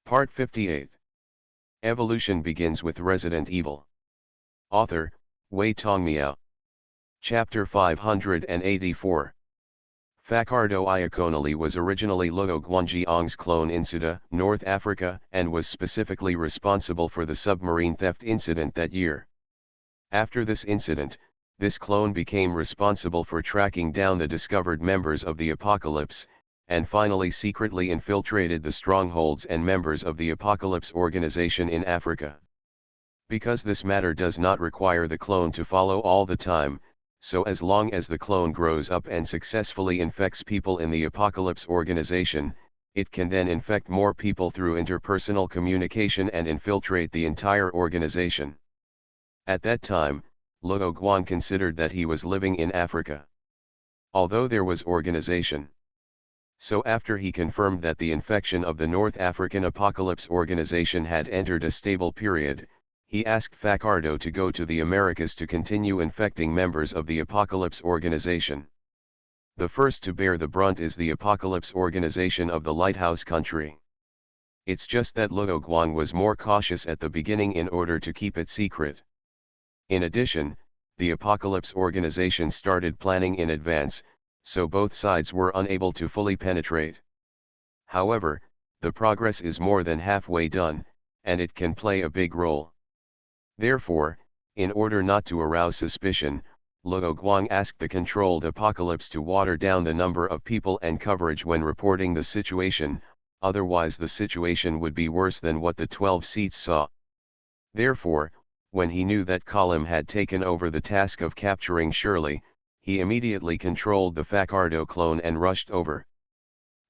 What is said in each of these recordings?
Part 58. Evolution begins with Resident Evil. Author, Wei Tongmiao. Chapter 584. Fakardo Iaconoli was originally Luo Guanjiang's clone in Suda, North Africa, and was specifically responsible for the submarine theft incident that year. After this incident, this clone became responsible for tracking down the discovered members of the Apocalypse, and finally secretly infiltrated the strongholds and members of the Apocalypse organization in Africa. Because this matter does not require the clone to follow all the time, so as long as the clone grows up and successfully infects people in the Apocalypse organization, it can then infect more people through interpersonal communication and infiltrate the entire organization. At that time, Luo Guan considered that he was living in Africa. Although there was organization. So after he confirmed that the infection of the North African Apocalypse organization had entered a stable period, he asked Fakardo to go to the Americas to continue infecting members of the Apocalypse organization. The first to bear the brunt is the Apocalypse organization of the Lighthouse country. It's just that Luo Guan was more cautious at the beginning in order to keep it secret. In addition, the Apocalypse organization started planning in advance, so both sides were unable to fully penetrate. However, the progress is more than halfway done, and it can play a big role. Therefore, in order not to arouse suspicion, Luo Guan asked the controlled Apocalypse to water down the number of people and coverage when reporting the situation, otherwise the situation would be worse than what the 12 seats saw. Therefore, when he knew that Kalim had taken over the task of capturing Shirley, he immediately controlled the Fakardo clone and rushed over.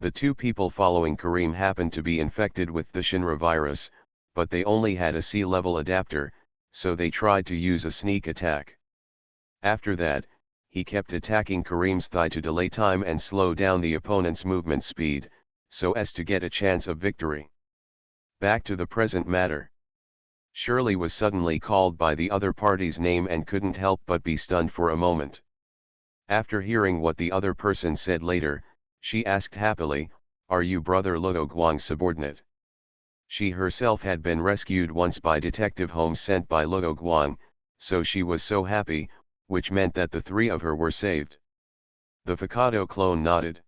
The two people following Karim happened to be infected with the Shinra virus, but they only had a C-level adapter, so they tried to use a sneak attack. After that, he kept attacking Karim's thigh to delay time and slow down the opponent's movement speed, so as to get a chance of victory. Back to the present matter. Shirley was suddenly called by the other party's name and couldn't help but be stunned for a moment. After hearing what the other person said later, she asked happily, "Are you brother Luo Guang's subordinate?" She herself had been rescued once by Detective Holmes sent by Luo Guang, so she was so happy, which meant that the three of her were saved. The Fakardo clone nodded.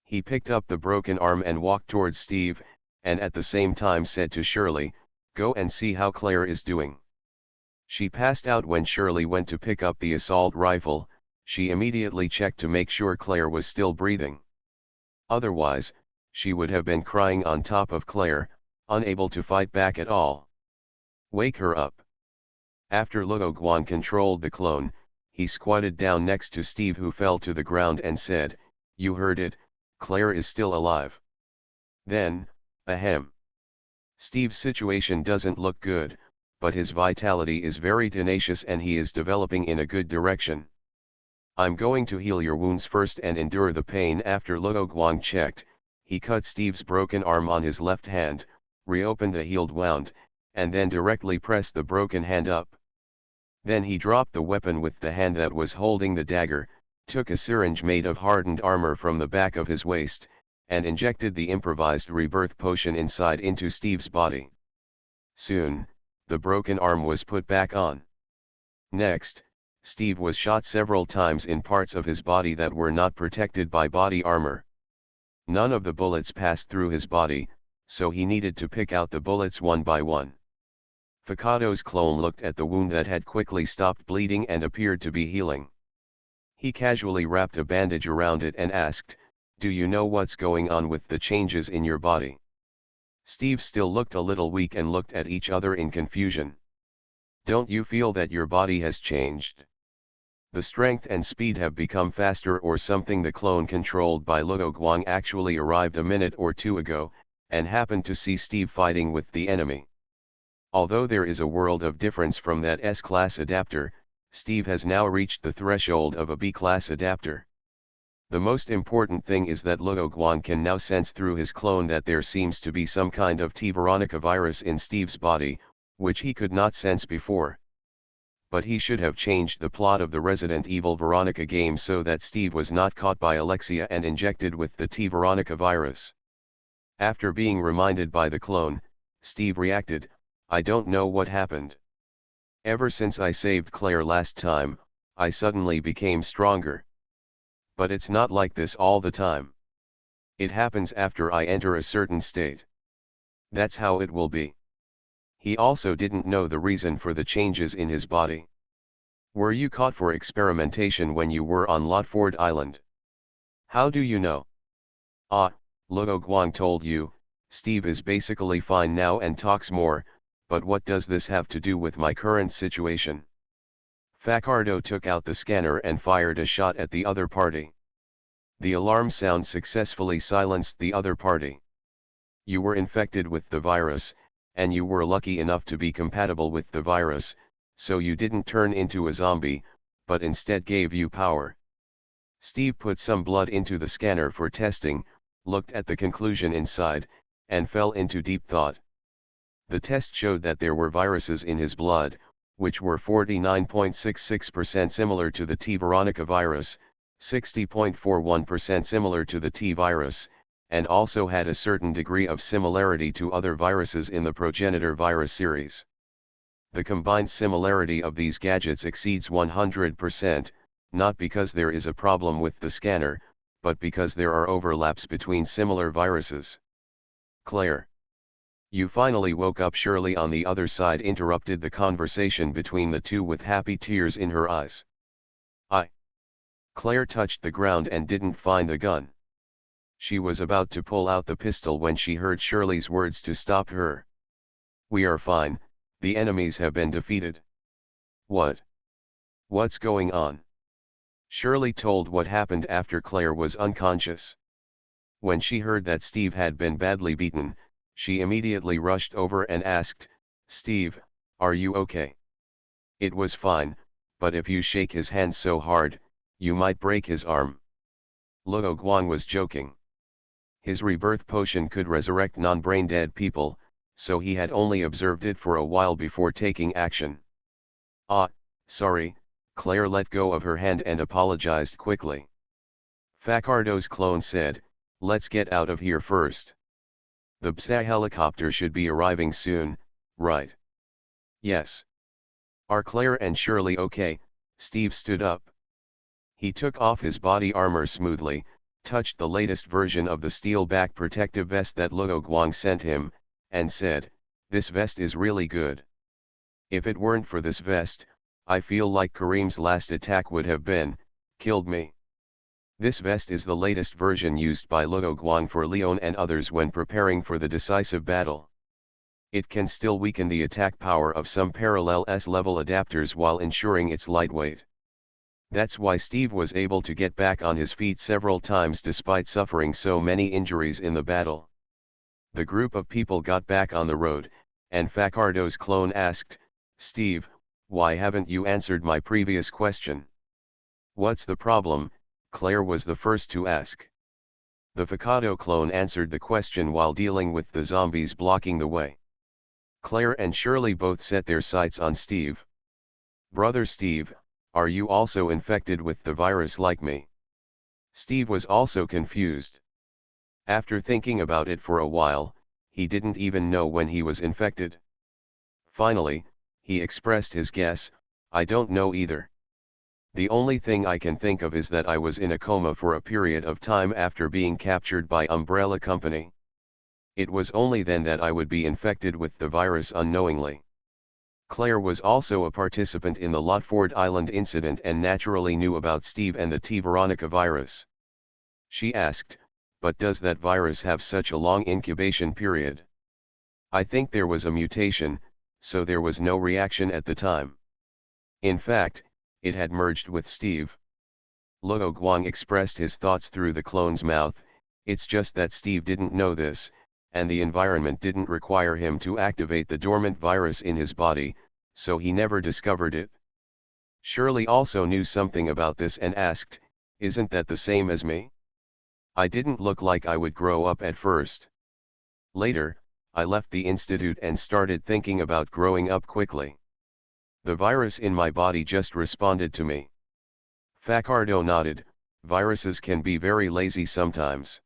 He picked up the broken arm and walked towards Steve, and at the same time said to Shirley, "Go and see how Claire is doing." She passed out when Shirley went to pick up the assault rifle. She immediately checked to make sure Claire was still breathing. Otherwise, she would have been crying on top of Claire, unable to fight back at all. "Wake her up." After Luo Guan controlled the clone, he squatted down next to Steve, who fell to the ground, and said, "You heard it, Claire is still alive." Then, ahem. Steve's situation doesn't look good, but his vitality is very tenacious and he is developing in a good direction. "I'm going to heal your wounds first and endure the pain." After Luo Guang checked, he cut Steve's broken arm on his left hand, reopened the healed wound, and then directly pressed the broken hand up. Then he dropped the weapon with the hand that was holding the dagger, took a syringe made of hardened armor from the back of his waist, and injected the improvised rebirth potion inside into Steve's body. Soon, the broken arm was put back on. Next, Steve was shot several times in parts of his body that were not protected by body armor. None of the bullets passed through his body, so he needed to pick out the bullets one by one. Fakardo's clone looked at the wound that had quickly stopped bleeding and appeared to be healing. He casually wrapped a bandage around it and asked, "Do you know what's going on with the changes in your body?" Steve still looked a little weak and looked at each other in confusion. "Don't you feel that your body has changed? The strength and speed have become faster or something?" The clone controlled by Luo Guang actually arrived a minute or two ago, and happened to see Steve fighting with the enemy. Although there is a world of difference from that S-class adapter, Steve has now reached the threshold of a B-class adapter. The most important thing is that Luo Guang can now sense through his clone that there seems to be some kind of T Veronica virus in Steve's body, which he could not sense before. But he should have changed the plot of the Resident Evil Veronica game so that Steve was not caught by Alexia and injected with the T Veronica virus. After being reminded by the clone, Steve reacted, "I don't know what happened. Ever since I saved Claire last time, I suddenly became stronger. But it's not like this all the time. It happens after I enter a certain state. That's how it will be." He also didn't know the reason for the changes in his body. "Were you caught for experimentation when you were on Lotford Island? How do you know?" "Ah, Luo Guang told you. Steve is basically fine now and talks more, but what does this have to do with my current situation?" Facardo took out the scanner and fired a shot at the other party. The alarm sound successfully silenced the other party. "You were infected with the virus, and you were lucky enough to be compatible with the virus, so you didn't turn into a zombie, but instead gave you power." Steve put some blood into the scanner for testing, looked at the conclusion inside, and fell into deep thought. The test showed that there were viruses in his blood, which were 49.66% similar to the T. veronica virus, 60.41% similar to the T virus, and also had a certain degree of similarity to other viruses in the progenitor virus series. The combined similarity of these gadgets exceeds 100%, not because there is a problem with the scanner, but because there are overlaps between similar viruses. "Claire. You finally woke up." Shirley on the other side interrupted the conversation between the two with happy tears in her eyes. Claire touched the ground and didn't find the gun. She was about to pull out the pistol when she heard Shirley's words to stop her. "We are fine, the enemies have been defeated." "What? What's going on?" Shirley told what happened after Claire was unconscious. When she heard that Steve had been badly beaten, she immediately rushed over and asked, "Steve, are you okay?" "It was fine, but if you shake his hand so hard, you might break his arm." Luo Guang was joking. His rebirth potion could resurrect non-brain dead people, so he had only observed it for a while before taking action. "Ah, sorry." Claire let go of her hand and apologized quickly. Facardo's clone said, "Let's get out of here first. The Psi helicopter should be arriving soon, right?" "Yes." "Are Claire and Shirley okay?" Steve stood up. He took off his body armor smoothly, touched the latest version of the steel back protective vest that Luo Guang sent him, and said, "This vest is really good. If it weren't for this vest, I feel like Kareem's last attack would have killed me." This vest is the latest version used by Luo Guang for Leon and others when preparing for the decisive battle. It can still weaken the attack power of some parallel S-level adapters while ensuring its lightweight. That's why Steve was able to get back on his feet several times despite suffering so many injuries in the battle. The group of people got back on the road, and Facardo's clone asked, "Steve, why haven't you answered my previous question?" "What's the problem?" Claire was the first to ask. The Facardo clone answered the question while dealing with the zombies blocking the way. Claire and Shirley both set their sights on Steve. "Brother Steve, are you also infected with the virus like me?" Steve was also confused. After thinking about it for a while, he didn't even know when he was infected. Finally, he expressed his guess, "I don't know either. The only thing I can think of is that I was in a coma for a period of time after being captured by Umbrella Company. It was only then that I would be infected with the virus unknowingly." Claire was also a participant in the Lotford Island incident and naturally knew about Steve and the T. veronica virus. She asked, "But does that virus have such a long incubation period?" "I think there was a mutation, so there was no reaction at the time. In fact, it had merged with Steve." Luo Guang expressed his thoughts through the clone's mouth. "It's just that Steve didn't know this, and the environment didn't require him to activate the dormant virus in his body, so he never discovered it." Shirley also knew something about this and asked, "Isn't that the same as me? I didn't look like I would grow up at first. Later, I left the institute and started thinking about growing up quickly. The virus in my body just responded to me." Facardo nodded. "Viruses can be very lazy sometimes."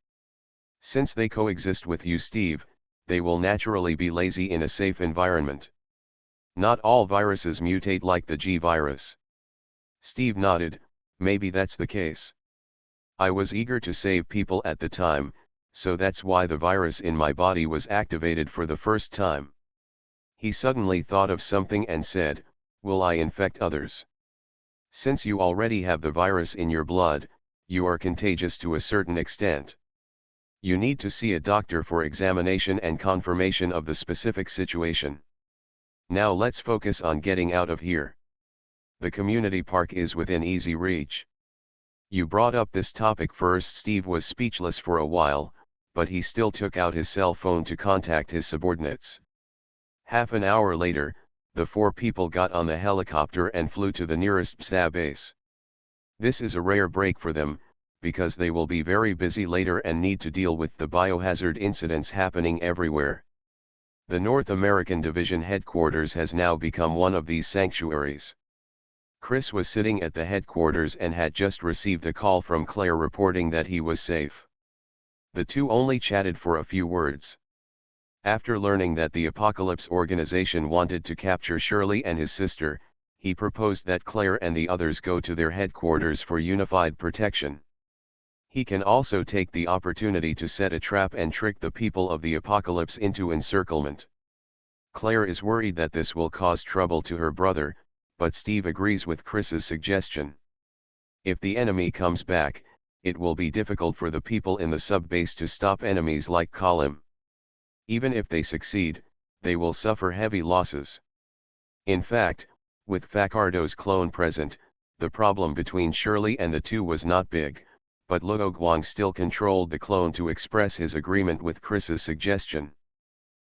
Since they coexist with you, Steve, they will naturally be lazy in a safe environment. Not all viruses mutate like the G virus. Steve nodded. Maybe that's the case. I was eager to save people at the time, so that's why the virus in my body was activated for the first time. He suddenly thought of something and said, will I infect others? Since you already have the virus in your blood, you are contagious to a certain extent. You need to see a doctor for examination and confirmation of the specific situation. Now let's focus on getting out of here. The community park is within easy reach. You brought up this topic first. Steve was speechless for a while, but he still took out his cell phone to contact his subordinates. Half an hour later, the 4 people got on the helicopter and flew to the nearest BSA base. This is a rare break for them, because they will be very busy later and need to deal with the biohazard incidents happening everywhere. The North American Division headquarters has now become one of these sanctuaries. Chris was sitting at the headquarters and had just received a call from Claire reporting that he was safe. The two only chatted for a few words. After learning that the Apocalypse organization wanted to capture Shirley and his sister, he proposed that Claire and the others go to their headquarters for unified protection. He can also take the opportunity to set a trap and trick the people of the Apocalypse into encirclement. Claire is worried that this will cause trouble to her brother, but Steve agrees with Chris's suggestion. If the enemy comes back, it will be difficult for the people in the sub-base to stop enemies like Colum. Even if they succeed, they will suffer heavy losses. In fact, with Facardo's clone present, the problem between Shirley and the two was not big, but Luo Guang still controlled the clone to express his agreement with Chris's suggestion.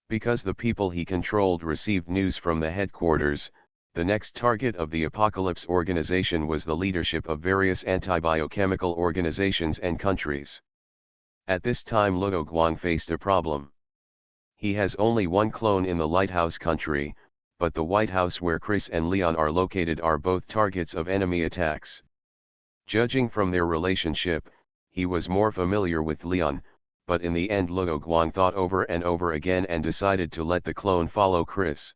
Because the people he controlled received news from the headquarters, the next target of the Apocalypse organization was the leadership of various anti-biochemical organizations and countries. At this time Luo Guang faced a problem. He has only one clone in the Lighthouse country, but the White House where Chris and Leon are located are both targets of enemy attacks. Judging from their relationship, he was more familiar with Leon, but in the end Luo Guang thought over and over again and decided to let the clone follow Chris.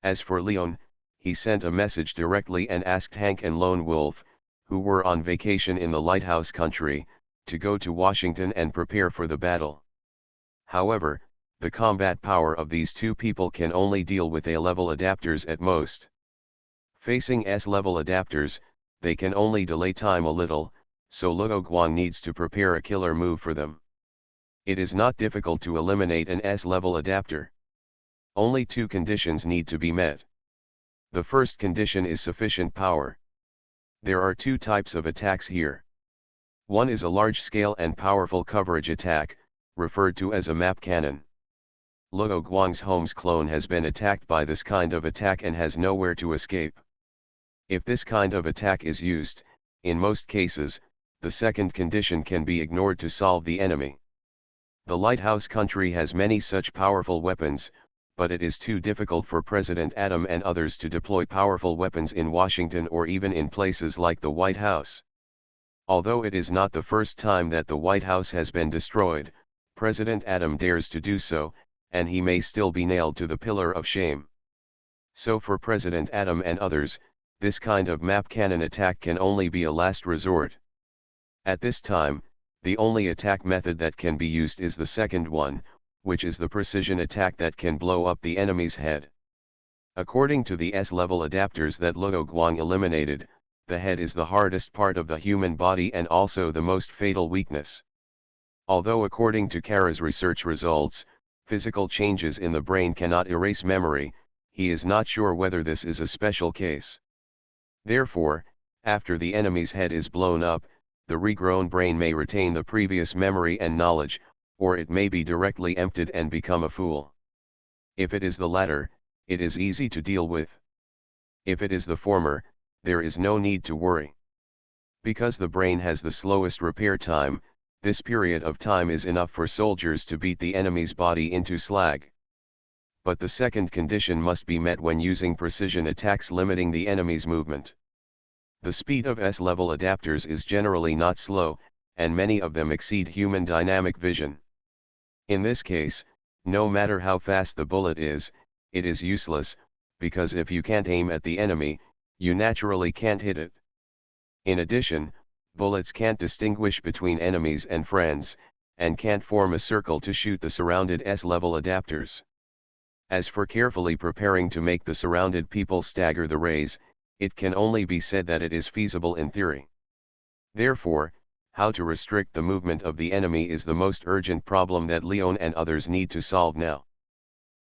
As for Leon, he sent a message directly and asked Hank and Lone Wolf, who were on vacation in the Lighthouse country, to go to Washington and prepare for the battle. However, the combat power of these two people can only deal with A-level adapters at most. Facing S-level adapters, they can only delay time a little, so Luo Guang needs to prepare a killer move for them. It is not difficult to eliminate an S-level adapter. Only 2 conditions need to be met. The first condition is sufficient power. There are 2 types of attacks here. One is a large-scale and powerful coverage attack, referred to as a map cannon. Luo Guang's Holmes clone has been attacked by this kind of attack and has nowhere to escape. If this kind of attack is used, in most cases, the second condition can be ignored to solve the enemy. The Lighthouse country has many such powerful weapons, but it is too difficult for President Adam and others to deploy powerful weapons in Washington or even in places like the White House. Although it is not the first time that the White House has been destroyed, President Adam dares to do so, and he may still be nailed to the pillar of shame. So for President Adam and others, this kind of map cannon attack can only be a last resort. At this time, the only attack method that can be used is the second one, which is the precision attack that can blow up the enemy's head. According to the S-level adapters that Luo Guang eliminated, the head is the hardest part of the human body and also the most fatal weakness. Although according to Kara's research results, physical changes in the brain cannot erase memory, he is not sure whether this is a special case. Therefore, after the enemy's head is blown up, the regrown brain may retain the previous memory and knowledge, or it may be directly emptied and become a fool. If it is the latter, it is easy to deal with. If it is the former, there is no need to worry. Because the brain has the slowest repair time, this period of time is enough for soldiers to beat the enemy's body into slag. But the second condition must be met when using precision attacks limiting the enemy's movement. The speed of S-level adapters is generally not slow, and many of them exceed human dynamic vision. In this case, no matter how fast the bullet is, it is useless, because if you can't aim at the enemy, you naturally can't hit it. In addition, bullets can't distinguish between enemies and friends, and can't form a circle to shoot the surrounded S-level adapters. As for carefully preparing to make the surrounded people stagger the rays, it can only be said that it is feasible in theory. Therefore, how to restrict the movement of the enemy is the most urgent problem that Leon and others need to solve now.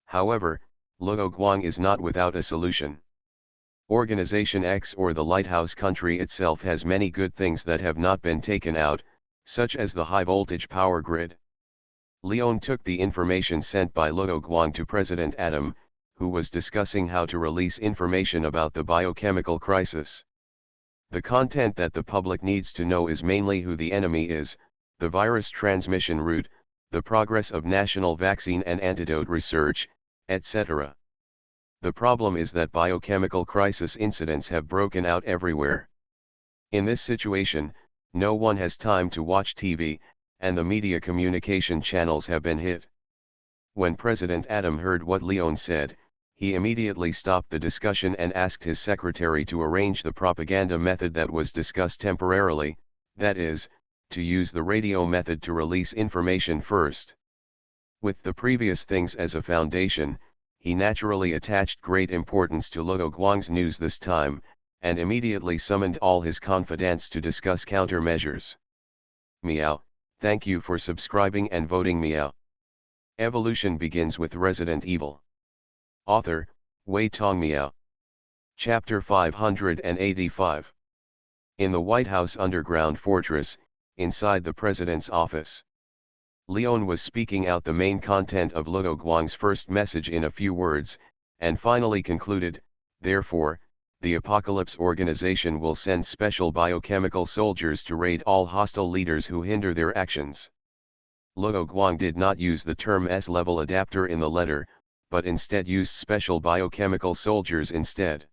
However, Luo Guang is not without a solution. Organization X, or the Lighthouse Country itself, has many good things that have not been taken out, such as the high-voltage power grid. Leon took the information sent by Luo Guang to President Adam, who was discussing how to release information about the biochemical crisis. The content that the public needs to know is mainly who the enemy is, the virus transmission route, the progress of national vaccine and antidote research, etc. The problem is that biochemical crisis incidents have broken out everywhere. In this situation, no one has time to watch TV, and the media communication channels have been hit. When President Adam heard what Leon said, he immediately stopped the discussion and asked his secretary to arrange the propaganda method that was discussed temporarily, that is, to use the radio method to release information first. With the previous things as a foundation, he naturally attached great importance to Luo Guang's news this time, and immediately summoned all his confidants to discuss countermeasures. Meow, thank you for subscribing and voting meow. Evolution begins with Resident Evil. Author, Wei Tong Miao. Chapter 585. In the White House underground fortress, inside the president's office. Leon was speaking out the main content of Luo Guang's first message in a few words, and finally concluded, therefore, the Apocalypse Organization will send special biochemical soldiers to raid all hostile leaders who hinder their actions. Luo Guang did not use the term S-level adapter in the letter, but instead used special biochemical soldiers instead.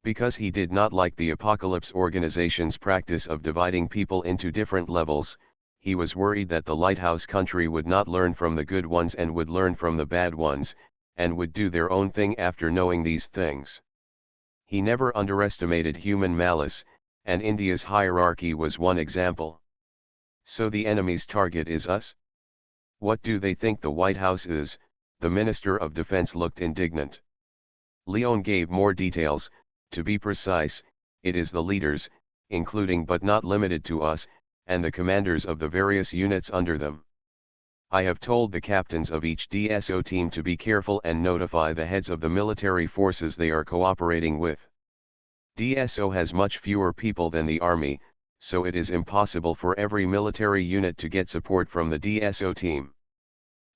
Because he did not like the Apocalypse Organization's practice of dividing people into different levels, he was worried that the Lighthouse Country would not learn from the good ones and would learn from the bad ones, and would do their own thing after knowing these things. He never underestimated human malice, and India's hierarchy was one example. So the enemy's target is us? What do they think the White House is? The Minister of Defense looked indignant. Leon gave more details. To be precise, it is the leaders, including but not limited to us, and the commanders of the various units under them. I have told the captains of each DSO team to be careful and notify the heads of the military forces they are cooperating with. DSO has much fewer people than the army, so it is impossible for every military unit to get support from the DSO team.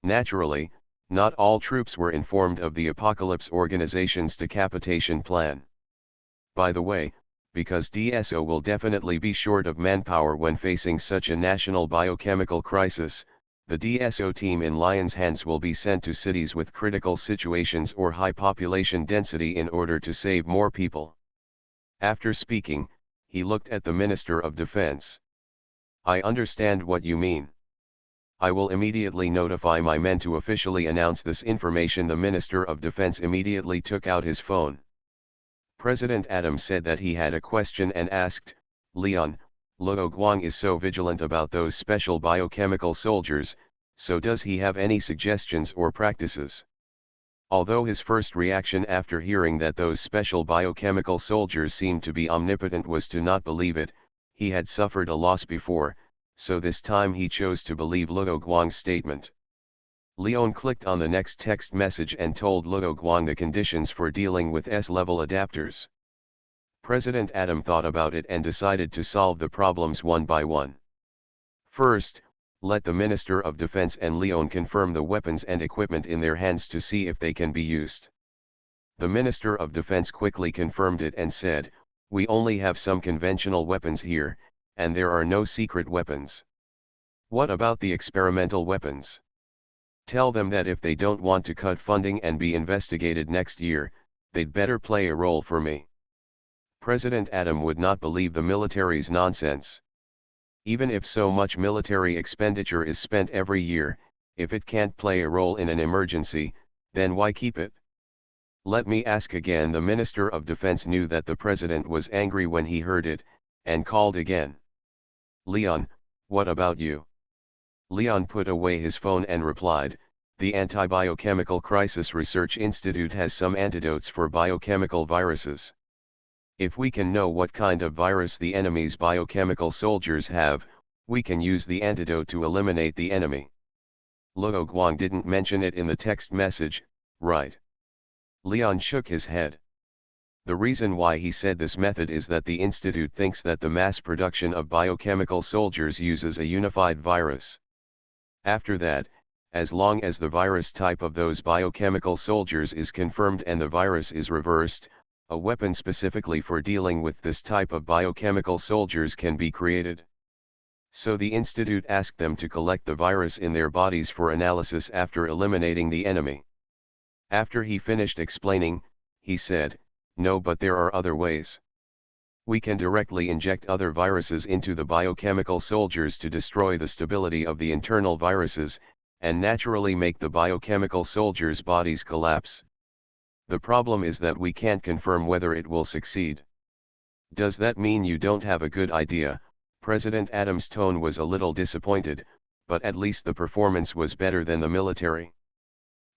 Naturally, not all troops were informed of the Apocalypse Organization's decapitation plan. By the way, because DSO will definitely be short of manpower when facing such a national biochemical crisis, the DSO team in Lion's Hands will be sent to cities with critical situations or high population density in order to save more people. After speaking, he looked at the Minister of Defense. I understand what you mean. I will immediately notify my men to officially announce this information. The Minister of Defense immediately took out his phone. President Adam said that he had a question and asked, Leon, Luo Guang is so vigilant about those special biochemical soldiers, so does he have any suggestions or practices? Although his first reaction after hearing that those special biochemical soldiers seemed to be omnipotent was to not believe it, he had suffered a loss before, so this time he chose to believe Luo Guang's statement. Leon clicked on the next text message and told Luo Guang the conditions for dealing with S-level adapters. President Adam thought about it and decided to solve the problems one by one. First, let the Minister of Defense and Leon confirm the weapons and equipment in their hands to see if they can be used. The Minister of Defense quickly confirmed it and said, we only have some conventional weapons here, and there are no secret weapons. What about the experimental weapons? Tell them that if they don't want to cut funding and be investigated next year, they'd better play a role for me. President Adam would not believe the military's nonsense. Even if so much military expenditure is spent every year, If it can't play a role in an emergency, then why keep it? Let me ask again. The Minister of Defense knew that the President was angry when he heard it, and called again. Leon, what about you? Leon put away his phone and replied, the Anti-Biochemical Crisis Research Institute has some antidotes for biochemical viruses. If we can know what kind of virus the enemy's biochemical soldiers have, we can use the antidote to eliminate the enemy. Luo Guang didn't mention it in the text message, right? Leon shook his head. The reason why he said this method is that the institute thinks that the mass production of biochemical soldiers uses a unified virus. After that, as long as the virus type of those biochemical soldiers is confirmed and the virus is reversed, a weapon specifically for dealing with this type of biochemical soldiers can be created. So the institute asked them to collect the virus in their bodies for analysis after eliminating the enemy. After he finished explaining, he said, no, but there are other ways. We can directly inject other viruses into the biochemical soldiers to destroy the stability of the internal viruses, and naturally make the biochemical soldiers' bodies collapse. The problem is that we can't confirm whether it will succeed. Does that mean you don't have a good idea? President Adams' tone was a little disappointed, but at least the performance was better than the military.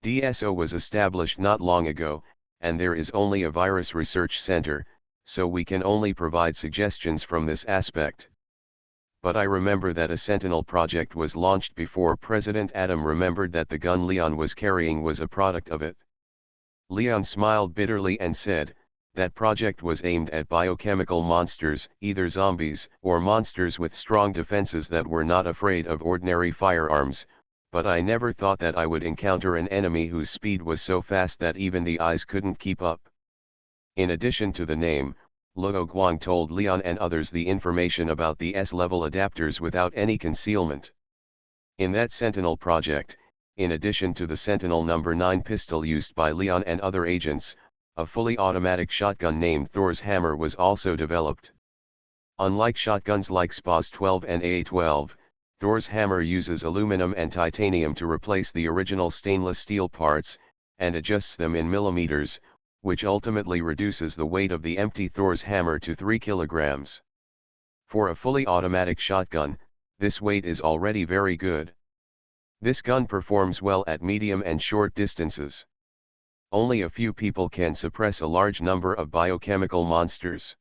DSO was established not long ago, and there is only a virus research center, so we can only provide suggestions from this aspect. But I remember that a Sentinel project was launched before President Adam remembered that the gun Leon was carrying was a product of it. Leon smiled bitterly and said, that project was aimed at biochemical monsters, either zombies or monsters with strong defenses that were not afraid of ordinary firearms, but I never thought that I would encounter an enemy whose speed was so fast that even the eyes couldn't keep up. In addition to the name, Luo Guang told Leon and others the information about the S-level adapters without any concealment. In that Sentinel project, in addition to the Sentinel No. 9 pistol used by Leon and other agents, a fully automatic shotgun named Thor's Hammer was also developed. Unlike shotguns like SPAS 12 and AA-12, Thor's Hammer uses aluminum and titanium to replace the original stainless steel parts, and adjusts them in millimeters, which ultimately reduces the weight of the empty Thor's Hammer to 3 kilograms. For a fully automatic shotgun, this weight is already very good. This gun performs well at medium and short distances. Only a few people can suppress a large number of biochemical monsters.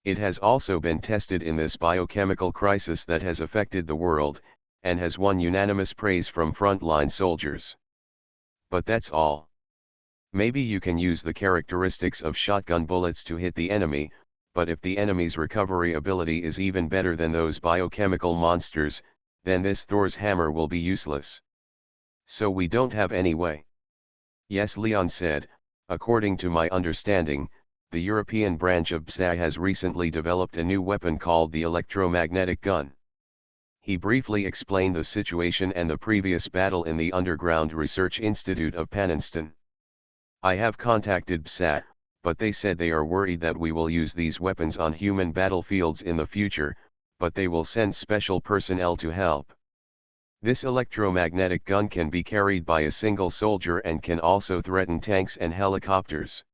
It has also been tested in this biochemical crisis that has affected the world, and has won unanimous praise from frontline soldiers. But that's all. Maybe you can use the characteristics of shotgun bullets to hit the enemy, but if the enemy's recovery ability is even better than those biochemical monsters, then this Thor's Hammer will be useless. So we don't have any way. Yes, Leon said, according to my understanding, the European branch of BSI has recently developed a new weapon called the electromagnetic gun. He briefly explained the situation and the previous battle in the Underground Research Institute of Paniston. I have contacted BSI, but they said they are worried that we will use these weapons on human battlefields in the future, but they will send special personnel to help. This electromagnetic gun can be carried by a single soldier and can also threaten tanks and helicopters.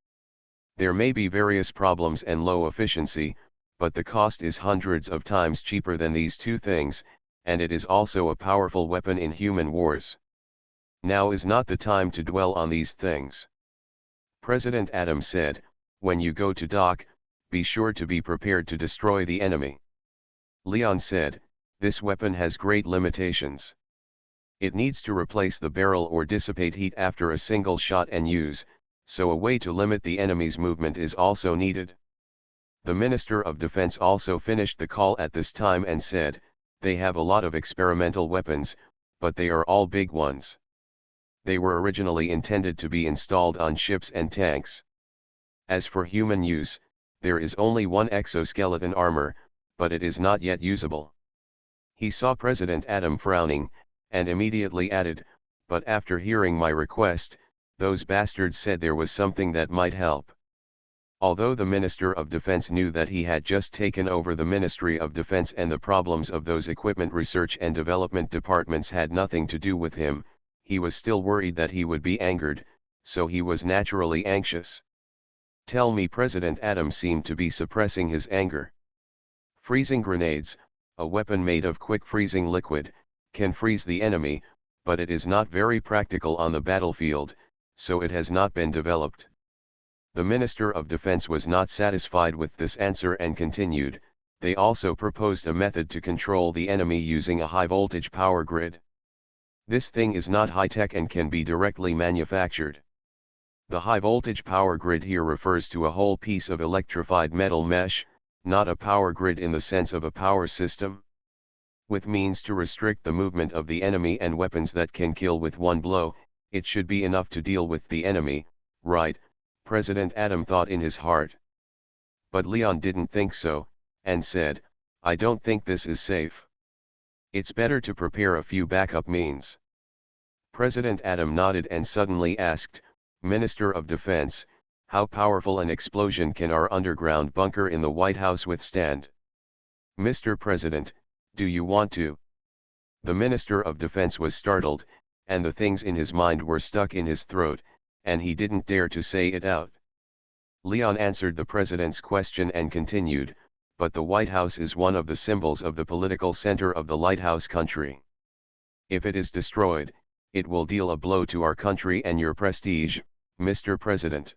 There may be various problems and low efficiency, but the cost is hundreds of times cheaper than these two things, and it is also a powerful weapon in human wars. Now is not the time to dwell on these things. President Adams said, when you go to dock, be sure to be prepared to destroy the enemy. Leon said, this weapon has great limitations. It needs to replace the barrel or dissipate heat after a single shot and use, so a way to limit the enemy's movement is also needed. The Minister of Defense also finished the call at this time and said, they have a lot of experimental weapons, but they are all big ones. They were originally intended to be installed on ships and tanks. As for human use, there is only one exoskeleton armor, but it is not yet usable. He saw President Adam frowning, and immediately added, but after hearing my request, those bastards said there was something that might help. Although the Minister of Defense knew that he had just taken over the Ministry of Defense and the problems of those equipment research and development departments had nothing to do with him, he was still worried that he would be angered, so he was naturally anxious. Tell me, President Adam seemed to be suppressing his anger. Freezing grenades, a weapon made of quick freezing liquid, can freeze the enemy, but it is not very practical on the battlefield, so it has not been developed. The Minister of Defense was not satisfied with this answer and continued, they also proposed a method to control the enemy using a high-voltage power grid. This thing is not high-tech and can be directly manufactured. The high-voltage power grid here refers to a whole piece of electrified metal mesh, not a power grid in the sense of a power system. With means to restrict the movement of the enemy and weapons that can kill with one blow, it should be enough to deal with the enemy, right? President Adam thought in his heart. But Leon didn't think so, and said, I don't think this is safe. It's better to prepare a few backup means. President Adam nodded and suddenly asked, Minister of Defense, how powerful an explosion can our underground bunker in the White House withstand? Mr. President, do you want to? The Minister of Defense was startled, and the things in his mind were stuck in his throat, and he didn't dare to say it out. Leon answered the president's question and continued, but the White House is one of the symbols of the political center of the lighthouse country. If it is destroyed, it will deal a blow to our country and your prestige, Mr. President.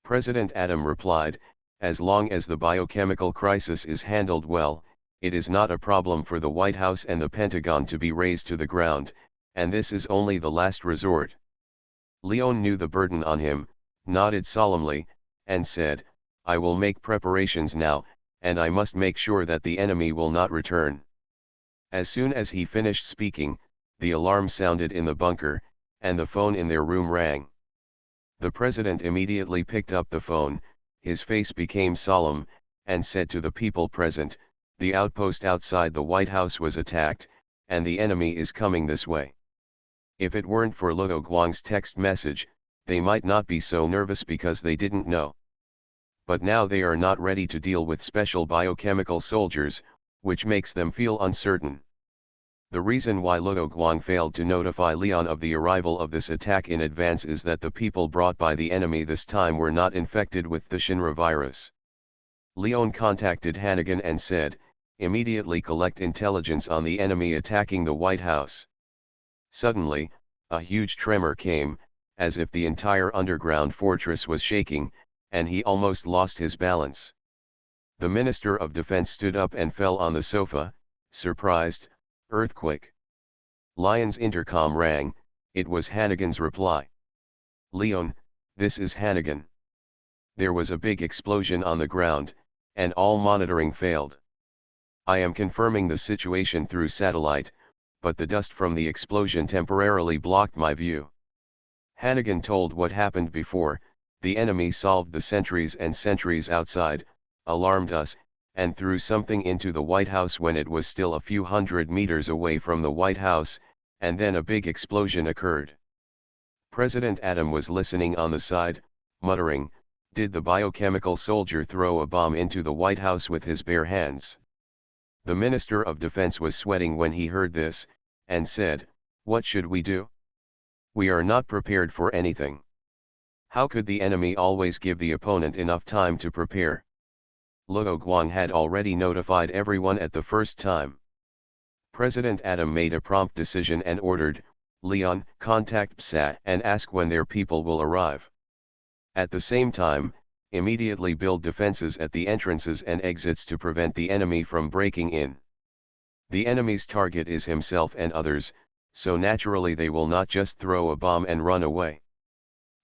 President Adam replied, as long as the biochemical crisis is handled well, it is not a problem for the White House and the Pentagon to be razed to the ground, and this is only the last resort. Leon knew the burden on him, nodded solemnly, and said, I will make preparations now, and I must make sure that the enemy will not return. As soon as he finished speaking, the alarm sounded in the bunker, and the phone in their room rang. The president immediately picked up the phone, his face became solemn, and said to the people present, the outpost outside the White House was attacked, and the enemy is coming this way. If it weren't for Luo Guang's text message, they might not be so nervous because they didn't know. But now they are not ready to deal with special biochemical soldiers, which makes them feel uncertain. The reason why Luo Guang failed to notify Leon of the arrival of this attack in advance is that the people brought by the enemy this time were not infected with the Shinra virus. Leon contacted Hannigan and said, immediately collect intelligence on the enemy attacking the White House. Suddenly, a huge tremor came, as if the entire underground fortress was shaking, and he almost lost his balance. The Minister of Defense stood up and fell on the sofa, surprised. Earthquake. Lion's intercom rang, it was Hannigan's reply. Leon, this is Hannigan. There was a big explosion on the ground, and all monitoring failed. I am confirming the situation through satellite, but the dust from the explosion temporarily blocked my view. Hannigan told what happened before, the enemy solved the sentries and sentries outside, alarmed us, and threw something into the White House when it was still a few hundred meters away from the White House, and then a big explosion occurred. President Adam was listening on the side, muttering, did the biochemical soldier throw a bomb into the White House with his bare hands? The Minister of Defense was sweating when he heard this, and said, what should we do? We are not prepared for anything. How could the enemy always give the opponent enough time to prepare? Luo Guang had already notified everyone at the first time. President Adam made a prompt decision and ordered, Leon, contact PSA and ask when their people will arrive. At the same time, immediately build defenses at the entrances and exits to prevent the enemy from breaking in. The enemy's target is himself and others, so naturally they will not just throw a bomb and run away.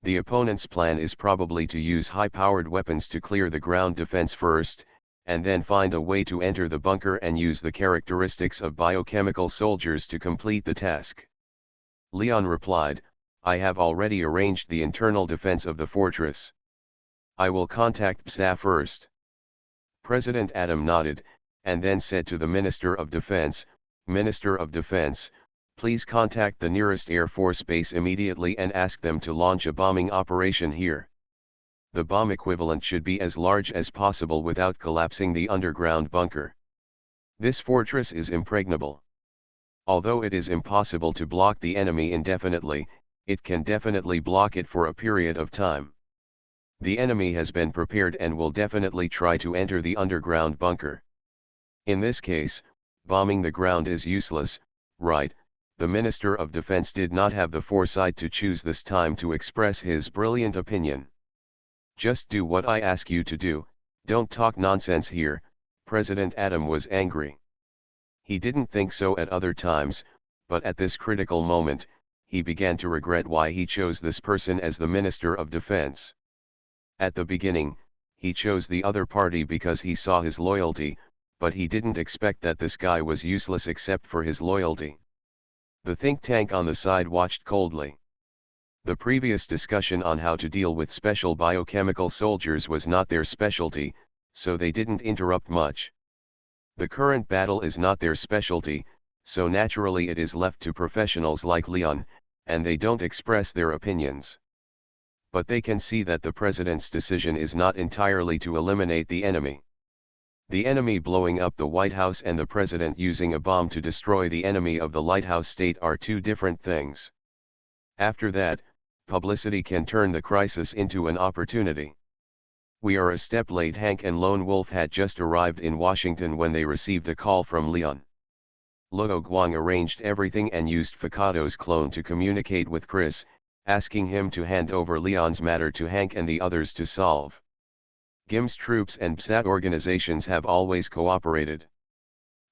The opponent's plan is probably to use high-powered weapons to clear the ground defense first, and then find a way to enter the bunker and use the characteristics of biochemical soldiers to complete the task. Leon replied, I have already arranged the internal defense of the fortress. I will contact PSA first. President Adam nodded, and then said to the Minister of Defense, Minister of Defense, please contact the nearest Air Force base immediately and ask them to launch a bombing operation here. The bomb equivalent should be as large as possible without collapsing the underground bunker. This fortress is impregnable. Although it is impossible to block the enemy indefinitely, it can definitely block it for a period of time. The enemy has been prepared and will definitely try to enter the underground bunker. In this case, bombing the ground is useless, right? The Minister of Defense did not have the foresight to choose this time to express his brilliant opinion. Just do what I ask you to do, don't talk nonsense here. President Adam was angry. He didn't think so at other times, but at this critical moment, he began to regret why he chose this person as the Minister of Defense. At the beginning, he chose the other party because he saw his loyalty, but he didn't expect that this guy was useless except for his loyalty. The think tank on the side watched coldly. The previous discussion on how to deal with special biochemical soldiers was not their specialty, so they didn't interrupt much. The current battle is not their specialty, so naturally it is left to professionals like Leon, and they don't express their opinions. But they can see that the president's decision is not entirely to eliminate the enemy. The enemy blowing up the White House and the president using a bomb to destroy the enemy of the lighthouse state are two different things. After that, publicity can turn the crisis into an opportunity. We are a step late. Hank and Lone Wolf had just arrived in Washington when they received a call from Leon. Luo Guang arranged everything and used Fakado's clone to communicate with Chris, asking him to hand over Leon's matter to Hank and the others to solve. Gim's troops and PSAT organizations have always cooperated.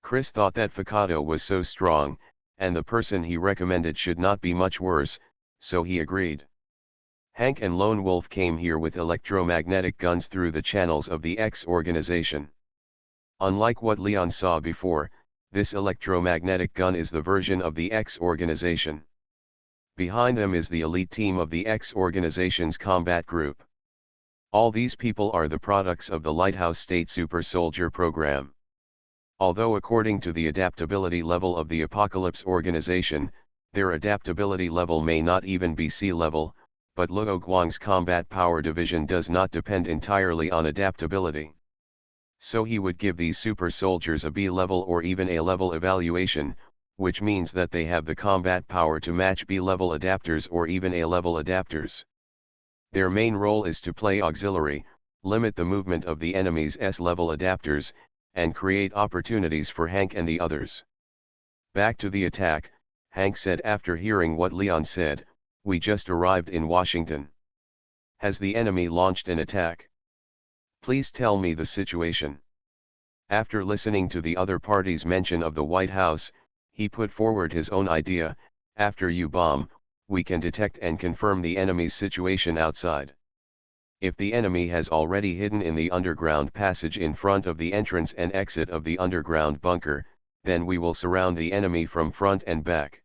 Chris thought that Fakado was so strong, and the person he recommended should not be much worse, so he agreed. Hank and Lone Wolf came here with electromagnetic guns through the channels of the X organization. Unlike what Leon saw before, this electromagnetic gun is the version of the X organization. Behind them is the elite team of the X organization's combat group. All these people are the products of the Lighthouse State Super Soldier program. Although according to the adaptability level of the Apocalypse organization, their adaptability level may not even be C level, but Luo Guang's combat power division does not depend entirely on adaptability. So he would give these super soldiers a B level or even A level evaluation, which means that they have the combat power to match B level adapters or even A level adapters. Their main role is to play auxiliary, limit the movement of the enemy's S-level adapters, and create opportunities for Hank and the others. Back to the attack, Hank said after hearing what Leon said, "We just arrived in Washington. Has the enemy launched an attack? Please tell me the situation." After listening to the other party's mention of the White House, he put forward his own idea: after you bomb, we can detect and confirm the enemy's situation outside. If the enemy has already hidden in the underground passage in front of the entrance and exit of the underground bunker, then we will surround the enemy from front and back.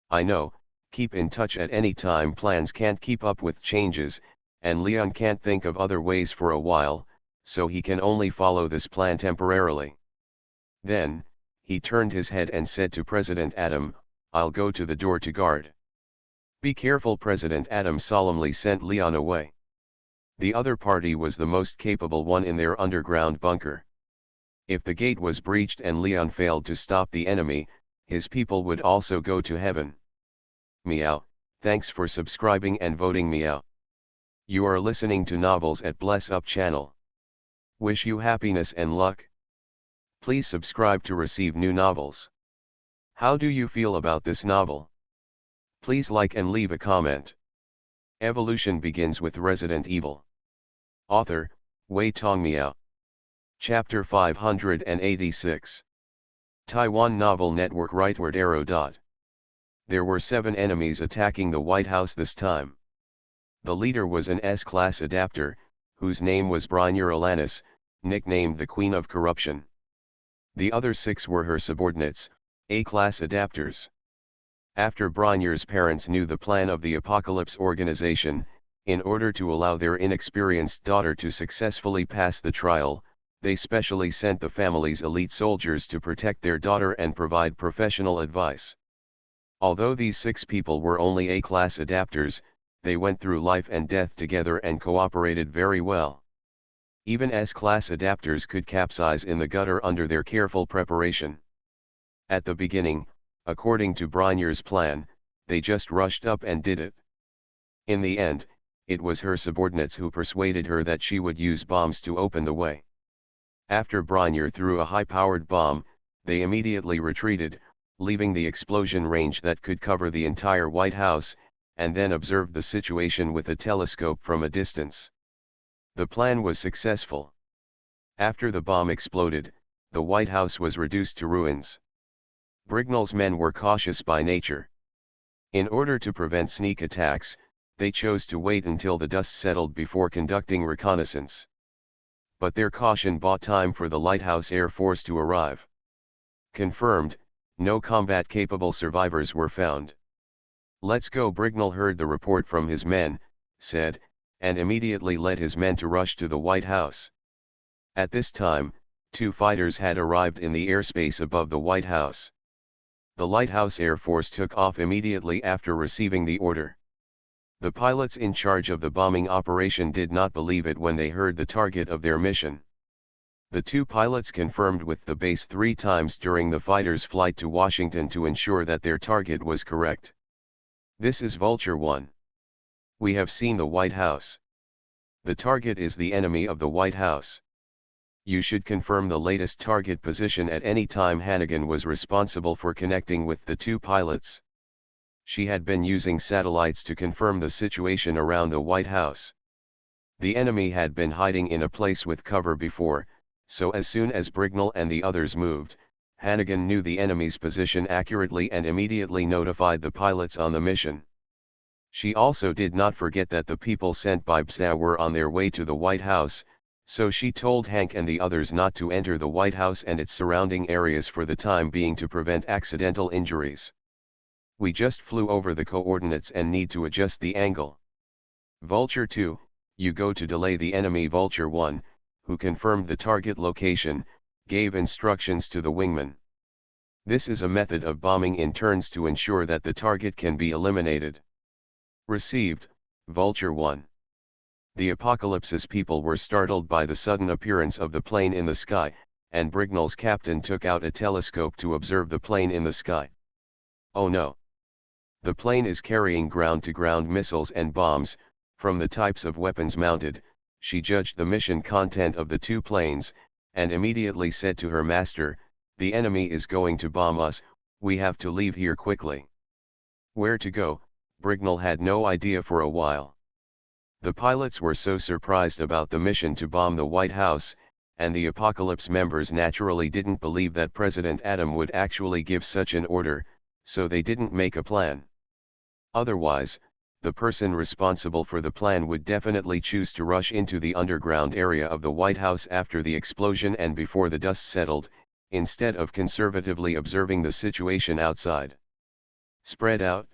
I know, keep in touch at any time. Plans can't keep up with changes, and Leon can't think of other ways for a while, so he can only follow this plan temporarily. Then, he turned his head and said to President Adam, "I'll go to the door to guard." "Be careful." President Adam solemnly sent Leon away. The other party was the most capable one in their underground bunker. If the gate was breached and Leon failed to stop the enemy, his people would also go to heaven. Meow, thanks for subscribing and voting me out. You are listening to Novels at Bless Up channel. Wish you happiness and luck. Please subscribe to receive new novels. How do you feel about this novel? Please like and leave a comment. Evolution begins with Resident Evil. Author, Wei Tongmiao. Chapter 586. Taiwan Novel Network. Rightward arrow. There were 7 enemies attacking the White House this time. The leader was an S-class adapter, whose name was Brynjar Alanis, nicknamed the Queen of Corruption. The other 6 were her subordinates, A-class adapters. After Brynjar's parents knew the plan of the Apocalypse organization, in order to allow their inexperienced daughter to successfully pass the trial, they specially sent the family's elite soldiers to protect their daughter and provide professional advice. Although these 6 people were only A-class adapters, they went through life and death together and cooperated very well. Even S-class adapters could capsize in the gutter under their careful preparation. At the beginning, according to Brynjar's plan, they just rushed up and did it. In the end, it was her subordinates who persuaded her that she would use bombs to open the way. After Brynjar threw a high-powered bomb, they immediately retreated, leaving the explosion range that could cover the entire White House, and then observed the situation with a telescope from a distance. The plan was successful. After the bomb exploded, the White House was reduced to ruins. Brignall's men were cautious by nature. In order to prevent sneak attacks, they chose to wait until the dust settled before conducting reconnaissance. But their caution bought time for the Lighthouse Air Force to arrive. Confirmed, no combat-capable survivors were found. "Let's go." Brignall heard the report from his men, said, and immediately led his men to rush to the White House. At this time, 2 fighters had arrived in the airspace above the White House. The Lighthouse Air Force took off immediately after receiving the order. The pilots in charge of the bombing operation did not believe it when they heard the target of their mission. The 2 pilots confirmed with the base 3 times during the fighters' flight to Washington to ensure that their target was correct. "This is Vulture 1. We have seen the White House. The target is the enemy of the White House. You should confirm the latest target position at any time." Hannigan was responsible for connecting with the 2 pilots. She had been using satellites to confirm the situation around the White House. The enemy had been hiding in a place with cover before, so as soon as Brignall and the others moved, Hannigan knew the enemy's position accurately and immediately notified the pilots on the mission. She also did not forget that the people sent by BSA were on their way to the White House, so she told Hank and the others not to enter the White House and its surrounding areas for the time being to prevent accidental injuries. "We just flew over the coordinates and need to adjust the angle. Vulture 2, you go to delay the enemy." Vulture 1, who confirmed the target location, gave instructions to the wingman. This is a method of bombing in turns to ensure that the target can be eliminated. "Received, Vulture 1. The Apocalypse's people were startled by the sudden appearance of the plane in the sky, and Brignall's captain took out a telescope to observe the plane in the sky. Oh no! The plane is carrying ground-to-ground missiles and bombs. From the types of weapons mounted, she judged the mission content of the 2 planes, and immediately said to her master, 'The enemy is going to bomb us, we have to leave here quickly.' Where to go, Brignall had no idea for a while. The pilots were so surprised about the mission to bomb the White House, and the Apocalypse members naturally didn't believe that President Adam would actually give such an order, so they didn't make a plan. Otherwise, the person responsible for the plan would definitely choose to rush into the underground area of the White House after the explosion and before the dust settled, instead of conservatively observing the situation outside. Spread out.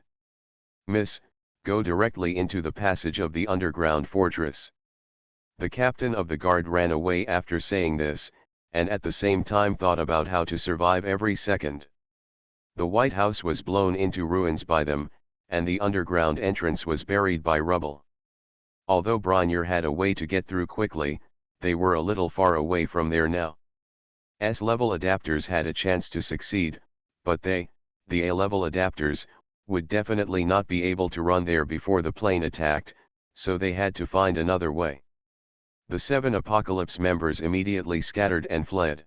Miss, go directly into the passage of the underground fortress. The captain of the guard ran away after saying this, and at the same time thought about how to survive every second. The White House was blown into ruins by them, and the underground entrance was buried by rubble. Although Brynjar had a way to get through quickly, they were a little far away from there now. S-level adapters had a chance to succeed, but they, the A-level adapters, would definitely not be able to run there before the plane attacked, so they had to find another way. The 7 Apocalypse members immediately scattered and fled.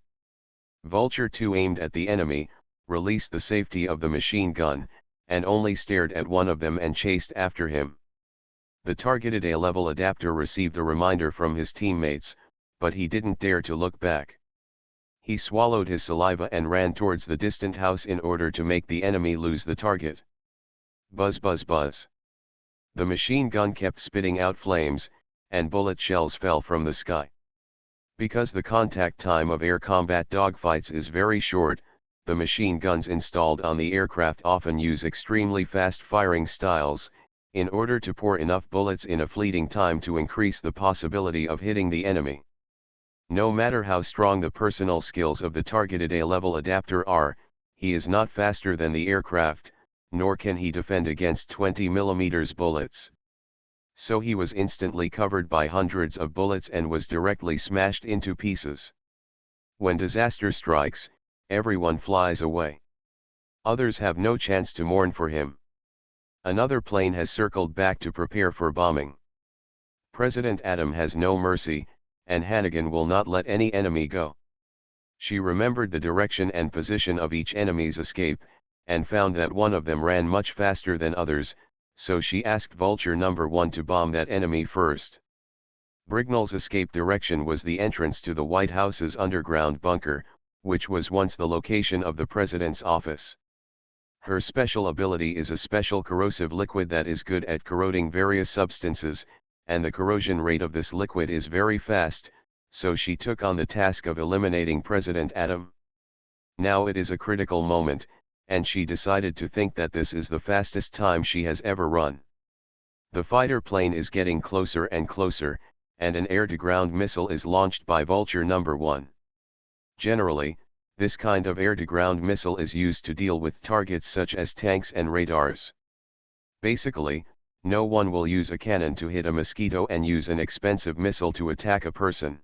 Vulture 2 aimed at the enemy, released the safety of the machine gun, and only stared at one of them and chased after him. The targeted A-level adapter received a reminder from his teammates, but he didn't dare to look back. He swallowed his saliva and ran towards the distant house in order to make the enemy lose the target. Buzz buzz buzz. The machine gun kept spitting out flames, and bullet shells fell from the sky. Because the contact time of air combat dogfights is very short, the machine guns installed on the aircraft often use extremely fast firing styles, in order to pour enough bullets in a fleeting time to increase the possibility of hitting the enemy. No matter how strong the personal skills of the targeted A-level adapter are, he is not faster than the aircraft, nor can he defend against 20 mm bullets. So he was instantly covered by hundreds of bullets and was directly smashed into pieces. When disaster strikes, everyone flies away. Others have no chance to mourn for him. Another plane has circled back to prepare for bombing. President Adam has no mercy, and Hannigan will not let any enemy go. She remembered the direction and position of each enemy's escape, and found that one of them ran much faster than others, so she asked Vulture number 1 to bomb that enemy first. Brignall's escape direction was the entrance to the White House's underground bunker, which was once the location of the president's office. Her special ability is a special corrosive liquid that is good at corroding various substances, and the corrosion rate of this liquid is very fast, so she took on the task of eliminating President Adam. Now it is a critical moment, and she decided to think that this is the fastest time she has ever run. The fighter plane is getting closer and closer, and an air-to-ground missile is launched by Vulture number 1. Generally, this kind of air-to-ground missile is used to deal with targets such as tanks and radars. Basically, no one will use a cannon to hit a mosquito and use an expensive missile to attack a person.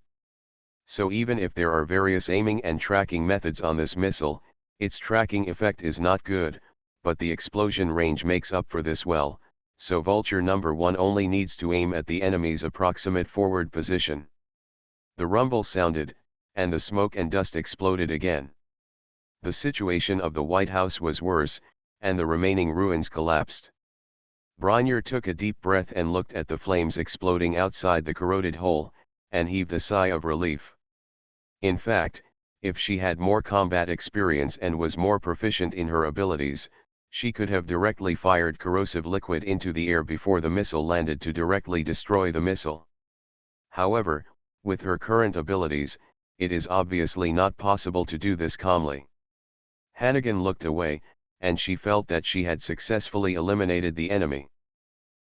So even if there are various aiming and tracking methods on this missile, its tracking effect is not good, but the explosion range makes up for this well, so Vulture number 1 only needs to aim at the enemy's approximate forward position. The rumble sounded, and the smoke and dust exploded again. The situation of the White House was worse, and the remaining ruins collapsed. Bronner took a deep breath and looked at the flames exploding outside the corroded hole, and heaved a sigh of relief. In fact, if she had more combat experience and was more proficient in her abilities, she could have directly fired corrosive liquid into the air before the missile landed to directly destroy the missile. However, with her current abilities, it is obviously not possible to do this calmly. Hannigan looked away, and she felt that she had successfully eliminated the enemy.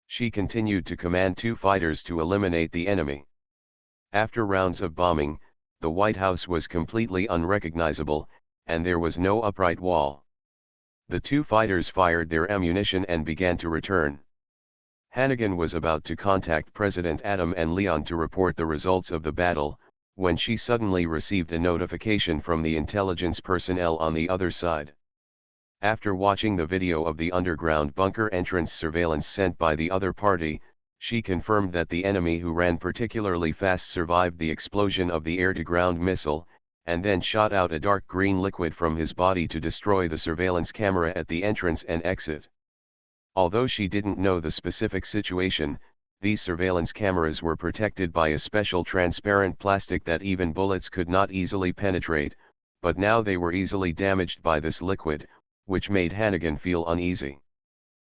She continued to command 2 fighters to eliminate the enemy. After rounds of bombing, the White House was completely unrecognizable, and there was no upright wall. The 2 fighters fired their ammunition and began to return. Hannigan was about to contact President Adam and Leon to report the results of the battle, when she suddenly received a notification from the intelligence personnel on the other side. After watching the video of the underground bunker entrance surveillance sent by the other party, she confirmed that the enemy who ran particularly fast survived the explosion of the air-to-ground missile, and then shot out a dark green liquid from his body to destroy the surveillance camera at the entrance and exit. Although she didn't know the specific situation, these surveillance cameras were protected by a special transparent plastic that even bullets could not easily penetrate, but now they were easily damaged by this liquid, which made Hannigan feel uneasy.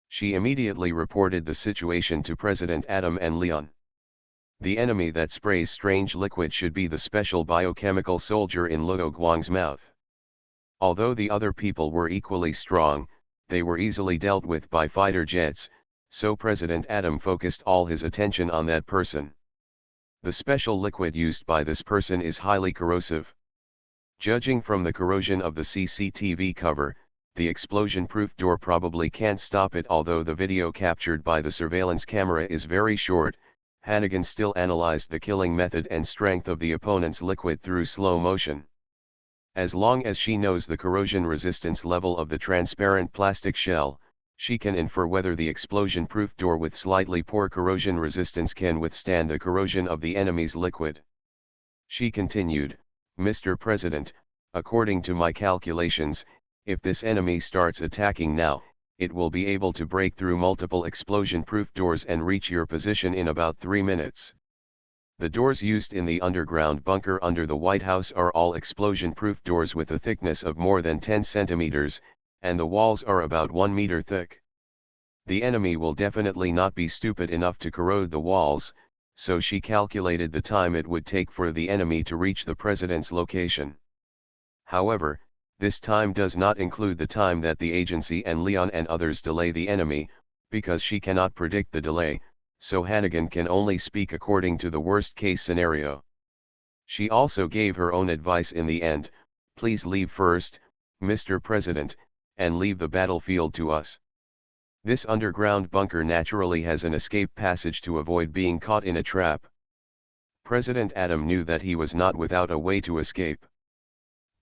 She immediately reported the situation to President Adam and Leon. The enemy that sprays strange liquid should be the special biochemical soldier in Luo Guang's mouth. Although the other people were equally strong, they were easily dealt with by fighter jets, so President Adam focused all his attention on that person. The special liquid used by this person is highly corrosive. Judging from the corrosion of the CCTV cover, the explosion-proof door probably can't stop it. Although the video captured by the surveillance camera is very short, Hannigan still analyzed the killing method and strength of the opponent's liquid through slow motion. As long as she knows the corrosion resistance level of the transparent plastic shell, she can infer whether the explosion-proof door with slightly poor corrosion resistance can withstand the corrosion of the enemy's liquid. She continued, "Mr. President, according to my calculations, if this enemy starts attacking now, it will be able to break through multiple explosion-proof doors and reach your position in about 3 minutes. The doors used in the underground bunker under the White House are all explosion-proof doors with a thickness of more than 10 centimeters, and the walls are about 1 meter thick. The enemy will definitely not be stupid enough to corrode the walls, so she calculated the time it would take for the enemy to reach the president's location. However, this time does not include the time that the agency and Leon and others delay the enemy, because she cannot predict the delay, so Hannigan can only speak according to the worst-case scenario. She also gave her own advice in the end: "Please leave first, Mr. President, and leave the battlefield to us." This underground bunker naturally has an escape passage to avoid being caught in a trap. President Adam knew that he was not without a way to escape.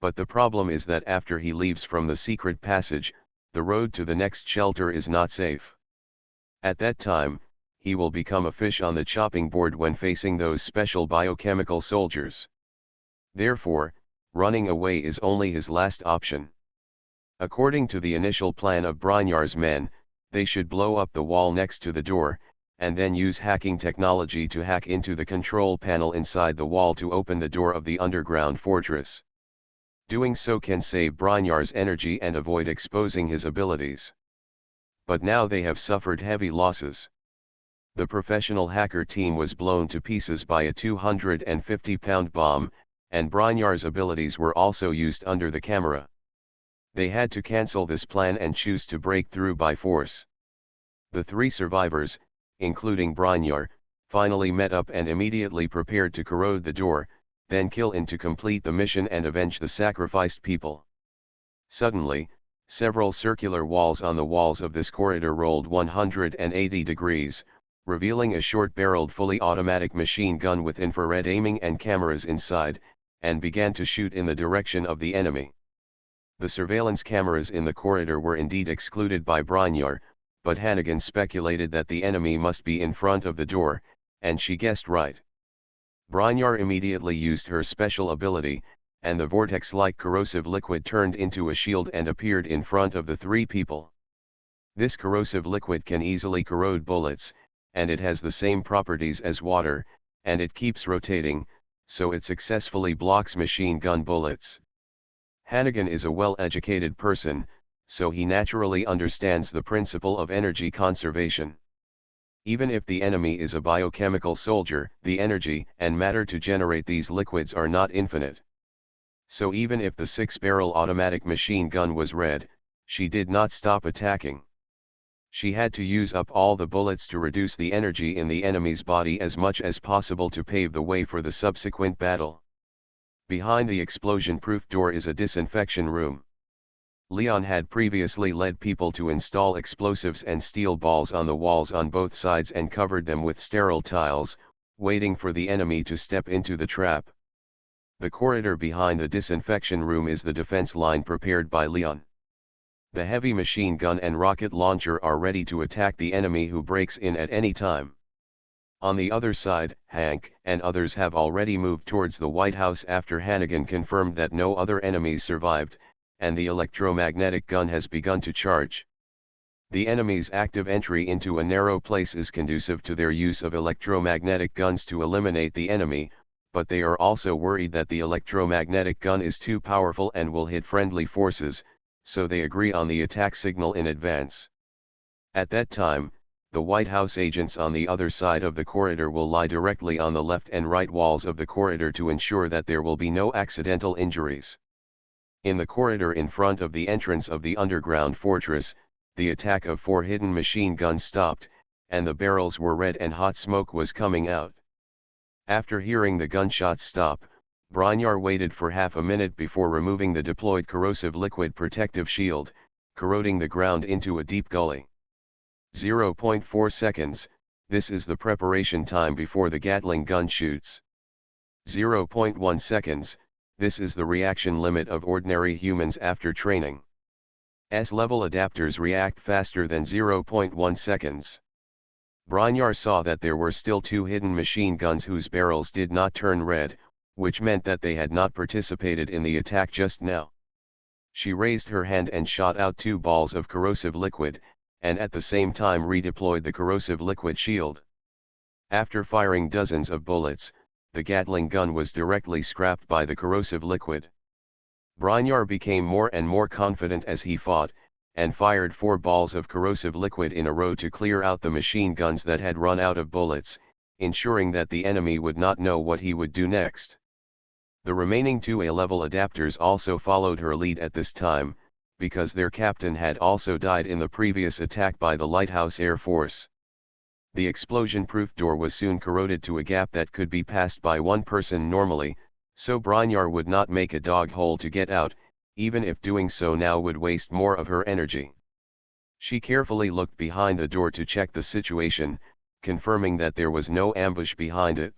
But the problem is that after he leaves from the secret passage, the road to the next shelter is not safe. At that time, he will become a fish on the chopping board when facing those special biochemical soldiers. Therefore, running away is only his last option. According to the initial plan of Bronjar's men, they should blow up the wall next to the door, and then use hacking technology to hack into the control panel inside the wall to open the door of the underground fortress. Doing so can save Bronjar's energy and avoid exposing his abilities. But now they have suffered heavy losses. The professional hacker team was blown to pieces by a 250-pound bomb, and Bronjar's abilities were also used under the camera. They had to cancel this plan and choose to break through by force. The three survivors, including Bronjar, finally met up and immediately prepared to corrode the door, then kill in to complete the mission and avenge the sacrificed people. Suddenly, several circular walls on the walls of this corridor rolled 180 degrees, revealing a short-barreled fully automatic machine gun with infrared aiming and cameras inside, and began to shoot in the direction of the enemy. The surveillance cameras in the corridor were indeed excluded by Bronjar, but Hannigan speculated that the enemy must be in front of the door, and she guessed right. Bronjar immediately used her special ability, and the vortex-like corrosive liquid turned into a shield and appeared in front of the three people. This corrosive liquid can easily corrode bullets, and it has the same properties as water, and it keeps rotating, so it successfully blocks machine gun bullets. Hannigan is a well-educated person, so he naturally understands the principle of energy conservation. Even if the enemy is a biochemical soldier, the energy and matter to generate these liquids are not infinite. So even if the 6-barrel automatic machine gun was red, she did not stop attacking. She had to use up all the bullets to reduce the energy in the enemy's body as much as possible to pave the way for the subsequent battle. Behind the explosion-proof door is a disinfection room. Leon had previously led people to install explosives and steel balls on the walls on both sides and covered them with sterile tiles, waiting for the enemy to step into the trap. The corridor behind the disinfection room is the defense line prepared by Leon. The heavy machine gun and rocket launcher are ready to attack the enemy who breaks in at any time. On the other side, Hank and others have already moved towards the White House after Hannigan confirmed that no other enemies survived, and the electromagnetic gun has begun to charge. The enemy's active entry into a narrow place is conducive to their use of electromagnetic guns to eliminate the enemy, but they are also worried that the electromagnetic gun is too powerful and will hit friendly forces, so they agree on the attack signal in advance. At that time, the White House agents on the other side of the corridor will lie directly on the left and right walls of the corridor to ensure that there will be no accidental injuries. In the corridor in front of the entrance of the underground fortress, the attack of 4 hidden machine guns stopped, and the barrels were red and hot smoke was coming out. After hearing the gunshots stop, Bronjar waited for half a minute before removing the deployed corrosive liquid protective shield, corroding the ground into a deep gully. 0.4 seconds, this is the preparation time before the Gatling gun shoots. 0.1 seconds, this is the reaction limit of ordinary humans after training. S-level adapters react faster than 0.1 seconds. Bronjar saw that there were still 2 hidden machine guns whose barrels did not turn red, which meant that they had not participated in the attack just now. She raised her hand and shot out 2 balls of corrosive liquid, and at the same time redeployed the corrosive liquid shield. After firing dozens of bullets, the Gatling gun was directly scrapped by the corrosive liquid. Bronjar became more and more confident as he fought, and fired 4 balls of corrosive liquid in a row to clear out the machine guns that had run out of bullets, ensuring that the enemy would not know what he would do next. The remaining 2 A-level adapters also followed her lead at this time, because their captain had also died in the previous attack by the Lighthouse Air Force. The explosion-proof door was soon corroded to a gap that could be passed by one person normally, so Bronjar would not make a dog hole to get out, even if doing so now would waste more of her energy. She carefully looked behind the door to check the situation, confirming that there was no ambush behind it.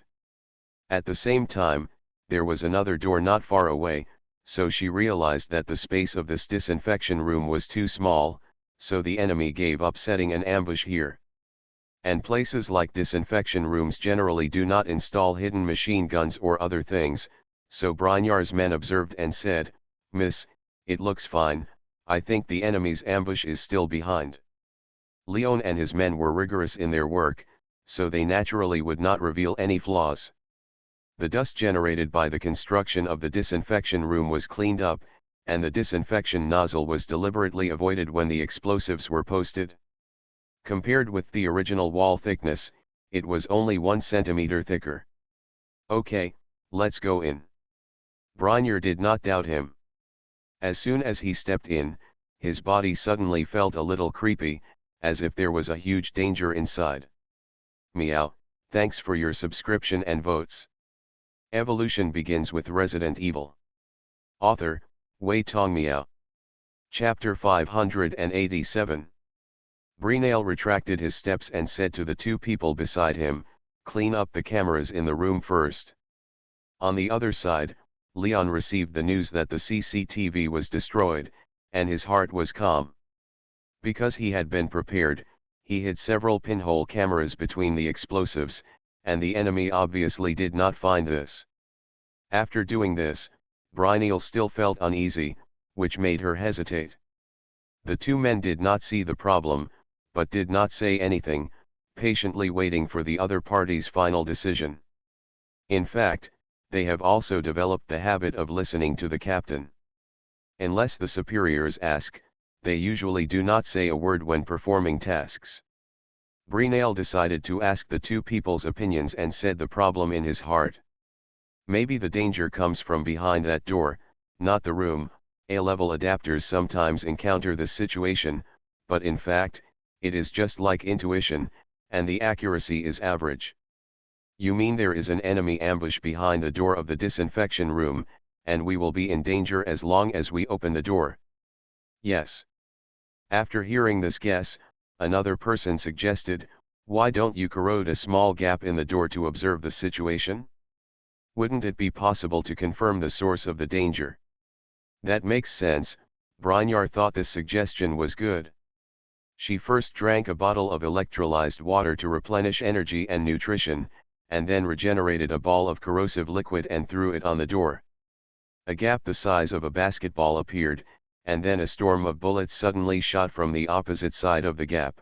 At the same time, there was another door not far away, so she realized that the space of this disinfection room was too small, so the enemy gave up setting an ambush here. And places like disinfection rooms generally do not install hidden machine guns or other things, so Brynjar's men observed and said, "Miss, it looks fine, I think the enemy's ambush is still behind." Leon and his men were rigorous in their work, so they naturally would not reveal any flaws. The dust generated by the construction of the disinfection room was cleaned up, and the disinfection nozzle was deliberately avoided when the explosives were posted. Compared with the original wall thickness, it was only 1 centimeter thicker. "Okay, let's go in." Brynjar did not doubt him. As soon as he stepped in, his body suddenly felt a little creepy, as if there was a huge danger inside. Meow, thanks for your subscription and votes. Evolution begins with Resident Evil. Author, Wei Tong Miao. Chapter 587. Brynjar retracted his steps and said to the two people beside him, "Clean up the cameras in the room first." On the other side, Leon received the news that the CCTV was destroyed, and his heart was calm. Because he had been prepared, he hid several pinhole cameras between the explosives, and the enemy obviously did not find this. After doing this, Brynjar still felt uneasy, which made her hesitate. The two men did not see the problem, but did not say anything, patiently waiting for the other party's final decision. In fact, they have also developed the habit of listening to the captain. Unless the superiors ask, they usually do not say a word when performing tasks. Brynjar decided to ask the two people's opinions and said the problem in his heart. Maybe the danger comes from behind that door, not the room. A-level adapters sometimes encounter this situation, but in fact, it is just like intuition, and the accuracy is average. "You mean there is an enemy ambush behind the door of the disinfection room, and we will be in danger as long as we open the door?" "Yes." After hearing this guess, another person suggested, "Why don't you corrode a small gap in the door to observe the situation? Wouldn't it be possible to confirm the source of the danger?" That makes sense. Brynjar thought this suggestion was good. She first drank a bottle of electrolyzed water to replenish energy and nutrition, and then regenerated a ball of corrosive liquid and threw it on the door. A gap the size of a basketball appeared, and then a storm of bullets suddenly shot from the opposite side of the gap.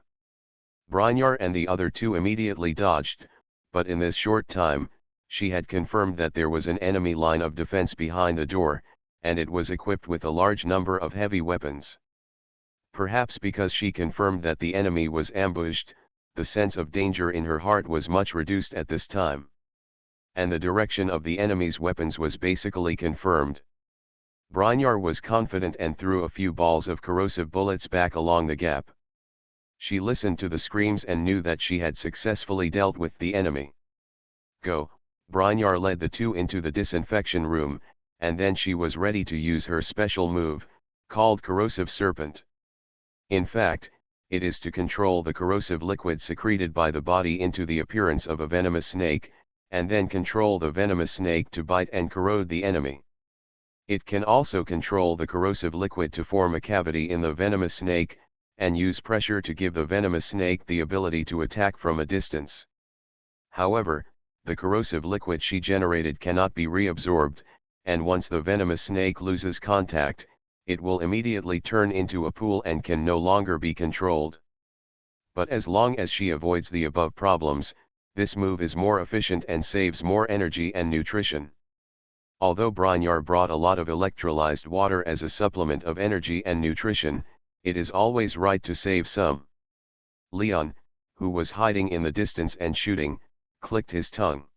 Brynjar and the other two immediately dodged, but in this short time, she had confirmed that there was an enemy line of defense behind the door, and it was equipped with a large number of heavy weapons. Perhaps because she confirmed that the enemy was ambushed, the sense of danger in her heart was much reduced at this time. And the direction of the enemy's weapons was basically confirmed. Brynjar was confident and threw a few balls of corrosive bullets back along the gap. She listened to the screams and knew that she had successfully dealt with the enemy. "Go." Brynjar led the two into the disinfection room, and then she was ready to use her special move, called Corrosive Serpent. In fact, it is to control the corrosive liquid secreted by the body into the appearance of a venomous snake, and then control the venomous snake to bite and corrode the enemy. It can also control the corrosive liquid to form a cavity in the venomous snake, and use pressure to give the venomous snake the ability to attack from a distance. However, the corrosive liquid she generated cannot be reabsorbed, and once the venomous snake loses contact, it will immediately turn into a pool and can no longer be controlled. But as long as she avoids the above problems, this move is more efficient and saves more energy and nutrition. Although Brynjar brought a lot of electrolyzed water as a supplement of energy and nutrition, it is always right to save some. Leon, who was hiding in the distance and shooting, clicked his tongue.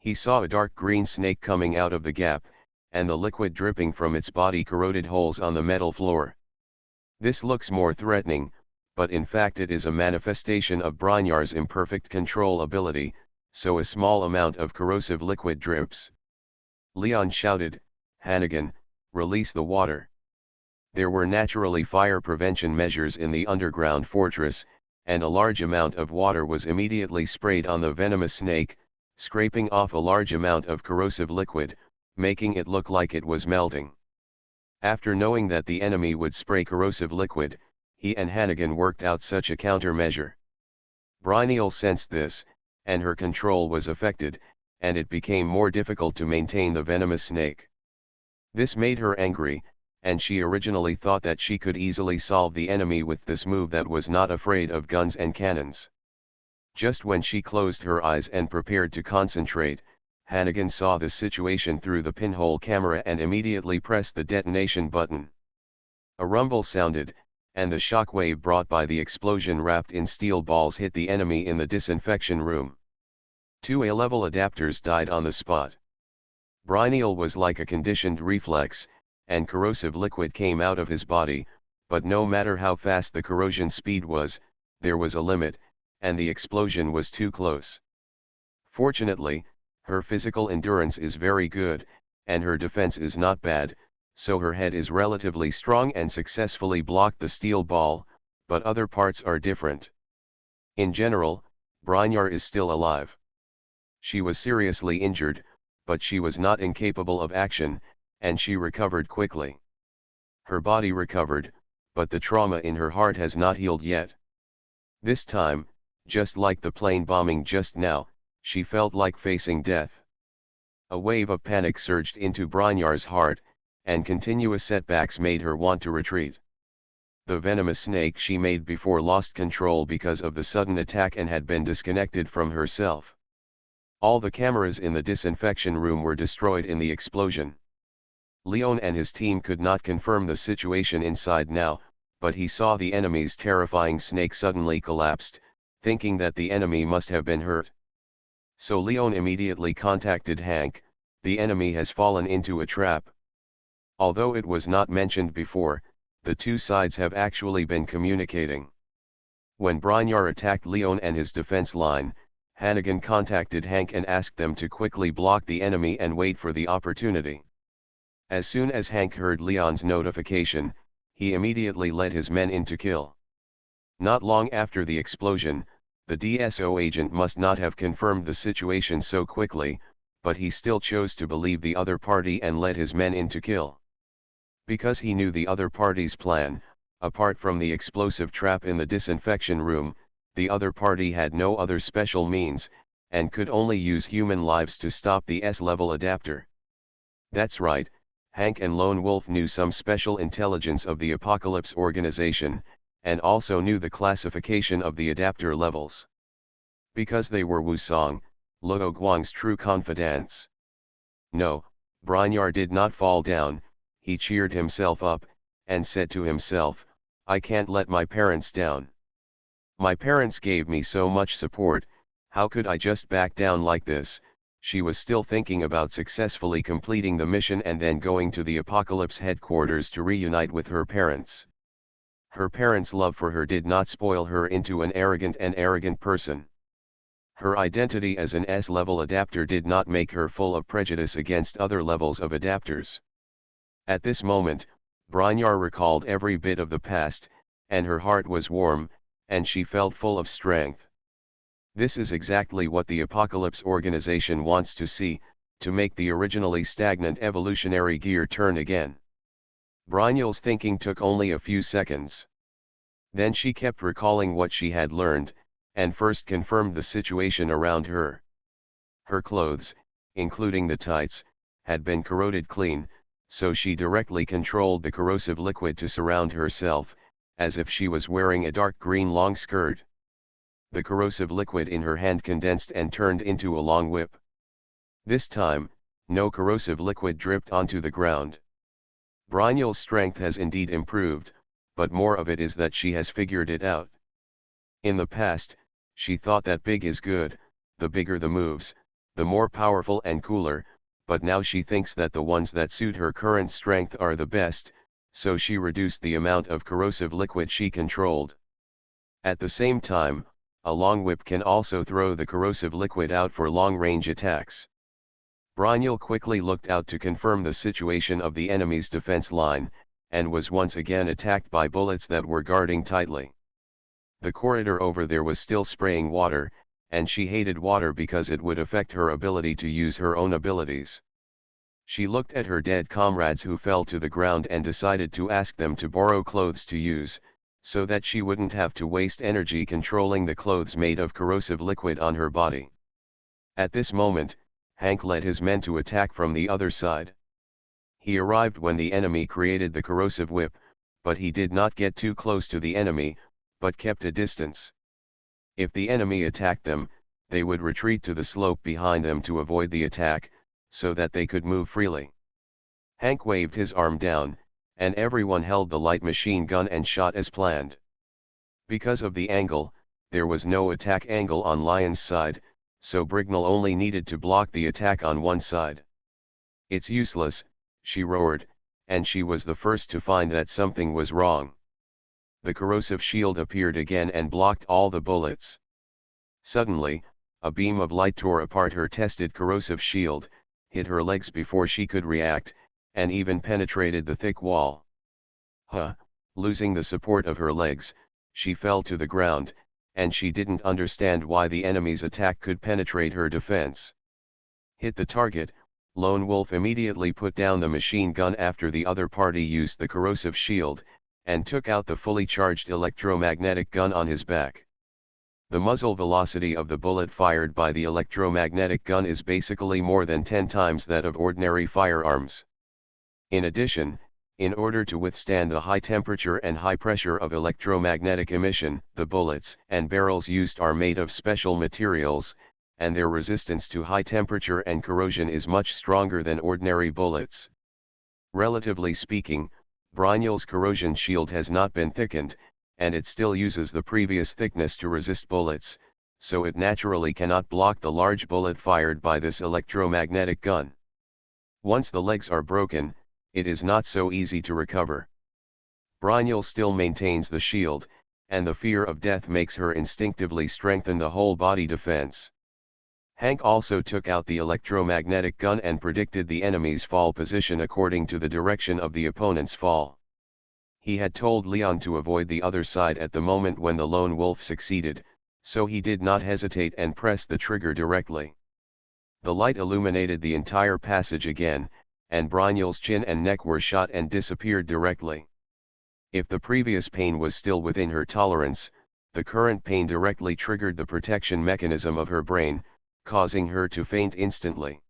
He saw a dark green snake coming out of the gap, and the liquid dripping from its body corroded holes on the metal floor. This looks more threatening, but in fact it is a manifestation of Brynjar's imperfect control ability, so a small amount of corrosive liquid drips. Leon shouted, "Hannigan, release the water." There were naturally fire prevention measures in the underground fortress, and a large amount of water was immediately sprayed on the venomous snake, scraping off a large amount of corrosive liquid, making it look like it was melting. After knowing that the enemy would spray corrosive liquid, he and Hannigan worked out such a countermeasure. Bryniel sensed this, and her control was affected, and it became more difficult to maintain the venomous snake. This made her angry, and she originally thought that she could easily solve the enemy with this move that was not afraid of guns and cannons. Just when she closed her eyes and prepared to concentrate, Hannigan saw the situation through the pinhole camera and immediately pressed the detonation button. A rumble sounded, and the shockwave brought by the explosion wrapped in steel balls hit the enemy in the disinfection room. 2 A-level adapters died on the spot. Bryniel was like a conditioned reflex, and corrosive liquid came out of his body, but no matter how fast the corrosion speed was, there was a limit, and the explosion was too close. Fortunately, her physical endurance is very good, and her defense is not bad, so her head is relatively strong and successfully blocked the steel ball, but other parts are different. In general, Brynyar is still alive. She was seriously injured, but she was not incapable of action, and she recovered quickly. Her body recovered, but the trauma in her heart has not healed yet. This time, just like the plane bombing just now, she felt like facing death. A wave of panic surged into Brynyar's heart, and continuous setbacks made her want to retreat. The venomous snake she made before lost control because of the sudden attack and had been disconnected from herself. All the cameras in the disinfection room were destroyed in the explosion. Leon and his team could not confirm the situation inside now, but he saw the enemy's terrifying snake suddenly collapsed, thinking that the enemy must have been hurt. So Leon immediately contacted Hank. The enemy has fallen into a trap. Although it was not mentioned before, the two sides have actually been communicating. When Brynyar attacked Leon and his defense line, Hannigan contacted Hank and asked them to quickly block the enemy and wait for the opportunity. As soon as Hank heard Leon's notification, he immediately led his men in to kill. Not long after the explosion, the DSO agent must not have confirmed the situation so quickly, but he still chose to believe the other party and led his men in to kill. Because he knew the other party's plan, apart from the explosive trap in the disinfection room, the other party had no other special means, and could only use human lives to stop the S-level adapter. That's right, Hank and Lone Wolf knew some special intelligence of the Apocalypse organization, and also knew the classification of the adapter levels. Because they were Wusong, Luo Guang's true confidants. No, Brynyar did not fall down. He cheered himself up, and said to himself, I can't let my parents down. My parents gave me so much support, how could I just back down like this? She was still thinking about successfully completing the mission and then going to the Apocalypse headquarters to reunite with her parents. Her parents' love for her did not spoil her into an arrogant person. Her identity as an S-level adapter did not make her full of prejudice against other levels of adapters. At this moment, Brynyar recalled every bit of the past, and her heart was warm, and she felt full of strength. This is exactly what the Apocalypse organization wants to see, to make the originally stagnant evolutionary gear turn again. Brynyl's thinking took only a few seconds. Then she kept recalling what she had learned, and first confirmed the situation around her. Her clothes, including the tights, had been corroded clean, so she directly controlled the corrosive liquid to surround herself, as if she was wearing a dark green long skirt. The corrosive liquid in her hand condensed and turned into a long whip. This time, no corrosive liquid dripped onto the ground. Brynyl's strength has indeed improved, but more of it is that she has figured it out. In the past, she thought that big is good, the bigger the moves, the more powerful and cooler, but now she thinks that the ones that suit her current strength are the best, so she reduced the amount of corrosive liquid she controlled. At the same time, a long whip can also throw the corrosive liquid out for long-range attacks. Brynyl quickly looked out to confirm the situation of the enemy's defense line, and was once again attacked by bullets that were guarding tightly. The corridor over there was still spraying water, and she hated water because it would affect her ability to use her own abilities. She looked at her dead comrades who fell to the ground and decided to ask them to borrow clothes to use, so that she wouldn't have to waste energy controlling the clothes made of corrosive liquid on her body. At this moment, Hank led his men to attack from the other side. He arrived when the enemy created the corrosive whip, but he did not get too close to the enemy, but kept a distance. If the enemy attacked them, they would retreat to the slope behind them to avoid the attack, so that they could move freely. Hank waved his arm down, and everyone held the light machine gun and shot as planned. Because of the angle, there was no attack angle on Lion's side, so Brignall only needed to block the attack on one side. "It's useless," she roared, and she was the first to find that something was wrong. The corrosive shield appeared again and blocked all the bullets. Suddenly, a beam of light tore apart her tested corrosive shield, hit her legs before she could react, and even penetrated the thick wall. Losing the support of her legs, she fell to the ground, and she didn't understand why the enemy's attack could penetrate her defense. Hit the target, Lone Wolf immediately put down the machine gun after the other party used the corrosive shield, and took out the fully charged electromagnetic gun on his back. The muzzle velocity of the bullet fired by the electromagnetic gun is basically more than 10 times that of ordinary firearms. In addition, in order to withstand the high temperature and high pressure of electromagnetic emission, the bullets and barrels used are made of special materials, and their resistance to high temperature and corrosion is much stronger than ordinary bullets. Relatively speaking, Brignall's corrosion shield has not been thickened, and it still uses the previous thickness to resist bullets, so it naturally cannot block the large bullet fired by this electromagnetic gun. Once the legs are broken, it is not so easy to recover. Brignall still maintains the shield, and the fear of death makes her instinctively strengthen the whole body defense. Hank also took out the electromagnetic gun and predicted the enemy's fall position according to the direction of the opponent's fall. He had told Leon to avoid the other side at the moment when the Lone Wolf succeeded, so he did not hesitate and pressed the trigger directly. The light illuminated the entire passage again, and Brignall's chin and neck were shot and disappeared directly. If the previous pain was still within her tolerance, the current pain directly triggered the protection mechanism of her brain, causing her to faint instantly.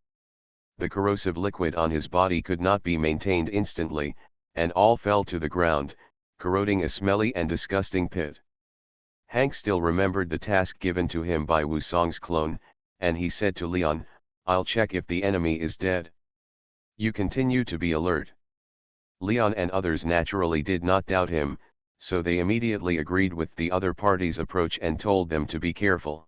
The corrosive liquid on his body could not be maintained instantly, and all fell to the ground, corroding a smelly and disgusting pit. Hank still remembered the task given to him by Wusong's clone, and he said to Leon, "I'll check if the enemy is dead. You continue to be alert." Leon and others naturally did not doubt him, so they immediately agreed with the other party's approach and told them to be careful.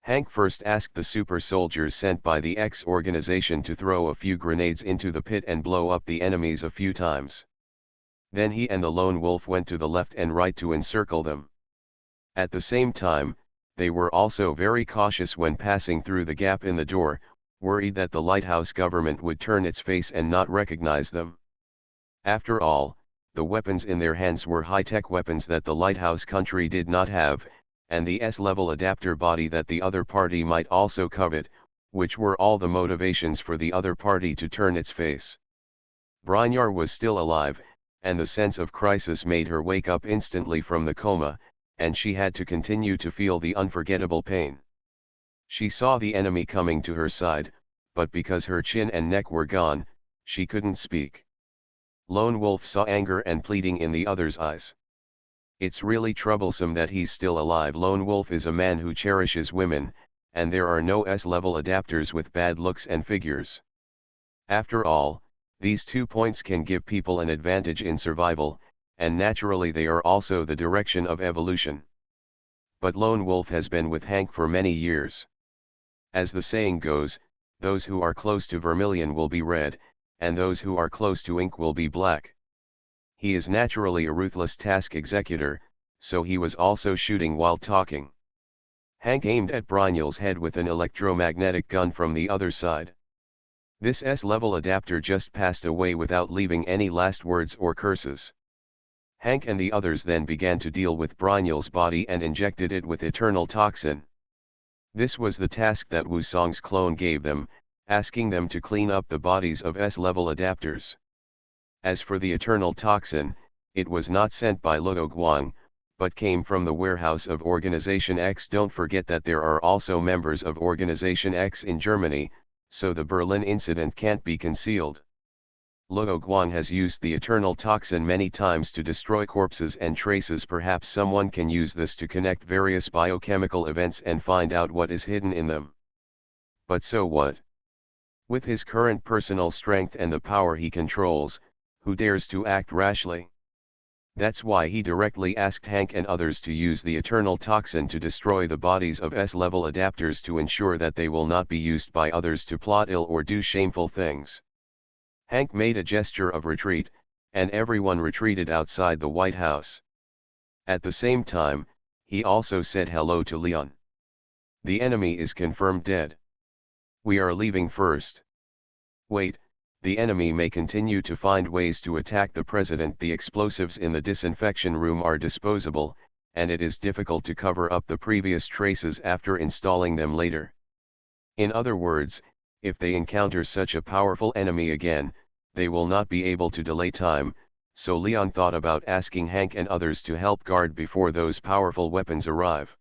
Hank first asked the super soldiers sent by the X organization to throw a few grenades into the pit and blow up the enemies a few times. Then he and the Lone Wolf went to the left and right to encircle them. At the same time, they were also very cautious when passing through the gap in the door, worried that the lighthouse government would turn its face and not recognize them. After all, the weapons in their hands were high-tech weapons that the lighthouse country did not have, and the S-level adapter body that the other party might also covet, which were all the motivations for the other party to turn its face. Brignall was still alive, and the sense of crisis made her wake up instantly from the coma, and she had to continue to feel the unforgettable pain. She saw the enemy coming to her side, but because her chin and neck were gone, she couldn't speak. Lone Wolf saw anger and pleading in the other's eyes. "It's really troublesome that he's still alive." Lone Wolf is a man who cherishes women, and there are no S-level adapters with bad looks and figures. After all, these 2 points can give people an advantage in survival, and naturally they are also the direction of evolution. But Lone Wolf has been with Hank for many years. As the saying goes, those who are close to vermilion will be red, and those who are close to ink will be black. He is naturally a ruthless task executor, so he was also shooting while talking. Hank aimed at Brignall's head with an electromagnetic gun from the other side. This S-level adapter just passed away without leaving any last words or curses. Hank and the others then began to deal with Brynjol's body and injected it with eternal toxin. This was the task that Wusong's clone gave them, asking them to clean up the bodies of S-level adapters. As for the eternal toxin, it was not sent by Luo Guang, but came from the warehouse of Organization X. Don't forget that there are also members of Organization X in Germany, so the Berlin incident can't be concealed. Luo Guang has used the eternal toxin many times to destroy corpses and traces. Perhaps someone can use this to connect various biochemical events and find out what is hidden in them. But so what? With his current personal strength and the power he controls, who dares to act rashly? That's why he directly asked Hank and others to use the eternal toxin to destroy the bodies of S-level adapters to ensure that they will not be used by others to plot ill or do shameful things. Hank made a gesture of retreat, and everyone retreated outside the White House. At the same time, he also said hello to Leon. The enemy is confirmed dead. We are leaving first. Wait, the enemy may continue to find ways to attack the president. The explosives in the disinfection room are disposable, and it is difficult to cover up the previous traces after installing them later. In other words, if they encounter such a powerful enemy again, they will not be able to delay time, so Leon thought about asking Hank and others to help guard before those powerful weapons arrive.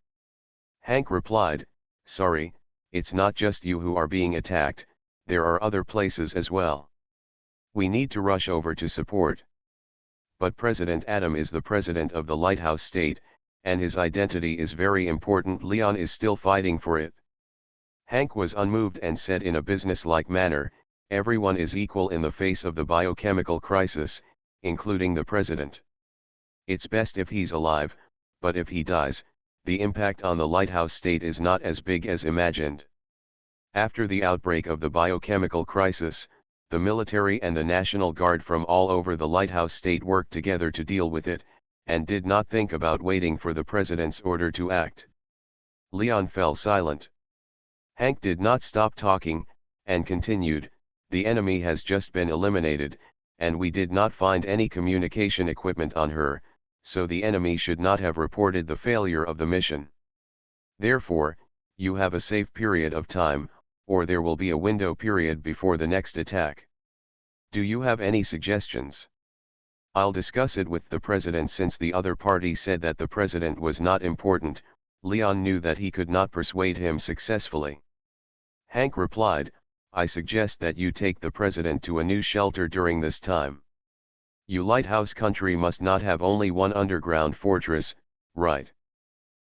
Hank replied, "Sorry, it's not just you who are being attacked, there are other places as well. We need to rush over to support. But President Adam is the president of the Lighthouse State, and his identity is very important. Leon is still fighting for it." Hank was unmoved and said in a business-like manner, "Everyone is equal in the face of the biochemical crisis, including the president. It's best if he's alive, but if he dies, the impact on the Lighthouse State is not as big as imagined." After the outbreak of the biochemical crisis, the military and the National Guard from all over the Lighthouse State worked together to deal with it, and did not think about waiting for the president's order to act. Leon fell silent. Hank did not stop talking, and continued, "The enemy has just been eliminated, and we did not find any communication equipment on her, so the enemy should not have reported the failure of the mission. Therefore, you have a safe period of time, or there will be a window period before the next attack. Do you have any suggestions? I'll discuss it with the president." Since the other party said that the president was not important, Leon knew that he could not persuade him successfully. Hank replied, "I suggest that you take the president to a new shelter during this time. You Lighthouse country must not have only one underground fortress, right?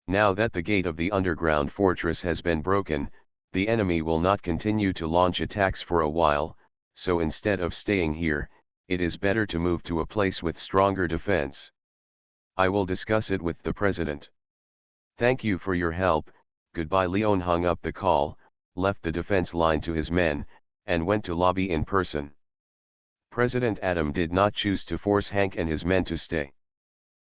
Now that the gate of the underground fortress has been broken, the enemy will not continue to launch attacks for a while, so instead of staying here, it is better to move to a place with stronger defense. I will discuss it with the president. Thank you for your help, goodbye." Leon hung up the call, left the defense line to his men, and went to lobby in person. President Adam did not choose to force Hank and his men to stay.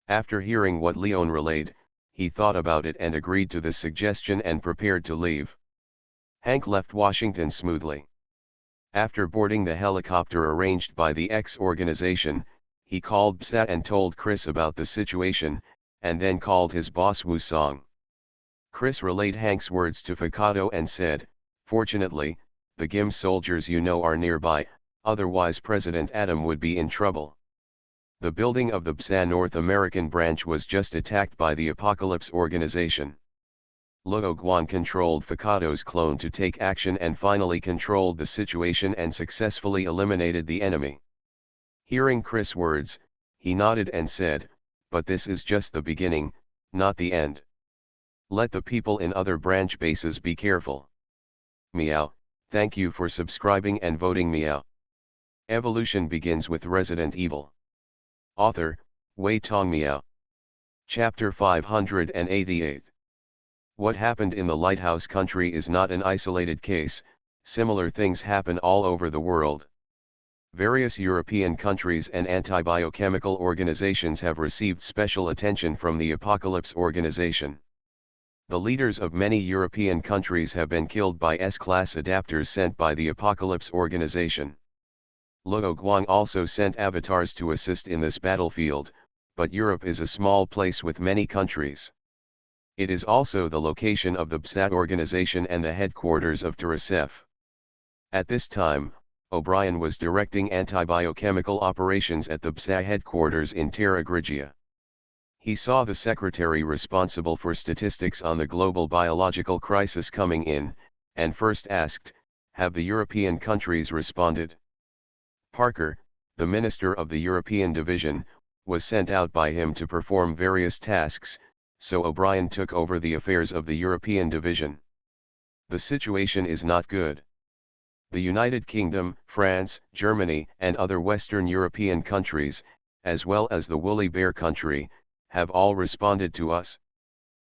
After hearing what Leon relayed, he thought about it and agreed to the suggestion and prepared to leave. Hank left Washington smoothly. After boarding the helicopter arranged by the X organization, he called Psa and told Chris about the situation, and then called his boss Wusong. Chris relayed Hank's words to Fakato and said, "Fortunately, the GIM soldiers are nearby, otherwise President Adam would be in trouble." The building of the Psa North American branch was just attacked by the Apocalypse organization. Luo Guan controlled Fakato's clone to take action and finally controlled the situation and successfully eliminated the enemy. Hearing Chris' words, he nodded and said, "But this is just the beginning, not the end. Let the people in other branch bases be careful." Meow, thank you for subscribing and voting meow. Evolution begins with Resident Evil. Author, Wei Tong Meow. Chapter 588. What happened in the Lighthouse country is not an isolated case, similar things happen all over the world. Various European countries and anti-biochemical organizations have received special attention from the Apocalypse organization. The leaders of many European countries have been killed by S-class adapters sent by the Apocalypse organization. Luo Guang also sent avatars to assist in this battlefield, but Europe is a small place with many countries. It is also the location of the BSA organization and the headquarters of TRSF. At this time, O'Brien was directing anti-biochemical operations at the BSA headquarters in Terra Grigia. He saw the secretary responsible for statistics on the global biological crisis coming in, and first asked, "Have the European countries responded?" Parker, the minister of the European division, was sent out by him to perform various tasks, so O'Brien took over the affairs of the European division. The situation is not good. The United Kingdom, France, Germany, and other Western European countries, as well as the Woolly Bear country, have all responded to us.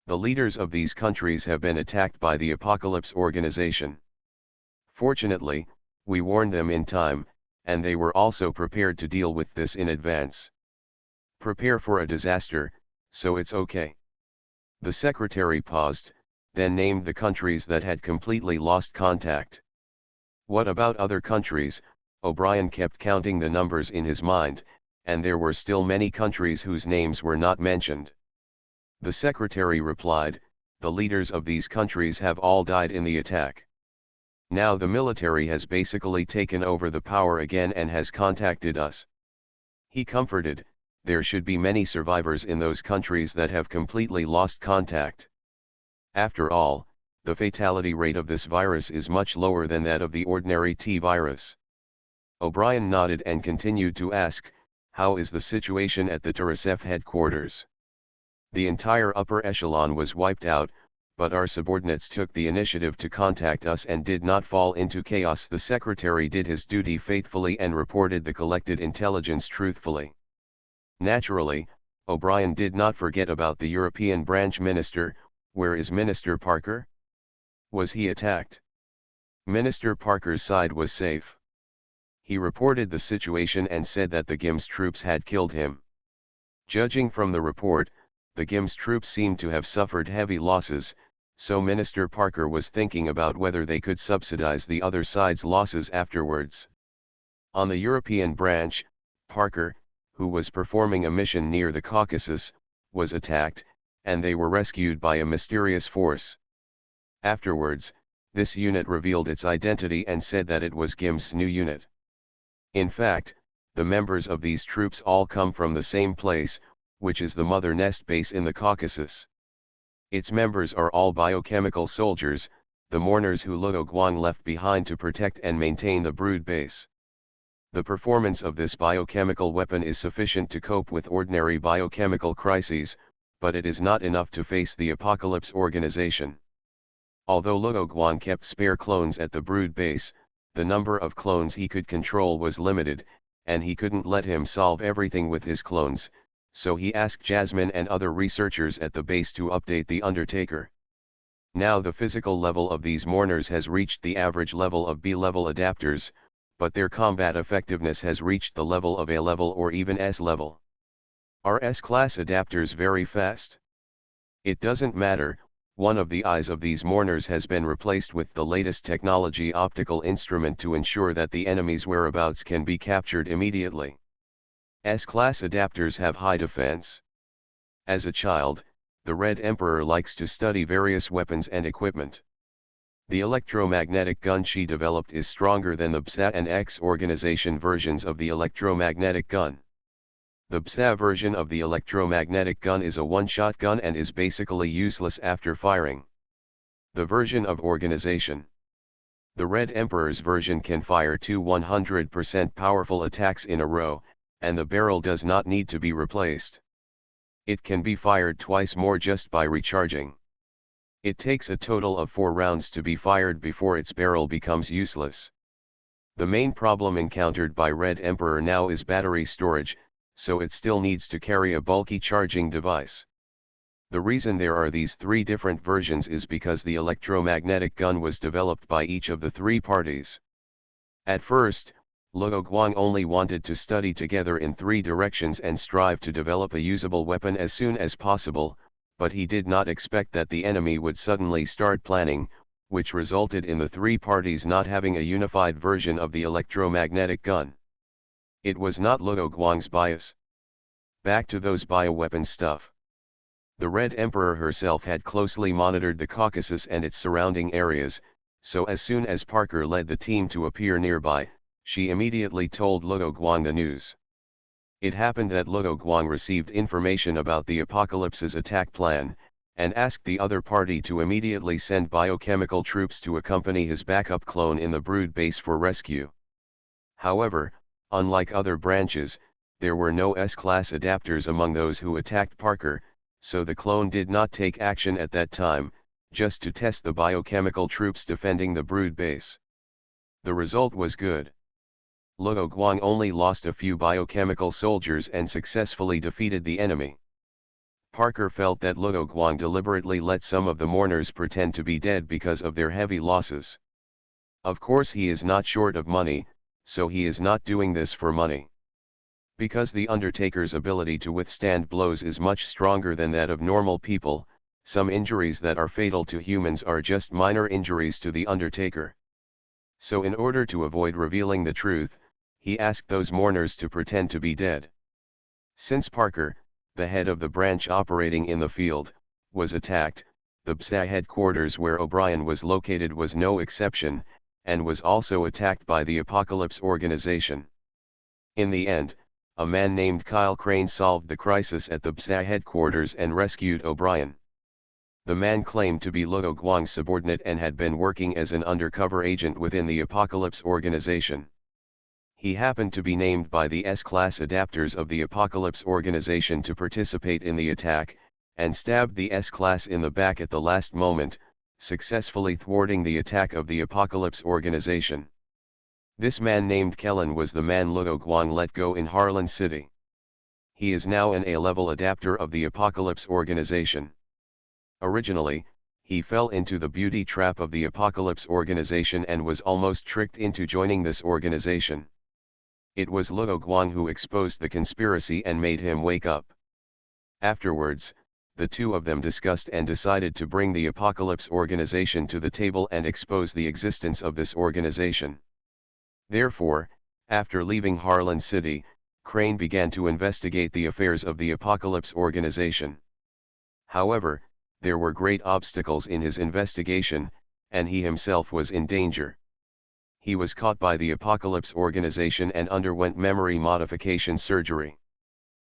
The leaders of these countries have been attacked by the Apocalypse organization. Fortunately, we warned them in time, and they were also prepared to deal with this in advance. Prepare for a disaster, so it's okay. The secretary paused, then named the countries that had completely lost contact. What about other countries? O'Brien kept counting the numbers in his mind, and there were still many countries whose names were not mentioned. The secretary replied, "The leaders of these countries have all died in the attack. Now the military has basically taken over the power again and has contacted us." He comforted, "There should be many survivors in those countries that have completely lost contact. After all, the fatality rate of this virus is much lower than that of the ordinary T virus." O'Brien nodded and continued to ask, "How is the situation at the TRSF headquarters?" "The entire upper echelon was wiped out, but our subordinates took the initiative to contact us and did not fall into chaos." The secretary did his duty faithfully and reported the collected intelligence truthfully. Naturally, O'Brien did not forget about the European branch minister. Where is Minister Parker? Was he attacked? Minister Parker's side was safe. He reported the situation and said that the GIMS troops had killed him. Judging from the report, the GIMS troops seemed to have suffered heavy losses, so Minister Parker was thinking about whether they could subsidize the other side's losses afterwards. On the European branch, Parker, who was performing a mission near the Caucasus, was attacked, and they were rescued by a mysterious force. Afterwards, this unit revealed its identity and said that it was GIMS' new unit. In fact, the members of these troops all come from the same place, which is the Mother Nest base in the Caucasus. Its members are all biochemical soldiers, the mourners who Luo Guang left behind to protect and maintain the brood base. The performance of this biochemical weapon is sufficient to cope with ordinary biochemical crises, but it is not enough to face the Apocalypse organization. Although Luo Guang kept spare clones at the brood base, the number of clones he could control was limited, and he couldn't let him solve everything with his clones, so he asked Jasmine and other researchers at the base to update the Undertaker. Now the physical level of these mourners has reached the average level of B-level adapters, but their combat effectiveness has reached the level of A-level or even S-level. Are S-class adapters very fast? It doesn't matter. One of the eyes of these mourners has been replaced with the latest technology optical instrument to ensure that the enemy's whereabouts can be captured immediately. S-class adapters have high defense. As a child, the Red Emperor likes to study various weapons and equipment. The electromagnetic gun she developed is stronger than the BSA and X organization versions of the electromagnetic gun. The BSA version of the electromagnetic gun is a one-shot gun and is basically useless after firing. The version of organization. The Red Emperor's version can fire two 100% powerful attacks in a row, and the barrel does not need to be replaced. It can be fired twice more just by recharging. It takes a total of 4 rounds to be fired before its barrel becomes useless. The main problem encountered by Red Emperor now is battery storage, so it still needs to carry a bulky charging device. The reason there are these 3 different versions is because the electromagnetic gun was developed by each of the 3 parties. At first, Luo Guang only wanted to study together in 3 directions and strive to develop a usable weapon as soon as possible, but he did not expect that the enemy would suddenly start planning, which resulted in the three parties not having a unified version of the electromagnetic gun. It was not Luo Guang's bias. Back to those bioweapon stuff. The Red Emperor herself had closely monitored the Caucasus and its surrounding areas, so as soon as Parker led the team to appear nearby, she immediately told Luo Guang the news. It happened that Luo Guang received information about the Apocalypse's attack plan, and asked the other party to immediately send biochemical troops to accompany his backup clone in the Brood base for rescue. However, unlike other branches, there were no S-class adapters among those who attacked Parker, so the clone did not take action at that time, just to test the biochemical troops defending the Brood base. The result was good. Luo Guang only lost a few biochemical soldiers and successfully defeated the enemy. Parker felt that Luo Guang deliberately let some of the mourners pretend to be dead because of their heavy losses. Of course he is not short of money, so he is not doing this for money. Because the Undertaker's ability to withstand blows is much stronger than that of normal people, some injuries that are fatal to humans are just minor injuries to the Undertaker. So in order to avoid revealing the truth, he asked those mourners to pretend to be dead. Since Parker, the head of the branch operating in the field, was attacked, the BSA headquarters where O'Brien was located was no exception, and was also attacked by the Apocalypse organization. In the end, a man named Kyle Crane solved the crisis at the BSA headquarters and rescued O'Brien. The man claimed to be Luo Guang's subordinate and had been working as an undercover agent within the Apocalypse organization. He happened to be named by the S-class adapters of the Apocalypse organization to participate in the attack, and stabbed the S-class in the back at the last moment, successfully thwarting the attack of the Apocalypse organization. This man named Kellen was the man Luo Guang let go in Harlan City. He is now an A-level adapter of the Apocalypse organization. Originally, he fell into the beauty trap of the Apocalypse organization and was almost tricked into joining this organization. It was Luo Guang who exposed the conspiracy and made him wake up. Afterwards, the two of them discussed and decided to bring the Apocalypse organization to the table and expose the existence of this organization. Therefore, after leaving Harlan City, Crane began to investigate the affairs of the Apocalypse organization. However, there were great obstacles in his investigation, and he himself was in danger. He was caught by the Apocalypse organization and underwent memory modification surgery.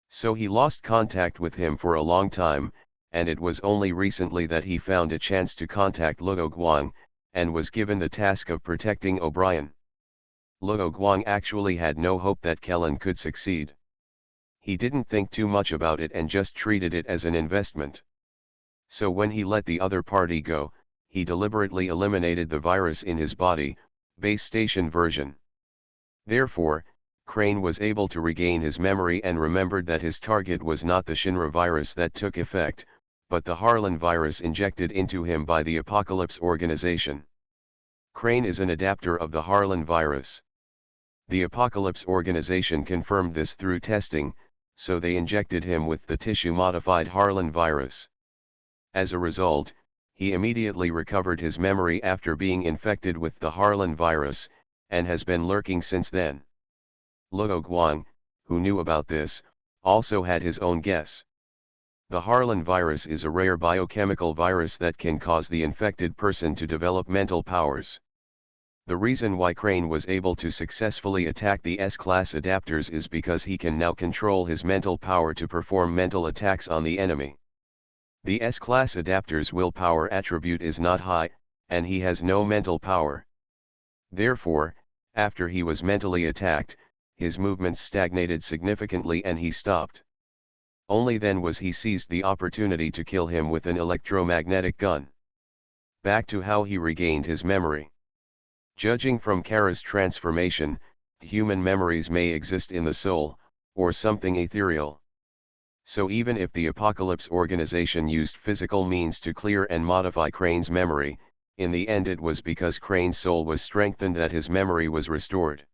So he lost contact with him for a long time, and it was only recently that he found a chance to contact Luo Guang, and was given the task of protecting O'Brien. Luo Guang actually had no hope that Kellen could succeed. He didn't think too much about it and just treated it as an investment. So when he let the other party go, he deliberately eliminated the virus in his body, base station version. Therefore, Crane was able to regain his memory and remembered that his target was not the Shinra virus that took effect, but the Harlan virus injected into him by the Apocalypse organization. Crane is an adapter of the Harlan virus. The Apocalypse organization confirmed this through testing, so they injected him with the tissue-modified Harlan virus. As a result, he immediately recovered his memory after being infected with the Harlan virus, and has been lurking since then. Luo Guang, who knew about this, also had his own guess. The Harlan virus is a rare biochemical virus that can cause the infected person to develop mental powers. The reason why Crane was able to successfully attack the S-class adapters is because he can now control his mental power to perform mental attacks on the enemy. The S-class adapter's willpower attribute is not high, and he has no mental power. Therefore, after he was mentally attacked, his movements stagnated significantly and he stopped. Only then was he seized the opportunity to kill him with an electromagnetic gun. Back to how he regained his memory. Judging from Kara's transformation, human memories may exist in the soul, or something ethereal. So even if the Apocalypse organization used physical means to clear and modify Crane's memory, in the end it was because Crane's soul was strengthened that his memory was restored.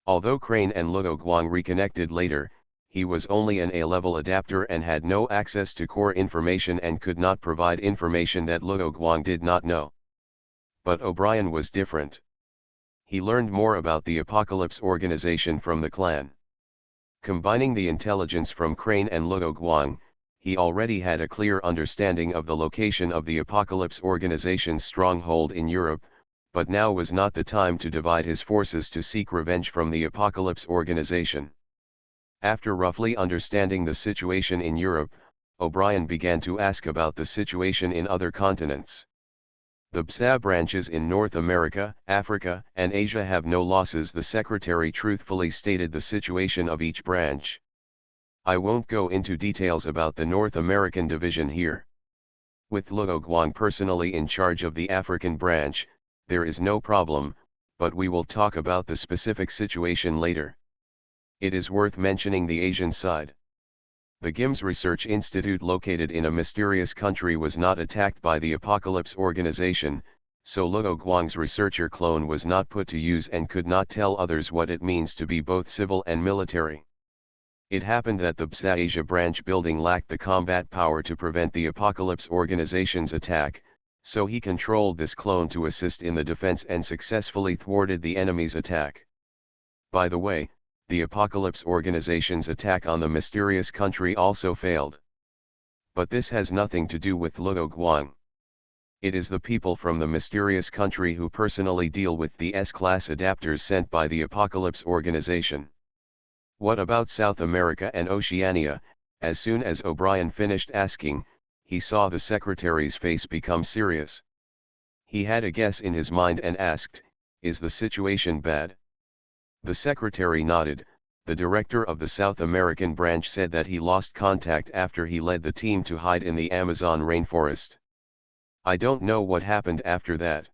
Although Crane and Luo Guang reconnected later, he was only an A-level adapter and had no access to core information and could not provide information that Luo Guang did not know. But O'Brien was different. He learned more about the Apocalypse organization from the clan. Combining the intelligence from Crane and Luo Guang, he already had a clear understanding of the location of the Apocalypse organization's stronghold in Europe, but now was not the time to divide his forces to seek revenge from the Apocalypse organization. After roughly understanding the situation in Europe, O'Brien began to ask about the situation in other continents. The BSA branches in North America, Africa, and Asia have no losses. The secretary truthfully stated the situation of each branch. I won't go into details about the North American division here. With Luo Guang personally in charge of the African branch, there is no problem, but we will talk about the specific situation later. It is worth mentioning the Asian side. The GIMS Research Institute located in a mysterious country was not attacked by the Apocalypse organization, so Luo Guang's researcher clone was not put to use and could not tell others what it means to be both civil and military. It happened that the BSA Asia branch building lacked the combat power to prevent the Apocalypse organization's attack, so he controlled this clone to assist in the defense and successfully thwarted the enemy's attack. By the way, the Apocalypse organization's attack on the mysterious country also failed. But this has nothing to do with Luo Guang. It is the people from the mysterious country who personally deal with the S-class adapters sent by the Apocalypse organization. What about South America and Oceania? As soon as O'Brien finished asking, he saw the secretary's face become serious. He had a guess in his mind and asked, "Is the situation bad?" The secretary nodded. The director of the South American branch said that he lost contact after he led the team to hide in the Amazon rainforest. I don't know what happened after that.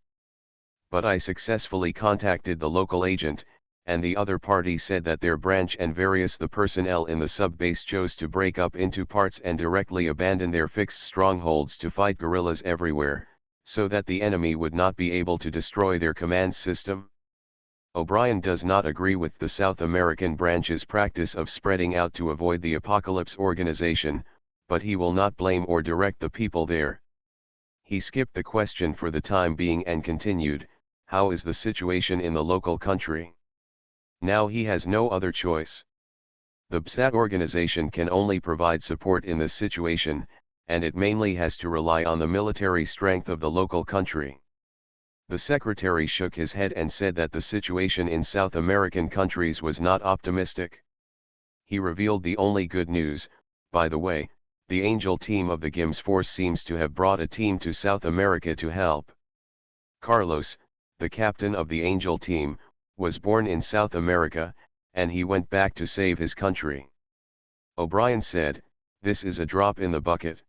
But I successfully contacted the local agent, and the other party said that their branch and the personnel in the sub-base chose to break up into parts and directly abandon their fixed strongholds to fight guerrillas everywhere, so that the enemy would not be able to destroy their command system. O'Brien does not agree with the South American branch's practice of spreading out to avoid the Apocalypse organization, but he will not blame or direct the people there. He skipped the question for the time being and continued, "How is the situation in the local country?" Now he has no other choice. The BSA organization can only provide support in this situation, and it mainly has to rely on the military strength of the local country. The secretary shook his head and said that the situation in South American countries was not optimistic. He revealed the only good news: by the way, the Angel team of the GIMS force seems to have brought a team to South America to help. Carlos, the captain of the Angel team, was born in South America, and he went back to save his country. O'Brien said, "This is a drop in the bucket.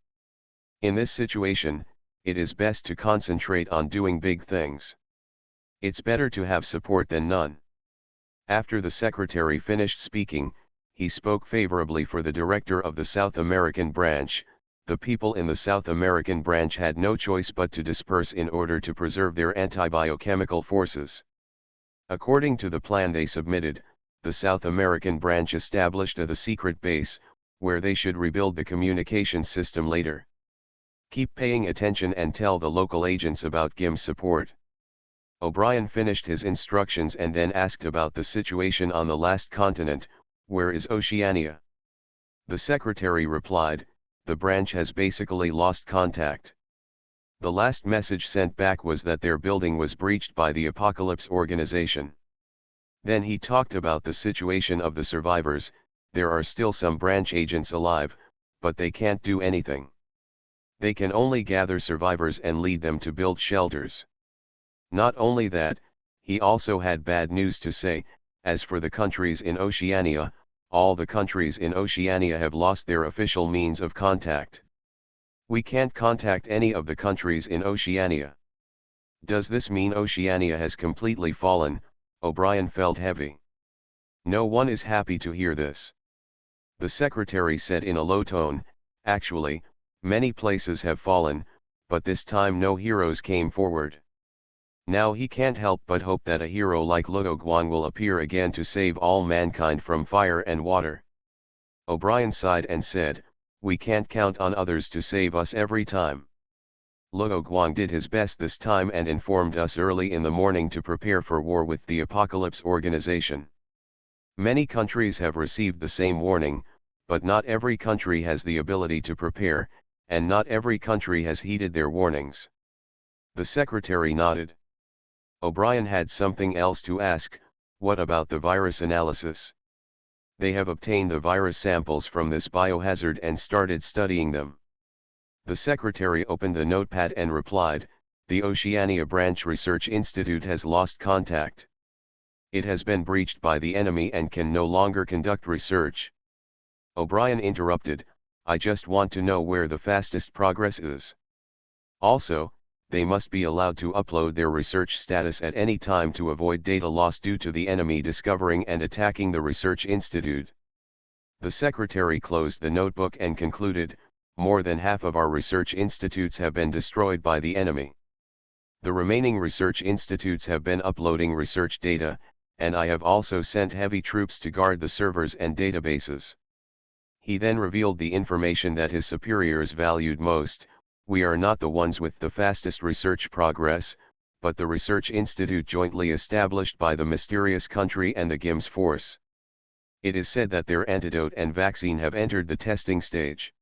In this situation, it is best to concentrate on doing big things. It's better to have support than none." After the secretary finished speaking, he spoke favorably for the director of the South American branch. The people in the South American branch had no choice but to disperse in order to preserve their anti-biochemical forces. According to the plan they submitted, the South American branch established the secret base, where they should rebuild the communication system later. Keep paying attention and tell the local agents about GIMS support. O'Brien finished his instructions and then asked about the situation on the last continent. Where is Oceania? The secretary replied, "The branch has basically lost contact. The last message sent back was that their building was breached by the Apocalypse organization." Then he talked about the situation of the survivors. There are still some branch agents alive, but they can't do anything. They can only gather survivors and lead them to build shelters. Not only that, he also had bad news to say. As for the countries in Oceania, all the countries in Oceania have lost their official means of contact. We can't contact any of the countries in Oceania. Does this mean Oceania has completely fallen? O'Brien felt heavy. No one is happy to hear this. The secretary said in a low tone, "Actually, many places have fallen, but this time no heroes came forward. Now he can't help but hope that a hero like Luo Guang will appear again to save all mankind from fire and water." O'Brien sighed and said, "We can't count on others to save us every time." Luo Guang did his best this time and informed us early in the morning to prepare for war with the Apocalypse Organization. Many countries have received the same warning, but not every country has the ability to prepare, and not every country has heeded their warnings. The secretary nodded. O'Brien had something else to ask. What about the virus analysis? They have obtained the virus samples from this biohazard and started studying them. The secretary opened the notepad and replied, "The Oceania Branch Research Institute has lost contact. It has been breached by the enemy and can no longer conduct research." O'Brien interrupted, "I just want to know where the fastest progress is. Also, they must be allowed to upload their research status at any time to avoid data loss due to the enemy discovering and attacking the research institute." The secretary closed the notebook and concluded, "More than half of our research institutes have been destroyed by the enemy. The remaining research institutes have been uploading research data, and I have also sent heavy troops to guard the servers and databases." He then revealed the information that his superiors valued most: "We are not the ones with the fastest research progress, but the research institute jointly established by the mysterious country and the GIMS force. It is said that their antidote and vaccine have entered the testing stage.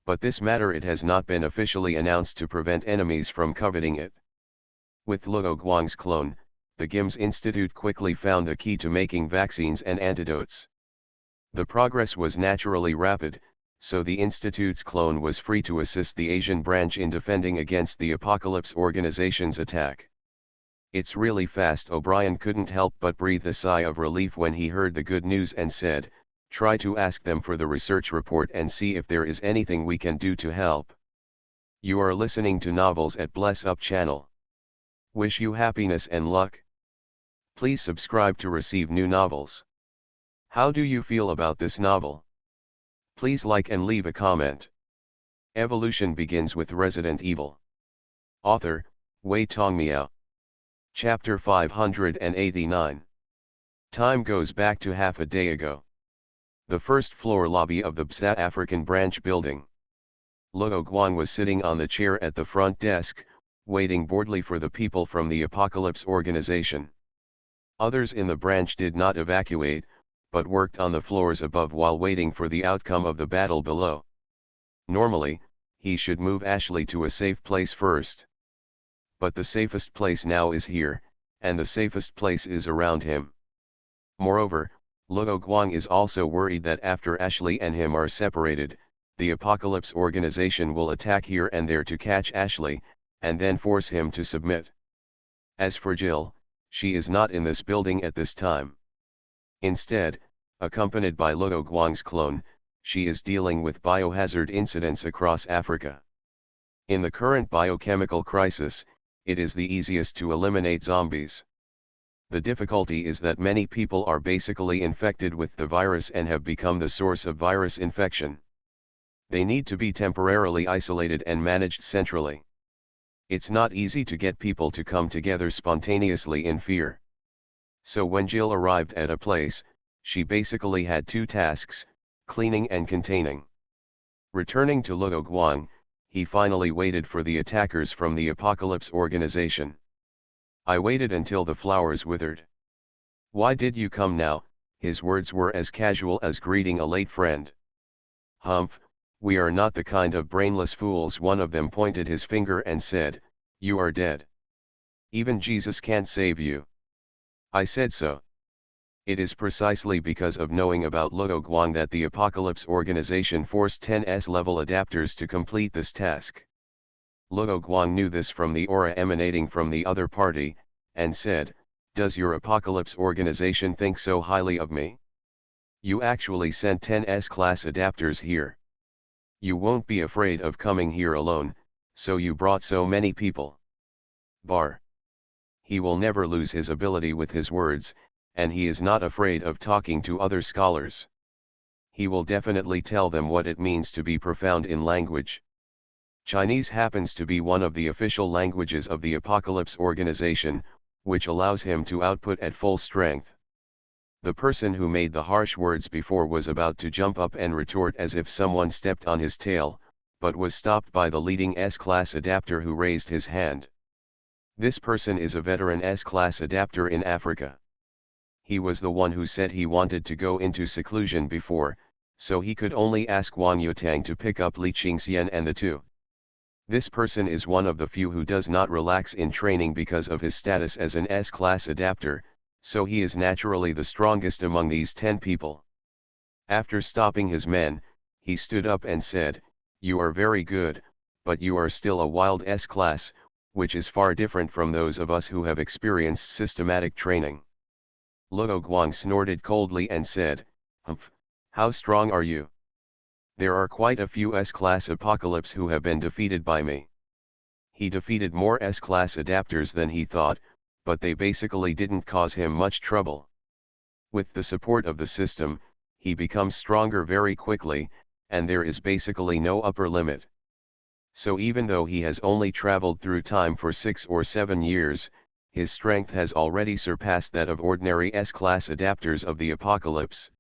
But this matter it has not been officially announced to prevent enemies from coveting it." With Luo Guang's clone, the GIMS Institute quickly found the key to making vaccines and antidotes. The progress was naturally rapid, so the Institute's clone was free to assist the Asian branch in defending against the Apocalypse Organization's attack. "It's really fast." O'Brien couldn't help but breathe a sigh of relief when he heard the good news and said, "Try to ask them for the research report and see if there is anything we can do to help." You are listening to Novels at Bless Up channel. Wish you happiness and luck. Please subscribe to receive new novels. How do you feel about this novel? Please like and leave a comment. Evolution begins with Resident Evil. Author, Wei Tongmiao. Chapter 589. Time goes back to half a day ago. The first floor lobby of the BSA African branch building. Luo Guang was sitting on the chair at the front desk, waiting boredly for the people from the Apocalypse Organization. Others in the branch did not evacuate, but worked on the floors above while waiting for the outcome of the battle below. Normally, he should move Ashley to a safe place first. But the safest place now is here, and the safest place is around him. Moreover, Luo Guang is also worried that after Ashley and him are separated, the Apocalypse Organization will attack here and there to catch Ashley, and then force him to submit. As for Jill, she is not in this building at this time. Instead, accompanied by Luo Guang's clone, she is dealing with biohazard incidents across Africa. In the current biochemical crisis, it is the easiest to eliminate zombies. The difficulty is that many people are basically infected with the virus and have become the source of virus infection. They need to be temporarily isolated and managed centrally. It's not easy to get people to come together spontaneously in fear. So when Jill arrived at a place, she basically had two tasks: cleaning and containing. Returning to Luo Guang, he finally waited for the attackers from the Apocalypse Organization. "I waited until the flowers withered. Why did you come now?" His words were as casual as greeting a late friend. "Humph, we are not the kind of brainless fools." One of them pointed his finger and said, "You are dead. Even Jesus can't save you." I said so. It is precisely because of knowing about Luo Guang that the Apocalypse Organization forced 10S level adapters to complete this task. Luo Guang knew this from the aura emanating from the other party, and said, "Does your Apocalypse Organization think so highly of me? You actually sent 10S class adapters here. You won't be afraid of coming here alone, so you brought so many people." Bar. He will never lose his ability with his words, and he is not afraid of talking to other scholars. He will definitely tell them what it means to be profound in language. Chinese happens to be one of the official languages of the Apocalypse Organization, which allows him to output at full strength. The person who made the harsh words before was about to jump up and retort as if someone stepped on his tail, but was stopped by the leading S-Class adapter who raised his hand. This person is a veteran S-Class adapter in Africa. He was the one who said he wanted to go into seclusion before, so he could only ask Wang Yutang to pick up Li Qingxian and the two. This person is one of the few who does not relax in training because of his status as an S-Class adapter, so he is naturally the strongest among these 10 people. After stopping his men, he stood up and said, "You are very good, but you are still a wild S-Class, which is far different from those of us who have experienced systematic training." Luo Guang snorted coldly and said, "Humph, how strong are you? There are quite a few S-Class apocalypse who have been defeated by me." He defeated more S-Class adapters than he thought, but they basically didn't cause him much trouble. With the support of the system, he becomes stronger very quickly, and there is basically no upper limit. So even though he has only traveled through time for 6 or 7 years, his strength has already surpassed that of ordinary S-Class adapters of the apocalypse.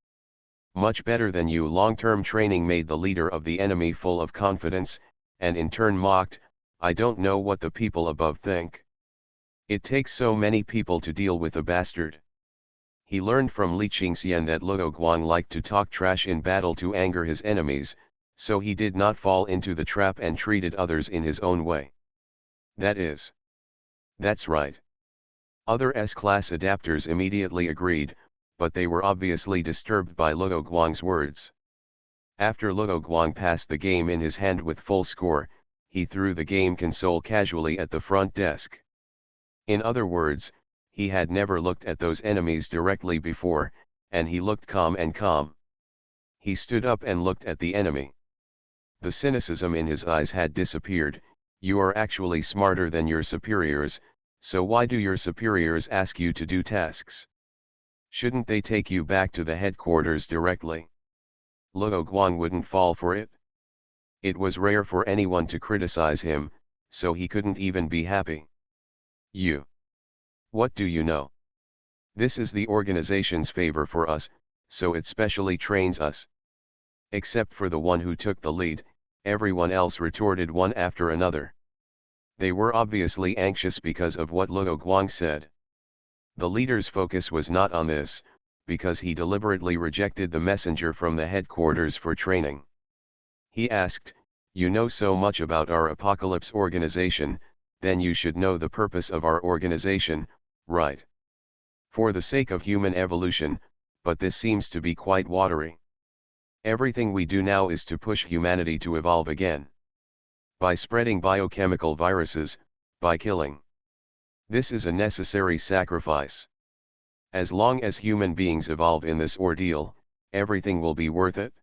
Much better than you. Long-term training made the leader of the enemy full of confidence, and in turn mocked, "I don't know what the people above think. It takes so many people to deal with a bastard." He learned from Li Qingxian that Luo Guang liked to talk trash in battle to anger his enemies, so he did not fall into the trap and treated others in his own way. That's right. Other S-Class adapters immediately agreed, but they were obviously disturbed by Luo Guang's words. After Luo Guang passed the game in his hand with full score, he threw the game console casually at the front desk. In other words, he had never looked at those enemies directly before, and he looked calm and calm. He stood up and looked at the enemy. The cynicism in his eyes had disappeared. "You are actually smarter than your superiors, so why do your superiors ask you to do tasks? Shouldn't they take you back to the headquarters directly?" Luo Guang wouldn't fall for it. It was rare for anyone to criticize him, so he couldn't even be happy. What do you know? This is the organization's favor for us, so it specially trains us." Except for the one who took the lead, everyone else retorted one after another. They were obviously anxious because of what Luo Guang said. The leader's focus was not on this, because he deliberately rejected the messenger from the headquarters for training. He asked, "You know so much about our apocalypse organization, then you should know the purpose of our organization, right? For the sake of human evolution, but this seems to be quite watery. Everything we do now is to push humanity to evolve again. By spreading biochemical viruses, by killing. This is a necessary sacrifice. As long as human beings evolve in this ordeal, everything will be worth it.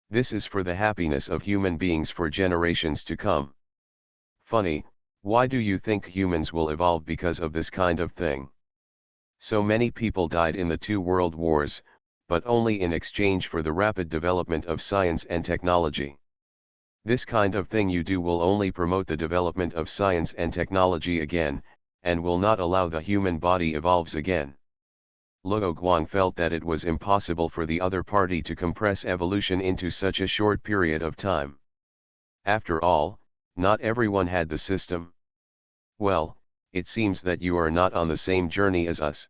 This is for the happiness of human beings for generations to come. Funny, why do you think humans will evolve because of this kind of thing? So many people died in the 2 world wars, but only in exchange for the rapid development of science and technology. This kind of thing you do will only promote the development of science and technology again, and will not allow the human body evolves again." Luo Guang felt that it was impossible for the other party to compress evolution into such a short period of time. After all, not everyone had the system. "Well, it seems that you are not on the same journey as us.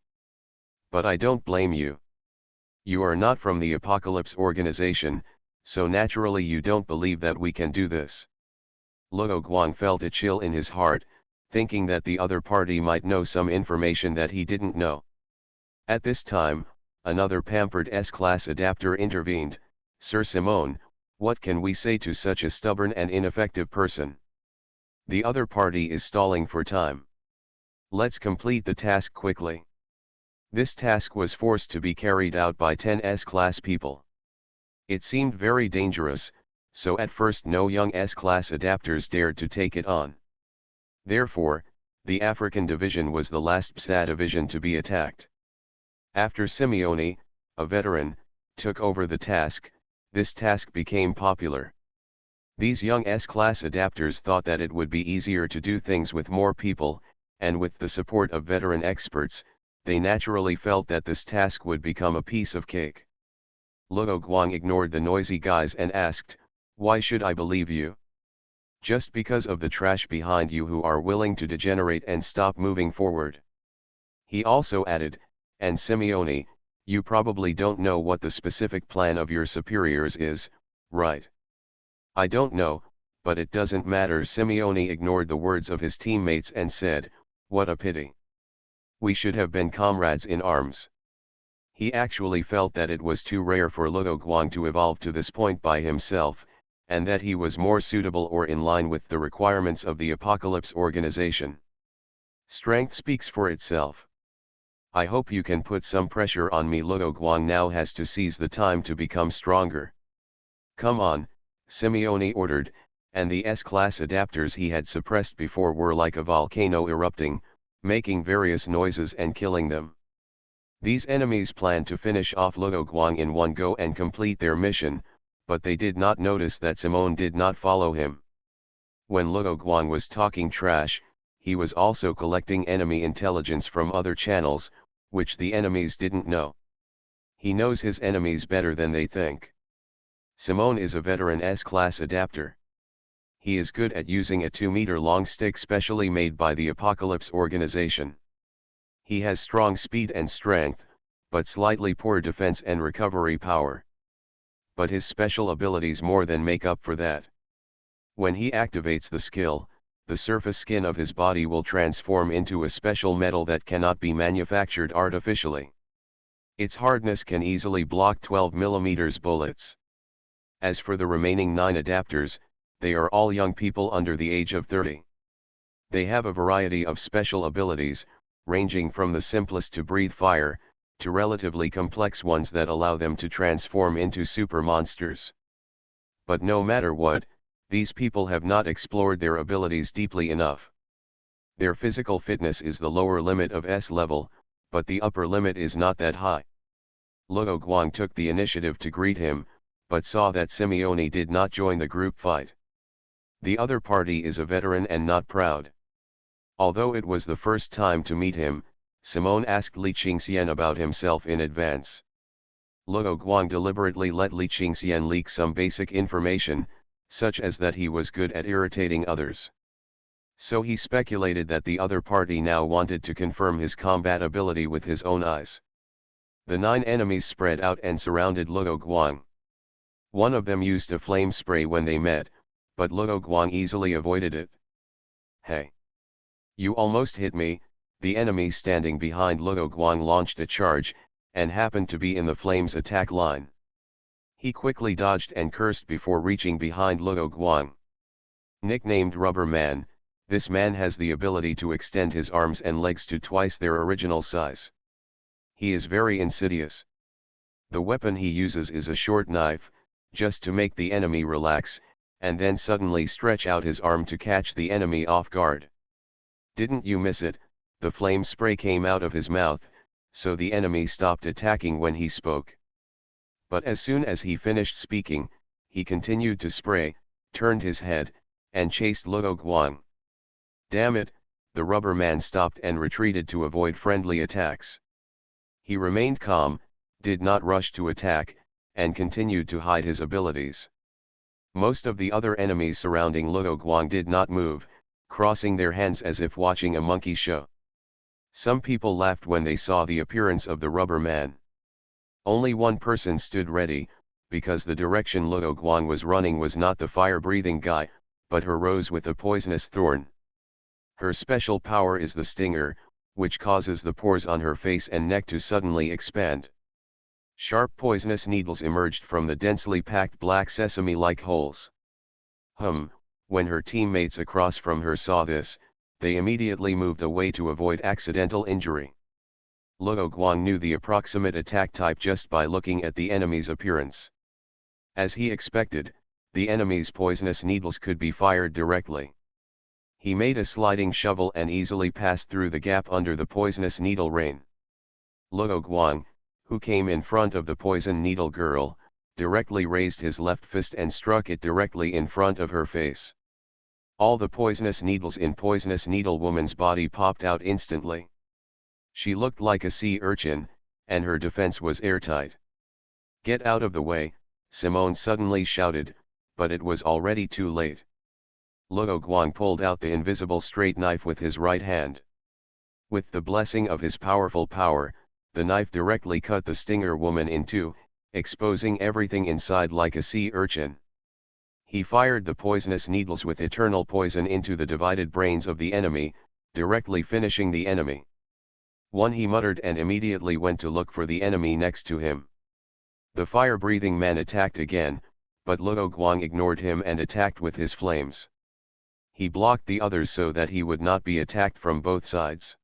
But I don't blame you. You are not from the Apocalypse organization, so naturally you don't believe that we can do this." Luo Guang felt a chill in his heart, thinking that the other party might know some information that he didn't know. At this time, another pampered S-Class adapter intervened. "Sir Simone, what can we say to such a stubborn and ineffective person? The other party is stalling for time. Let's complete the task quickly." This task was forced to be carried out by 10 S-Class people. It seemed very dangerous, so at first no young S-Class adapters dared to take it on. Therefore, the African division was the last PSA division to be attacked. After Simeone, a veteran, took over the task, this task became popular. These young S-Class adapters thought that it would be easier to do things with more people, and with the support of veteran experts, they naturally felt that this task would become a piece of cake. Luo Guang ignored the noisy guys and asked, "Why should I believe you? Just because of the trash behind you who are willing to degenerate and stop moving forward." He also added, "And Simeone, you probably don't know what the specific plan of your superiors is, right?" "I don't know, but it doesn't matter." Simeone ignored the words of his teammates and said, "What a pity. We should have been comrades in arms." He actually felt that it was too rare for Luo Guang to evolve to this point by himself, and that he was more suitable or in line with the requirements of the Apocalypse organization. Strength speaks for itself. "I hope you can put some pressure on me." Luo Guang now has to seize the time to become stronger. "Come on," Simeone ordered, and the S-class adapters he had suppressed before were like a volcano erupting, making various noises and killing them. These enemies planned to finish off Luo Guang in one go and complete their mission, but they did not notice that Simone did not follow him. When Luo Guang was talking trash, he was also collecting enemy intelligence from other channels, which the enemies didn't know. He knows his enemies better than they think. Simone is a veteran S-class adapter. He is good at using a 2-meter-long stick specially made by the Apocalypse organization. He has strong speed and strength, but slightly poor defense and recovery power. But his special abilities more than make up for that. When he activates the skill, the surface skin of his body will transform into a special metal that cannot be manufactured artificially. Its hardness can easily block 12mm bullets. As for the remaining 9 adapters, they are all young people under the age of 30. They have a variety of special abilities, ranging from the simplest to breathe fire, to relatively complex ones that allow them to transform into super monsters. But no matter what, these people have not explored their abilities deeply enough. Their physical fitness is the lower limit of S level, but the upper limit is not that high. Luo Guang took the initiative to greet him, but saw that Simeone did not join the group fight. The other party is a veteran and not proud. Although it was the first time to meet him, Simone asked Li Qingxian about himself in advance. Luo Guang deliberately let Li Qingxian leak some basic information, such as that he was good at irritating others. So he speculated that the other party now wanted to confirm his combat ability with his own eyes. The 9 enemies spread out and surrounded Luo Guang. One of them used a flame spray when they met, but Luo Guang easily avoided it. "Hey! You almost hit me." The enemy standing behind Luo Guang launched a charge, and happened to be in the flames attack line. He quickly dodged and cursed before reaching behind Luo Guang. Nicknamed Rubber Man, this man has the ability to extend his arms and legs to twice their original size. He is very insidious. The weapon he uses is a short knife, just to make the enemy relax, and then suddenly stretch out his arm to catch the enemy off guard. Didn't you miss it? The flame spray came out of his mouth, so the enemy stopped attacking when he spoke. But as soon as he finished speaking, he continued to spray, turned his head, and chased Luo Guang. Damn it, the Rubber Man stopped and retreated to avoid friendly attacks. He remained calm, did not rush to attack, and continued to hide his abilities. Most of the other enemies surrounding Luo Guang did not move, crossing their hands as if watching a monkey show. Some people laughed when they saw the appearance of the Rubber Man. Only one person stood ready, because the direction Luo Guang was running was not the fire-breathing guy, but her rose with a poisonous thorn. Her special power is the stinger, which causes the pores on her face and neck to suddenly expand. Sharp poisonous needles emerged from the densely packed black sesame-like holes. When her teammates across from her saw this, they immediately moved away to avoid accidental injury. Luo Guang knew the approximate attack type just by looking at the enemy's appearance. As he expected, the enemy's poisonous needles could be fired directly. He made a sliding shovel and easily passed through the gap under the poisonous needle rain. Luo Guang, who came in front of the poison needle girl, directly raised his left fist and struck it directly in front of her face. All the poisonous needles in Poisonous Needle Woman's body popped out instantly. She looked like a sea urchin, and her defense was airtight. "Get out of the way," Simone suddenly shouted, but it was already too late. Luo Guang pulled out the invisible straight knife with his right hand. With the blessing of his powerful power, the knife directly cut the Stinger woman in two, exposing everything inside like a sea urchin. He fired the poisonous needles with eternal poison into the divided brains of the enemy, directly finishing the enemy. "One," he muttered, and immediately went to look for the enemy next to him. The fire-breathing man attacked again, but Luo Guang ignored him and attacked with his flames. He blocked the others so that he would not be attacked from both sides.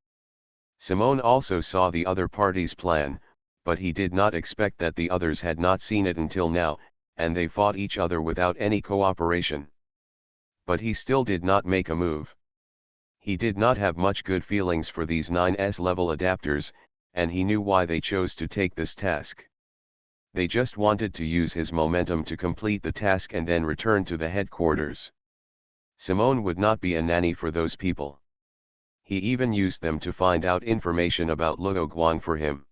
Simone also saw the other party's plan, but he did not expect that the others had not seen it until now, and they fought each other without any cooperation. But he still did not make a move. He did not have much good feelings for these 9S level adapters, and he knew why they chose to take this task. They just wanted to use his momentum to complete the task and then return to the headquarters. Simone would not be a nanny for those people. He even used them to find out information about Luo Guang for him.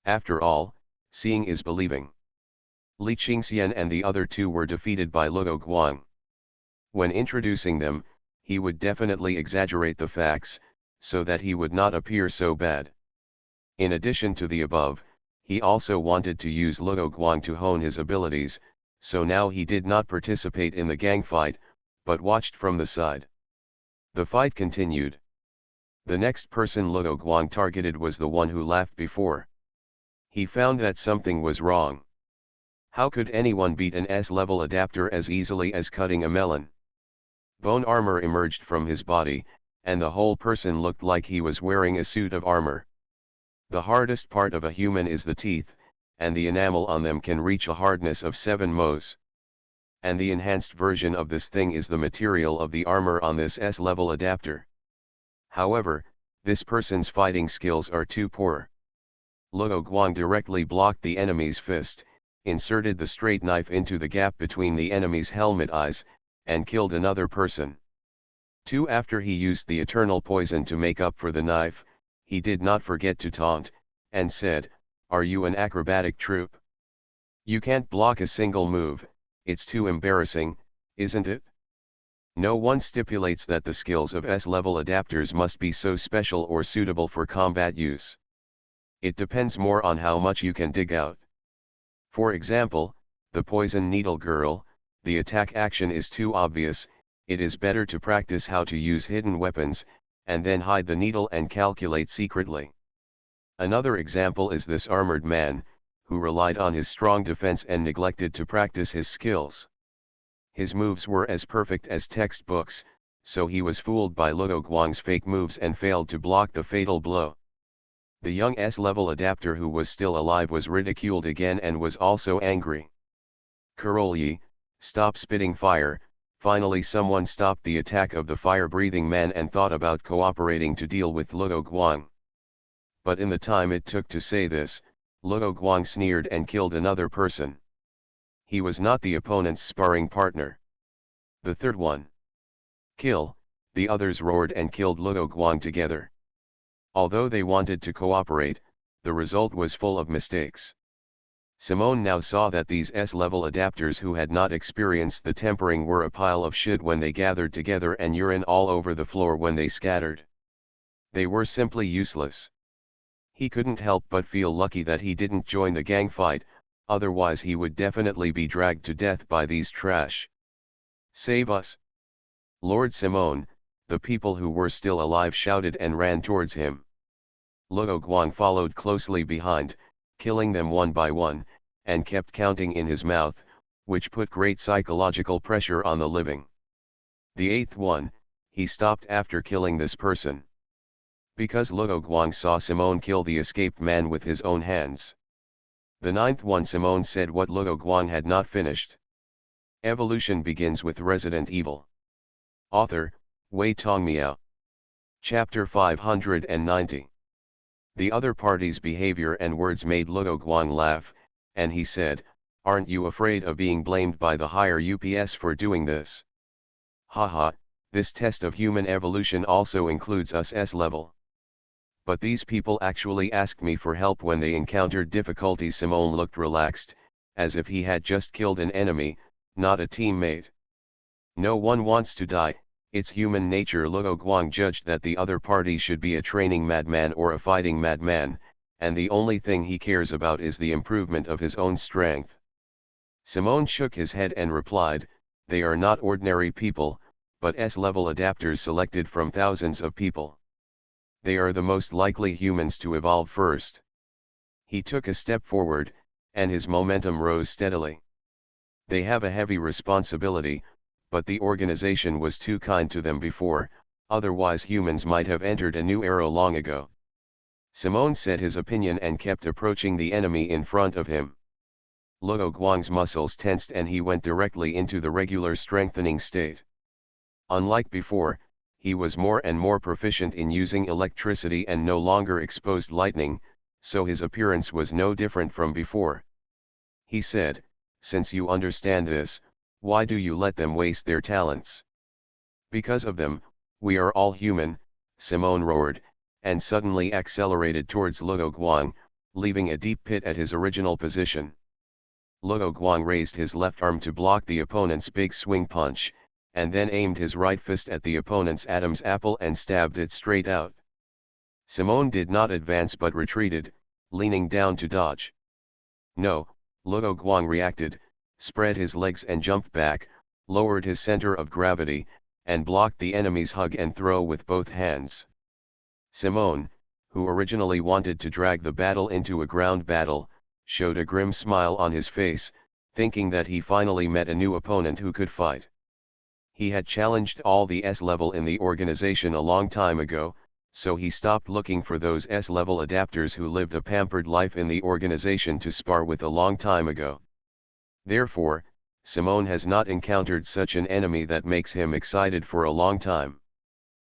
After all, seeing is believing. Li Qingxian and the other two were defeated by Luo Guang. When introducing them, he would definitely exaggerate the facts, so that he would not appear so bad. In addition to the above, he also wanted to use Luo Guang to hone his abilities, so now he did not participate in the gang fight, but watched from the side. The fight continued. The next person Luo Guang targeted was the one who laughed before. He found that something was wrong. How could anyone beat an S-level adapter as easily as cutting a melon? Bone armor emerged from his body, and the whole person looked like he was wearing a suit of armor. The hardest part of a human is the teeth, and the enamel on them can reach a hardness of 7 Mohs. And the enhanced version of this thing is the material of the armor on this S-level adapter. However, this person's fighting skills are too poor. Luo Guang directly blocked the enemy's fist, inserted the straight knife into the gap between the enemy's helmet eyes, and killed another person. 2. After he used the eternal poison to make up for the knife, he did not forget to taunt, and said, "Are you an acrobatic troupe? You can't block a single move, it's too embarrassing, isn't it?" No one stipulates that the skills of S-level adapters must be so special or suitable for combat use. It depends more on how much you can dig out. For example, the poison needle girl, the attack action is too obvious. It is better to practice how to use hidden weapons, and then hide the needle and calculate secretly. Another example is this armored man, who relied on his strong defense and neglected to practice his skills. His moves were as perfect as textbooks, so he was fooled by Luo Guang's fake moves and failed to block the fatal blow. The young S-level adapter who was still alive was ridiculed again and was also angry. "Karolyi, stop spitting fire." Finally someone stopped the attack of the fire-breathing man and thought about cooperating to deal with Luo Guang. But in the time it took to say this, Luo Guang sneered and killed another person. He was not the opponent's sparring partner. The third one. "Kill," the others roared and killed Luo Guang together. Although they wanted to cooperate, the result was full of mistakes. Simone now saw that these S-level adapters who had not experienced the tempering were a pile of shit when they gathered together and urine all over the floor when they scattered. They were simply useless. He couldn't help but feel lucky that he didn't join the gang fight, otherwise he would definitely be dragged to death by these trash. "Save us! Lord Simone," the people who were still alive shouted and ran towards him. Luo Guang followed closely behind, killing them one by one, and kept counting in his mouth, which put great psychological pressure on the living. The eighth one, he stopped after killing this person. Because Luo Guang saw Simone kill the escaped man with his own hands. The ninth one, Simone said what Luo Guang had not finished. Evolution begins with Resident Evil. Author, Wei Tongmiao. Chapter 590. The other party's behavior and words made Luo Guang laugh, and he said, "Aren't you afraid of being blamed by the higher UPS for doing this? Haha, this test of human evolution also includes us S-level. But these people actually asked me for help when they encountered difficulties. Simone looked relaxed, as if he had just killed an enemy, not a teammate. No one wants to die, it's human nature. Luo Guang judged that the other party should be a training madman or a fighting madman, and the only thing he cares about is the improvement of his own strength. Simone shook his head and replied, they are not ordinary people, but S-level adapters selected from thousands of people. They are the most likely humans to evolve first. He took a step forward, and his momentum rose steadily. They have a heavy responsibility, but the organization was too kind to them before, otherwise humans might have entered a new era long ago. Simone said his opinion and kept approaching the enemy in front of him. Luo Guang's muscles tensed and he went directly into the regular strengthening state. Unlike before, he was more and more proficient in using electricity and no longer exposed lightning, so his appearance was no different from before. He said, since you understand this, why do you let them waste their talents? Because of them, we are all human, Simone roared, and suddenly accelerated towards Luo Guang, leaving a deep pit at his original position. Luo Guang raised his left arm to block the opponent's big swing punch, and then aimed his right fist at the opponent's Adam's apple and stabbed it straight out. Simone did not advance but retreated, leaning down to dodge. No, Luo Guang reacted, spread his legs and jumped back, lowered his center of gravity, and blocked the enemy's hug and throw with both hands. Simone, who originally wanted to drag the battle into a ground battle, showed a grim smile on his face, thinking that he finally met a new opponent who could fight. He had challenged all the S-level in the organization a long time ago, so he stopped looking for those S-level adapters who lived a pampered life in the organization to spar with a long time ago. Therefore, Simone has not encountered such an enemy that makes him excited for a long time.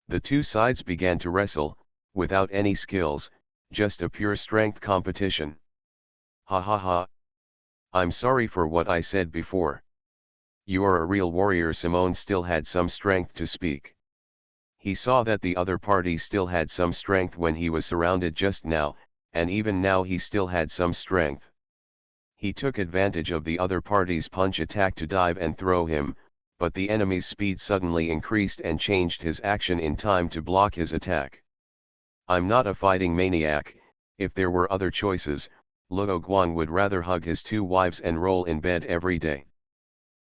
The two sides began to wrestle, without any skills, just a pure strength competition. Ha ha ha. I'm sorry for what I said before. You are a real warrior. Simone still had some strength to speak. He saw that the other party still had some strength when he was surrounded just now, and even now he still had some strength. He took advantage of the other party's punch attack to dive and throw him, but the enemy's speed suddenly increased and changed his action in time to block his attack. I'm not a fighting maniac. If there were other choices, Luo Guang would rather hug his two wives and roll in bed every day.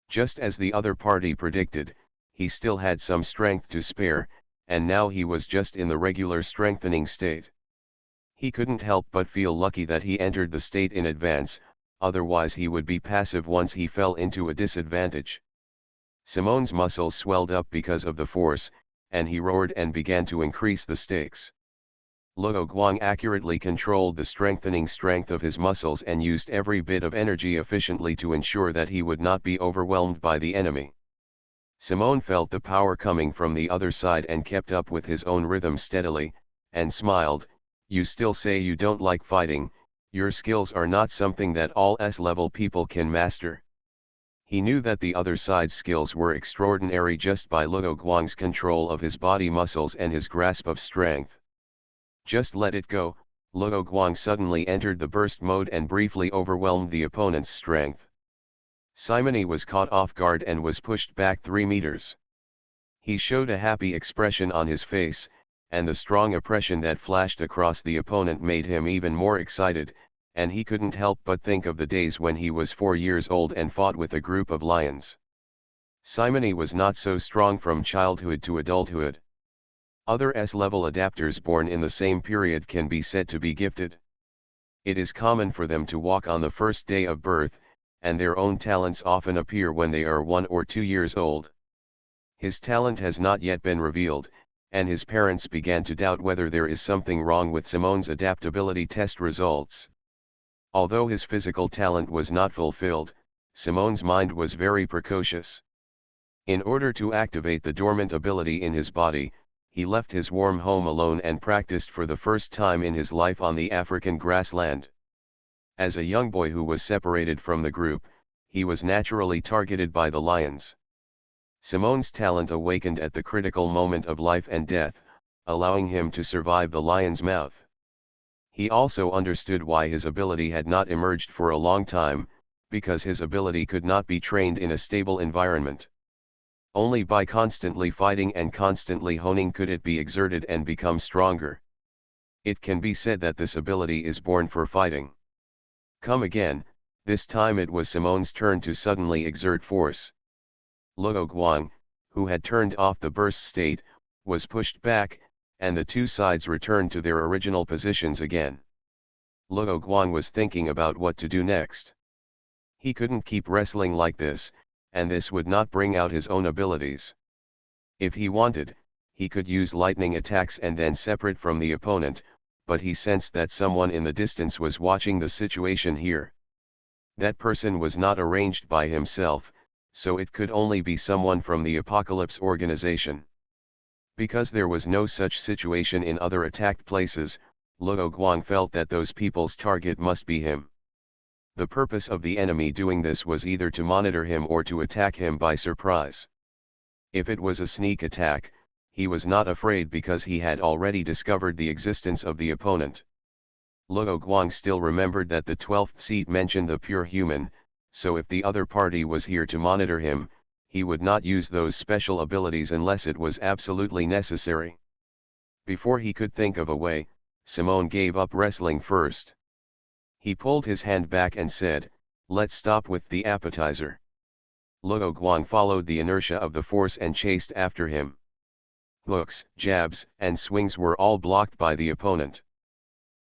Just as the other party predicted, he still had some strength to spare, and now he was just in the regular strengthening state. He couldn't help but feel lucky that he entered the state in advance, otherwise he would be passive once he fell into a disadvantage. Simone's muscles swelled up because of the force, and he roared and began to increase the stakes. Luo Guang accurately controlled the strengthening strength of his muscles and used every bit of energy efficiently to ensure that he would not be overwhelmed by the enemy. Simone felt the power coming from the other side and kept up with his own rhythm steadily, and smiled. You still say you don't like fighting, your skills are not something that all S-level people can master. He knew that the other side's skills were extraordinary just by Luo Guang's control of his body muscles and his grasp of strength. Just let it go. Luo Guang suddenly entered the burst mode and briefly overwhelmed the opponent's strength. Simone was caught off guard and was pushed back 3 meters. He showed a happy expression on his face, and the strong oppression that flashed across the opponent made him even more excited, and he couldn't help but think of the days when he was 4 years old and fought with a group of lions. Simone was not so strong from childhood to adulthood. Other S-level adapters born in the same period can be said to be gifted. It is common for them to walk on the first day of birth, and their own talents often appear when they are 1 or 2 years old. His talent has not yet been revealed, and his parents began to doubt whether there is something wrong with Simone's adaptability test results. Although his physical talent was not fulfilled, Simone's mind was very precocious. In order to activate the dormant ability in his body, he left his warm home alone and practiced for the first time in his life on the African grassland. As a young boy who was separated from the group, he was naturally targeted by the lions. Simone's talent awakened at the critical moment of life and death, allowing him to survive the lion's mouth. He also understood why his ability had not emerged for a long time, because his ability could not be trained in a stable environment. Only by constantly fighting and constantly honing could it be exerted and become stronger. It can be said that this ability is born for fighting. Come again, this time it was Simone's turn to suddenly exert force. Luo Guang, who had turned off the burst state, was pushed back, and the two sides returned to their original positions again. Luo Guang was thinking about what to do next. He couldn't keep wrestling like this, and this would not bring out his own abilities. If he wanted, he could use lightning attacks and then separate from the opponent, but he sensed that someone in the distance was watching the situation here. That person was not arranged by himself, so it could only be someone from the Apocalypse organization. Because there was no such situation in other attacked places, Luo Guang felt that those people's target must be him. The purpose of the enemy doing this was either to monitor him or to attack him by surprise. If it was a sneak attack, he was not afraid because he had already discovered the existence of the opponent. Luo Guang still remembered that the 12th seat mentioned the pure human, so if the other party was here to monitor him, he would not use those special abilities unless it was absolutely necessary. Before he could think of a way, Simone gave up wrestling first. He pulled his hand back and said, "Let's stop with the appetizer." Luo Guang followed the inertia of the force and chased after him. Hooks, jabs, and swings were all blocked by the opponent.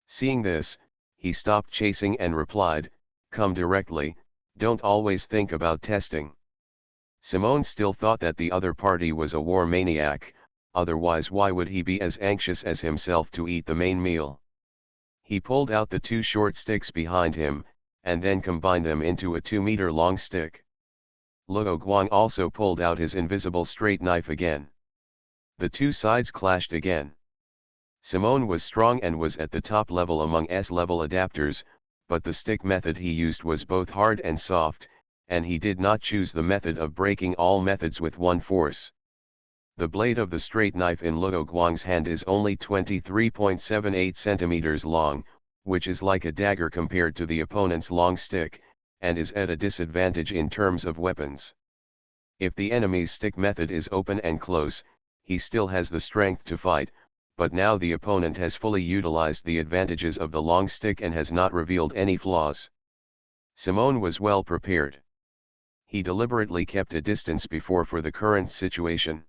Seeing this, he stopped chasing and replied, "Come directly, don't always think about testing." Simone still thought that the other party was a war maniac, otherwise why would he be as anxious as himself to eat the main meal? He pulled out the two short sticks behind him, and then combined them into a 2-meter-long stick. Luo Guang also pulled out his invisible straight knife again. The two sides clashed again. Simone was strong and was at the top level among S-level adapters, but the stick method he used was both hard and soft, and he did not choose the method of breaking all methods with one force. The blade of the straight knife in Luo Guang's hand is only 23.78 centimeters long, which is like a dagger compared to the opponent's long stick, and is at a disadvantage in terms of weapons. If the enemy's stick method is open and close, he still has the strength to fight, but now the opponent has fully utilized the advantages of the long stick and has not revealed any flaws. Simone was well prepared. He deliberately kept a distance before for the current situation.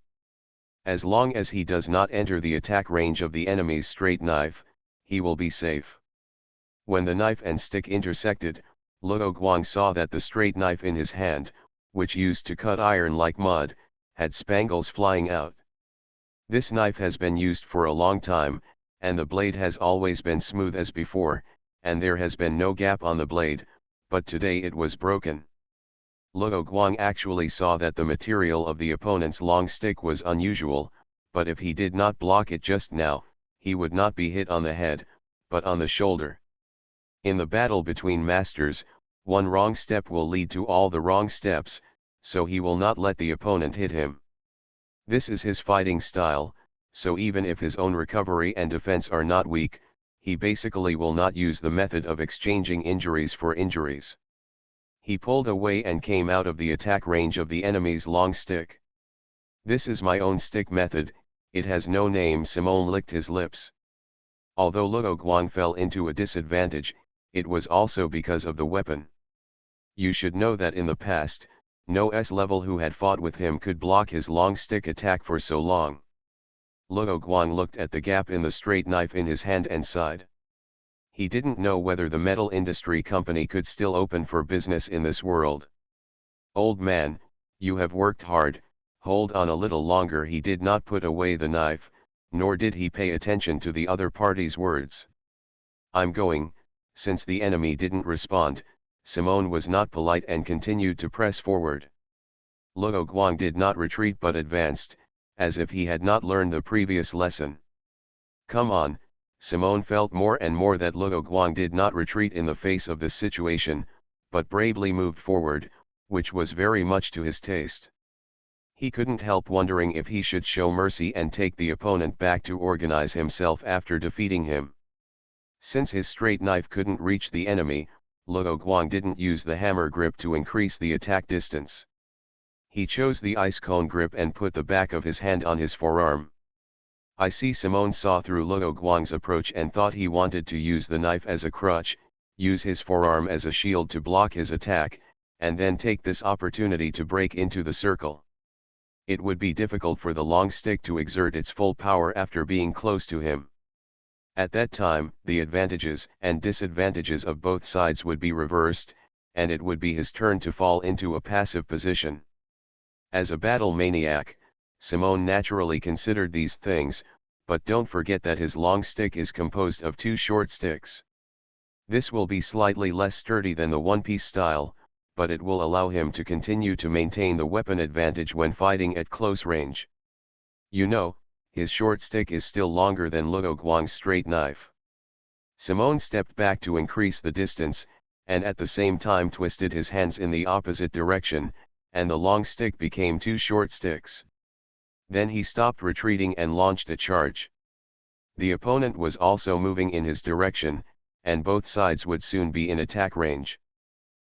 As long as he does not enter the attack range of the enemy's straight knife, he will be safe. When the knife and stick intersected, Luo Guang saw that the straight knife in his hand, which used to cut iron like mud, had spangles flying out. This knife has been used for a long time, and the blade has always been smooth as before, and there has been no gap on the blade, but today it was broken. Luo Guang actually saw that the material of the opponent's long stick was unusual, but if he did not block it just now, he would not be hit on the head, but on the shoulder. In the battle between masters, one wrong step will lead to all the wrong steps, so he will not let the opponent hit him. This is his fighting style, so even if his own recovery and defense are not weak, he basically will not use the method of exchanging injuries for injuries. He pulled away and came out of the attack range of the enemy's long stick. "This is my own stick method, it has no name." Simone licked his lips. Although Luo Guang fell into a disadvantage, it was also because of the weapon. You should know that in the past, no S-level who had fought with him could block his long stick attack for so long. Luo Guang looked at the gap in the straight knife in his hand and sighed. He didn't know whether the metal industry company could still open for business in this world. "Old man, you have worked hard, hold on a little longer." He did not put away the knife, nor did he pay attention to the other party's words. "I'm going." Since the enemy didn't respond, Simone was not polite and continued to press forward. Luo Guang did not retreat but advanced, as if he had not learned the previous lesson. "Come on." Simone felt more and more that Luo Guang did not retreat in the face of this situation, but bravely moved forward, which was very much to his taste. He couldn't help wondering if he should show mercy and take the opponent back to organize himself after defeating him. Since his straight knife couldn't reach the enemy, Luo Guang didn't use the hammer grip to increase the attack distance. He chose the ice cone grip and put the back of his hand on his forearm. I see Simone saw through Luo Guang's approach and thought he wanted to use the knife as a crutch, use his forearm as a shield to block his attack, and then take this opportunity to break into the circle. It would be difficult for the long stick to exert its full power after being close to him. At that time, the advantages and disadvantages of both sides would be reversed, and it would be his turn to fall into a passive position. As a battle maniac, Simone naturally considered these things, but don't forget that his long stick is composed of two short sticks. This will be slightly less sturdy than the one-piece style, but it will allow him to continue to maintain the weapon advantage when fighting at close range. You know, his short stick is still longer than Luo Guang's straight knife. Simone stepped back to increase the distance, and at the same time twisted his hands in the opposite direction, and the long stick became two short sticks. Then he stopped retreating and launched a charge. The opponent was also moving in his direction, and both sides would soon be in attack range.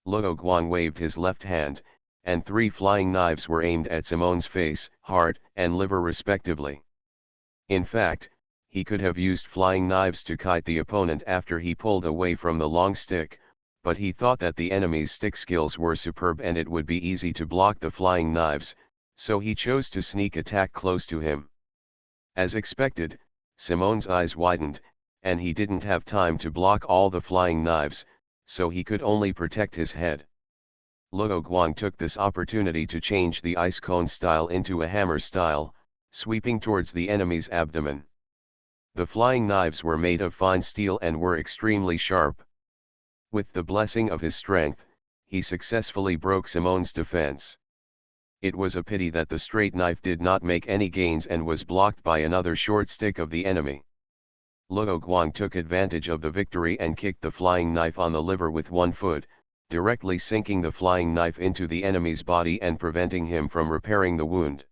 Luo Guang waved his left hand, and three flying knives were aimed at Simone's face, heart, and liver respectively. In fact, he could have used flying knives to kite the opponent after he pulled away from the long stick, but he thought that the enemy's stick skills were superb and it would be easy to block the flying knives, so he chose to sneak attack close to him. As expected, Simone's eyes widened, and he didn't have time to block all the flying knives, so he could only protect his head. Luo Guang took this opportunity to change the ice cone style into a hammer style, sweeping towards the enemy's abdomen. The flying knives were made of fine steel and were extremely sharp. With the blessing of his strength, he successfully broke Simone's defense. It was a pity that the straight knife did not make any gains and was blocked by another short stick of the enemy. Luo Guang took advantage of the victory and kicked the flying knife on the liver with one foot, directly sinking the flying knife into the enemy's body and preventing him from repairing the wound.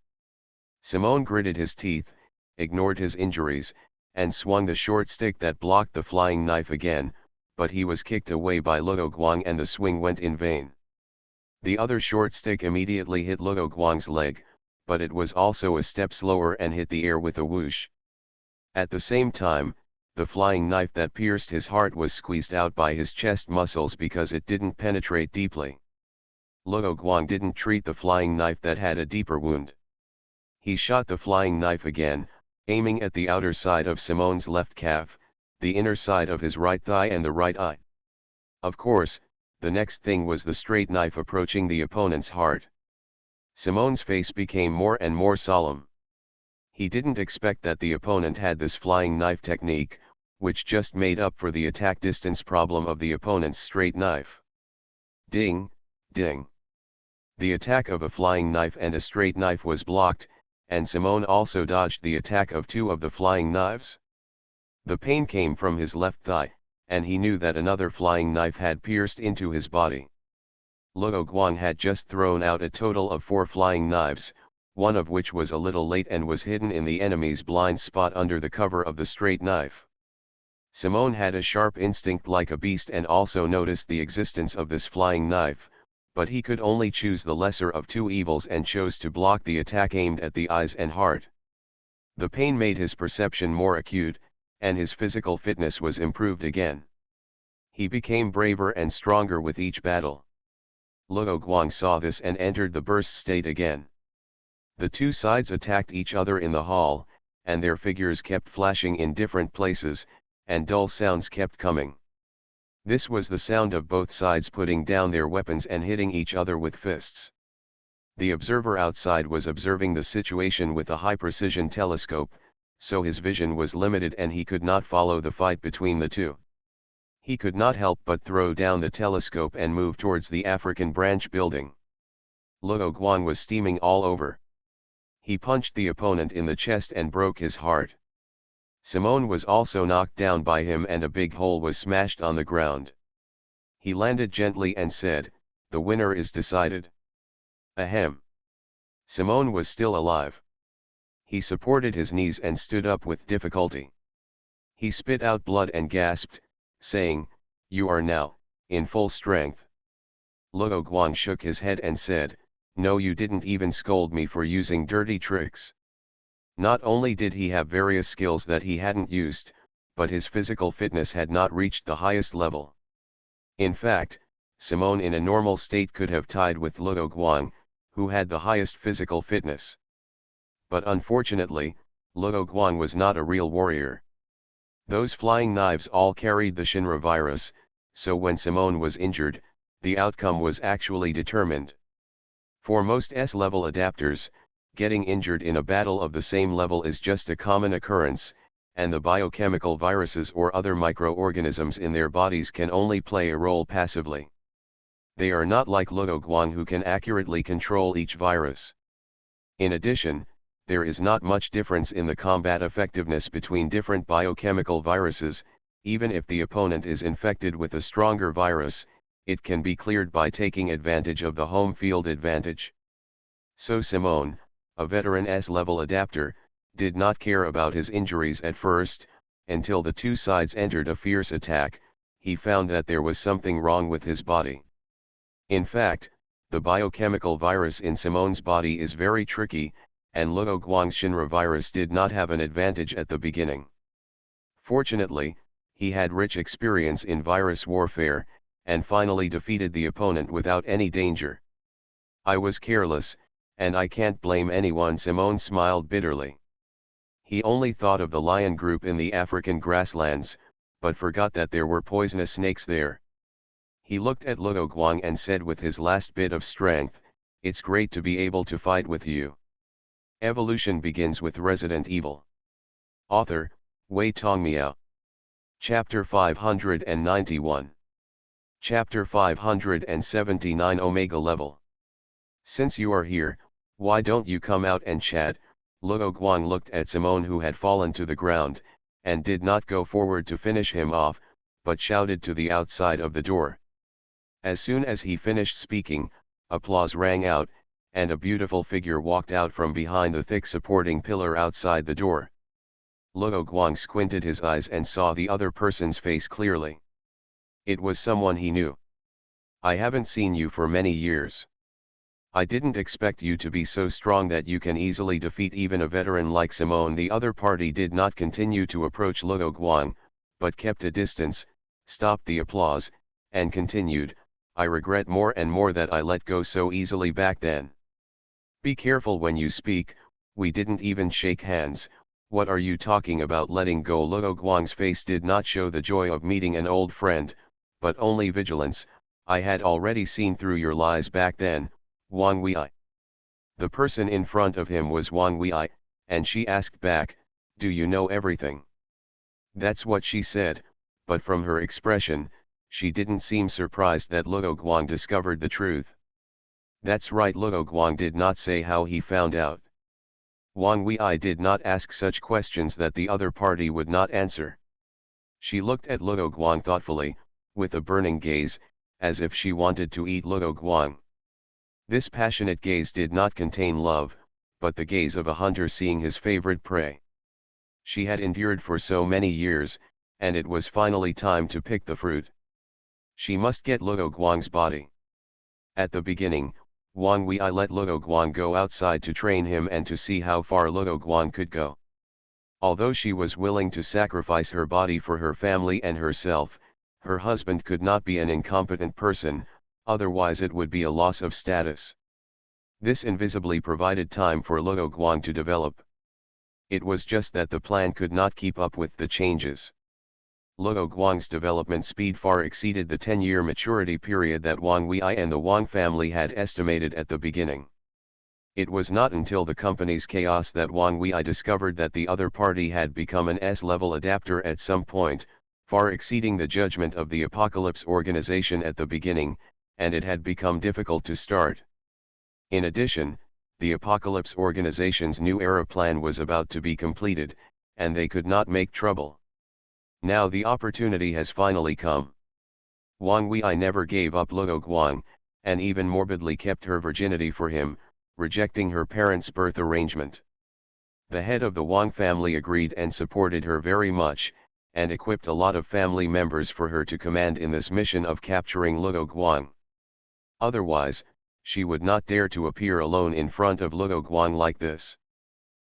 Simone gritted his teeth, ignored his injuries, and swung the short stick that blocked the flying knife again, but he was kicked away by Luo Guang and the swing went in vain. The other short stick immediately hit Luo Guang's leg, but it was also a step slower and hit the air with a whoosh. At the same time, the flying knife that pierced his heart was squeezed out by his chest muscles because it didn't penetrate deeply. Luo Guang didn't treat the flying knife that had a deeper wound. He shot the flying knife again, aiming at the outer side of Simone's left calf, the inner side of his right thigh and the right eye. Of course, the next thing was the straight knife approaching the opponent's heart. Simone's face became more and more solemn. He didn't expect that the opponent had this flying knife technique, which just made up for the attack distance problem of the opponent's straight knife. Ding, ding. The attack of a flying knife and a straight knife was blocked, and Simone also dodged the attack of two of the flying knives. The pain came from his left thigh, and he knew that another flying knife had pierced into his body. Luo Guang had just thrown out a total of 4 flying knives, one of which was a little late and was hidden in the enemy's blind spot under the cover of the straight knife. Simone had a sharp instinct like a beast and also noticed the existence of this flying knife, but he could only choose the lesser of two evils and chose to block the attack aimed at the eyes and heart. The pain made his perception more acute, and his physical fitness was improved again. He became braver and stronger with each battle. Luo Guang saw this and entered the burst state again. The two sides attacked each other in the hall, and their figures kept flashing in different places, and dull sounds kept coming. This was the sound of both sides putting down their weapons and hitting each other with fists. The observer outside was observing the situation with a high-precision telescope, so his vision was limited and he could not follow the fight between the two. He could not help but throw down the telescope and move towards the African branch building. Luo Guang was steaming all over. He punched the opponent in the chest and broke his heart. Simone was also knocked down by him and a big hole was smashed on the ground. He landed gently and said, "The winner is decided." Ahem. Simone was still alive. He supported his knees and stood up with difficulty. He spit out blood and gasped, saying, "You are now, in full strength." Luo Guang shook his head and said, "No, you didn't even scold me for using dirty tricks." Not only did he have various skills that he hadn't used, but his physical fitness had not reached the highest level. In fact, Simone in a normal state could have tied with Luo Guang, who had the highest physical fitness. But unfortunately, Luo Guang was not a real warrior. Those flying knives all carried the Shinra virus, so when Simone was injured, the outcome was actually determined. For most S-level adapters, getting injured in a battle of the same level is just a common occurrence, and the biochemical viruses or other microorganisms in their bodies can only play a role passively. They are not like Luo Guang, who can accurately control each virus. In addition, there is not much difference in the combat effectiveness between different biochemical viruses. Even if the opponent is infected with a stronger virus, it can be cleared by taking advantage of the home field advantage. So Simone, a veteran S-level adapter, did not care about his injuries at first. Until the two sides entered a fierce attack, he found that there was something wrong with his body. In fact, the biochemical virus in Simone's body is very tricky, and Luo Guang's Shinra virus did not have an advantage at the beginning. Fortunately, he had rich experience in virus warfare, and finally defeated the opponent without any danger. "I was careless, and I can't blame anyone," Simone smiled bitterly. He only thought of the lion group in the African grasslands, but forgot that there were poisonous snakes there. He looked at Luo Guang and said with his last bit of strength, "It's great to be able to fight with you." Evolution begins with Resident Evil. Author, Wei Tongmiao. Chapter 591. Chapter 579 Omega Level. "Since you are here, why don't you come out and chat?" Luo Guang looked at Simone, who had fallen to the ground, and did not go forward to finish him off, but shouted to the outside of the door. As soon as he finished speaking, applause rang out, and a beautiful figure walked out from behind the thick supporting pillar outside the door. Luo Guang squinted his eyes and saw the other person's face clearly. It was someone he knew. "I haven't seen you for many years. I didn't expect you to be so strong that you can easily defeat even a veteran like Simone." The other party did not continue to approach Luo Guang, but kept a distance, stopped the applause, and continued, "I regret more and more that I let go so easily back then. Be careful when you speak, we didn't even shake hands. What are you talking about letting go?" Luo Guang's face did not show the joy of meeting an old friend, but only vigilance. "I had already seen through your lies back then, Wang Wei." The person in front of him was Wang Wei, and she asked back, "Do you know everything?" That's what she said, but from her expression, she didn't seem surprised that Luo Guang discovered the truth. "That's right." Luo Guang did not say how he found out. Wang Wei did not ask such questions that the other party would not answer. She looked at Luo Guang thoughtfully, with a burning gaze, as if she wanted to eat Luo Guang. This passionate gaze did not contain love, but the gaze of a hunter seeing his favorite prey. She had endured for so many years, and it was finally time to pick the fruit. She must get Luo Guang's body. At the beginning, Wang Wei let Luo Guang go outside to train him and to see how far Luo Guang could go. Although she was willing to sacrifice her body for her family and herself, her husband could not be an incompetent person, otherwise it would be a loss of status. This invisibly provided time for Luo Guang to develop. It was just that the plan could not keep up with the changes. Luo Guang's development speed far exceeded the 10-year maturity period that Wang Wei and the Wang family had estimated at the beginning. It was not until the company's chaos that Wang Wei discovered that the other party had become an S-level adapter at some point, far exceeding the judgment of the Apocalypse organization at the beginning, and it had become difficult to start. In addition, the Apocalypse organization's new era plan was about to be completed, and they could not make trouble. Now the opportunity has finally come. Wang Wei never gave up Luo Guang, and even morbidly kept her virginity for him, rejecting her parents' birth arrangement. The head of the Wang family agreed and supported her very much, and equipped a lot of family members for her to command in this mission of capturing Luo Guang. Otherwise, she would not dare to appear alone in front of Luo Guang like this.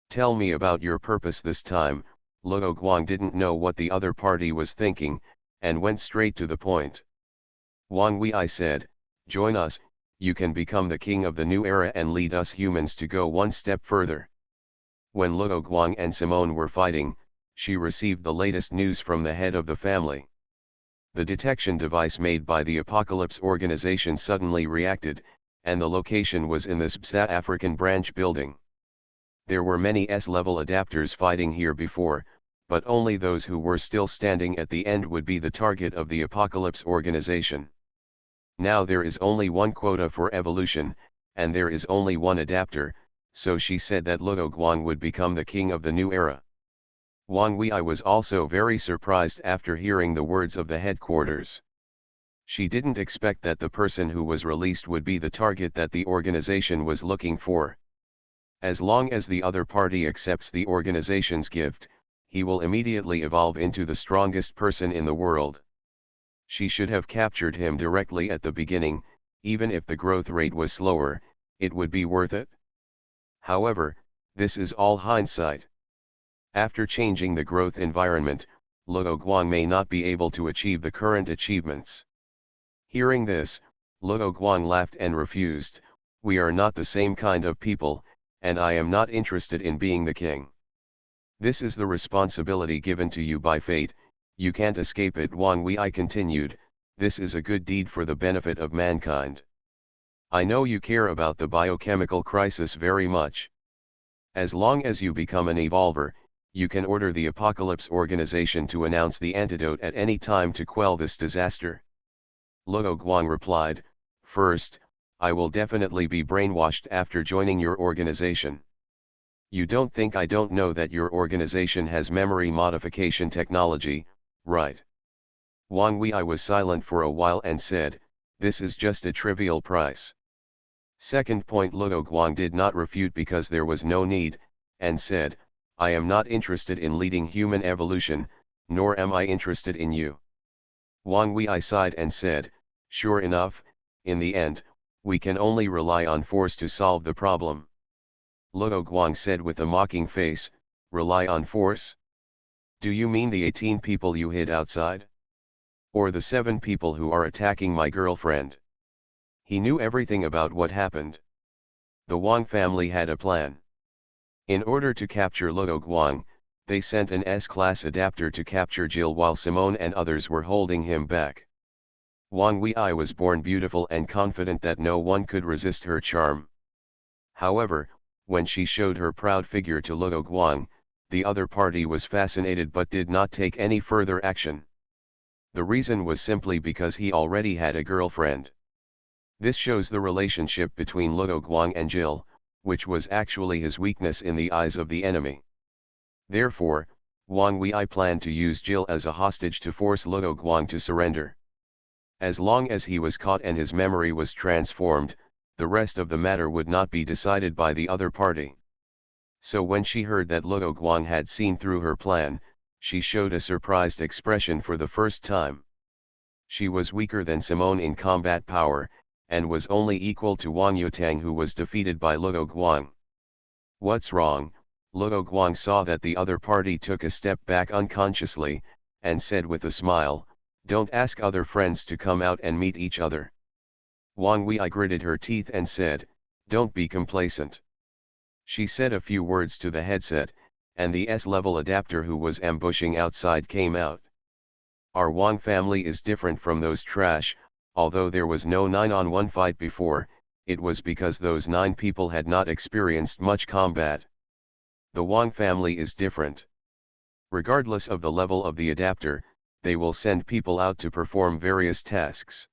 Tell me about your purpose this time. Luo Guang didn't know what the other party was thinking, and went straight to the point. Wang Wei said, join us, you can become the king of the new era and lead us humans to go one step further. When Luo Guang and Simone were fighting, she received the latest news from the head of the family. The detection device made by the Apocalypse organization suddenly reacted, and the location was in this South African branch building. There were many S-level adapters fighting here before, but only those who were still standing at the end would be the target of the Apocalypse organization. Now there is only one quota for evolution, and there is only one adapter, so she said that Luo Guang would become the king of the new era. Wang Wei was also very surprised after hearing the words of the headquarters. She didn't expect that the person who was released would be the target that the organization was looking for. As long as the other party accepts the organization's gift, he will immediately evolve into the strongest person in the world. She should have captured him directly at the beginning, even if the growth rate was slower, it would be worth it. However, this is all hindsight. After changing the growth environment, Luo Guang may not be able to achieve the current achievements. Hearing this, Luo Guang laughed and refused, we are not the same kind of people, and I am not interested in being the king. This is the responsibility given to you by fate, you can't escape it. Wang Wei continued, this is a good deed for the benefit of mankind. I know you care about the biochemical crisis very much. As long as you become an evolver, you can order the Apocalypse organization to announce the antidote at any time to quell this disaster. Luo Guang replied, first, I will definitely be brainwashed after joining your organization. You don't think I don't know that your organization has memory modification technology, right? Wang Wei was silent for a while and said, this is just a trivial price. Second point, Luo Guang did not refute because there was no need, and said, I am not interested in leading human evolution, nor am I interested in you. Wang Wei sighed and said, sure enough, in the end, we can only rely on force to solve the problem. Luo Guang said with a mocking face, rely on force? Do you mean the 18 people you hid outside? Or the 7 people who are attacking my girlfriend? He knew everything about what happened. The Wang family had a plan. In order to capture Luo Guang, they sent an S-class adapter to capture Jill while Simone and others were holding him back. Wang Wei was born beautiful and confident that no one could resist her charm. However, when she showed her proud figure to Luo Guang, the other party was fascinated but did not take any further action. The reason was simply because he already had a girlfriend. This shows the relationship between Luo Guang and Jill, which was actually his weakness in the eyes of the enemy. Therefore, Wang Wei planned to use Jill as a hostage to force Luo Guang to surrender. As long as he was caught and his memory was transformed, the rest of the matter would not be decided by the other party. So when she heard that Luo Guang had seen through her plan, she showed a surprised expression for the first time. She was weaker than Simone in combat power, and was only equal to Wang Yutang, who was defeated by Luo Guang. What's wrong? Luo Guang saw that the other party took a step back unconsciously, and said with a smile, don't ask other friends to come out and meet each other. Wang Wei gritted her teeth and said, don't be complacent. She said a few words to the headset, and the S-level adapter who was ambushing outside came out. Our Wang family is different from those trash. Although there was no 9-on-1 fight before, it was because those 9 people had not experienced much combat. The Wang family is different. Regardless of the level of the adapter, they will send people out to perform various tasks.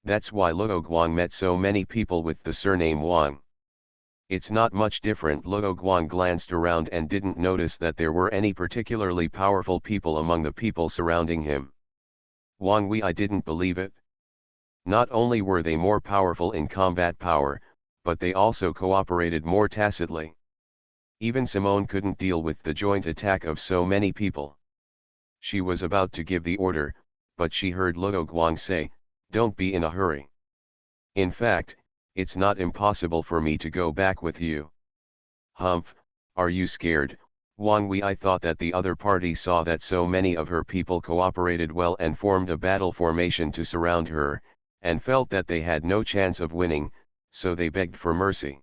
That's why Luo Guang met so many people with the surname Wang. It's not much different. Luo Guang glanced around and didn't notice that there were any particularly powerful people among the people surrounding him. Wang Wei didn't believe it. Not only were they more powerful in combat power, but they also cooperated more tacitly. Even Simone couldn't deal with the joint attack of so many people. She was about to give the order, but she heard Luo Guang say, "Don't be in a hurry. In fact, it's not impossible for me to go back with you." "Humph, are you scared?" Wang Wei thought that the other party saw that so many of her people cooperated well and formed a battle formation to surround her, and felt that they had no chance of winning, so they begged for mercy.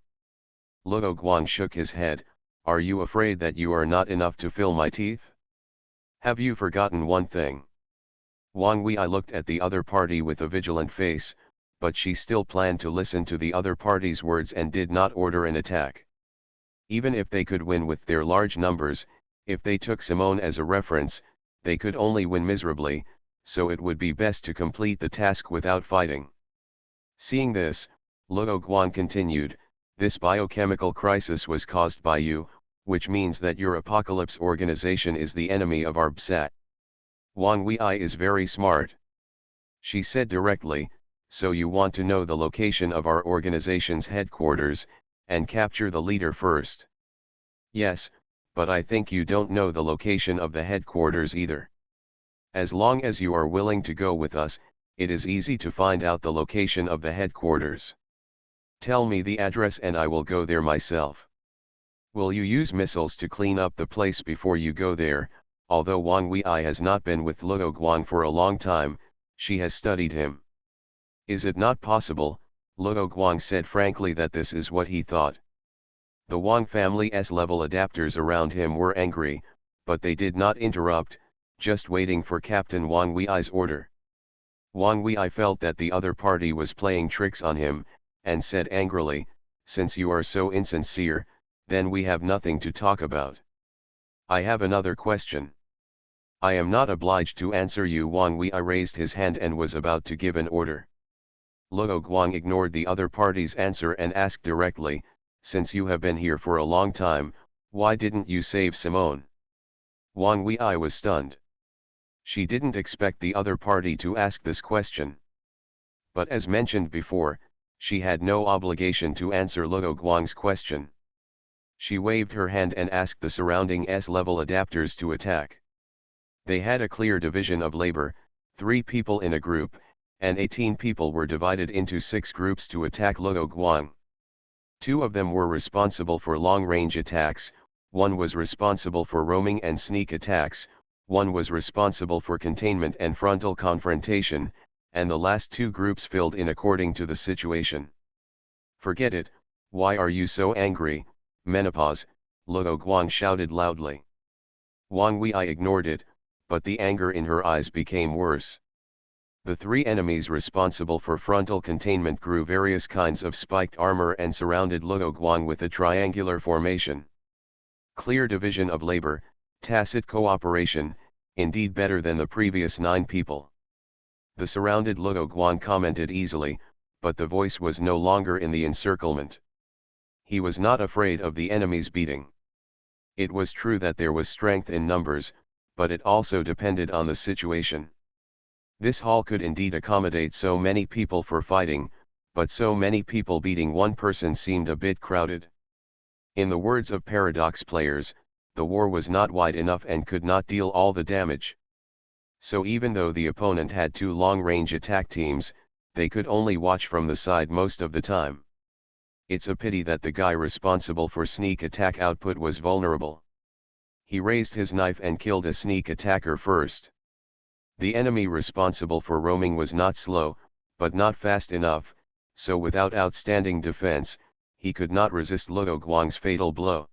Luo Guang shook his head. "Are you afraid that you are not enough to fill my teeth? Have you forgotten one thing?" Wang Wei looked at the other party with a vigilant face, but she still planned to listen to the other party's words and did not order an attack. Even if they could win with their large numbers, if they took Simone as a reference, they could only win miserably, so it would be best to complete the task without fighting. Seeing this, Luo Guang continued, "This biochemical crisis was caused by you, which means that your apocalypse organization is the enemy of our BSAT. Wang Wei is very smart." She said directly, "So you want to know the location of our organization's headquarters, and capture the leader first?" "Yes, but I think you don't know the location of the headquarters either. As long as you are willing to go with us, it is easy to find out the location of the headquarters. Tell me the address and I will go there myself." "Will you use missiles to clean up the place before you go there?" Although Wang Wei has not been with Luo Guang for a long time, she has studied him. "Is it not possible?" Luo Guang said frankly that this is what he thought. The Wang family's level adapters around him were angry, but they did not interrupt, just waiting for Captain Wang Wei's order. Wang Wei felt that the other party was playing tricks on him, and said angrily, "Since you are so insincere, then we have nothing to talk about. I have another question." "I am not obliged to answer you." Wang Wei raised his hand and was about to give an order. Luo Guang ignored the other party's answer and asked directly, "Since you have been here for a long time, why didn't you save Simone?" Wang Wei was stunned. She didn't expect the other party to ask this question. But as mentioned before, she had no obligation to answer Luo Guang's question. She waved her hand and asked the surrounding S-level adapters to attack. They had a clear division of labor, 3 people in a group, and 18 people were divided into 6 groups to attack Luo Guang. 2 of them were responsible for long-range attacks, 1 was responsible for roaming and sneak attacks, 1 was responsible for containment and frontal confrontation, and the last 2 groups filled in according to the situation. "Forget it, why are you so angry, menopause?" Luo Guang shouted loudly. Wang Wei ignored it, but the anger in her eyes became worse. The 3 enemies responsible for frontal containment grew various kinds of spiked armor and surrounded Luo Guang with a triangular formation. Clear division of labor, tacit cooperation, indeed better than the previous 9 people. The surrounded Luo Guang commented easily, but the voice was no longer in the encirclement. He was not afraid of the enemy's beating. It was true that there was strength in numbers, but it also depended on the situation. This hall could indeed accommodate so many people for fighting, but so many people beating one person seemed a bit crowded. In the words of Paradox players, the war was not wide enough and could not deal all the damage. So even though the opponent had 2 long-range attack teams, they could only watch from the side most of the time. It's a pity that the guy responsible for sneak attack output was vulnerable. He raised his knife and killed a sneak attacker first. The enemy responsible for roaming was not slow, but not fast enough, so without outstanding defense, he could not resist Luo Guang's fatal blow.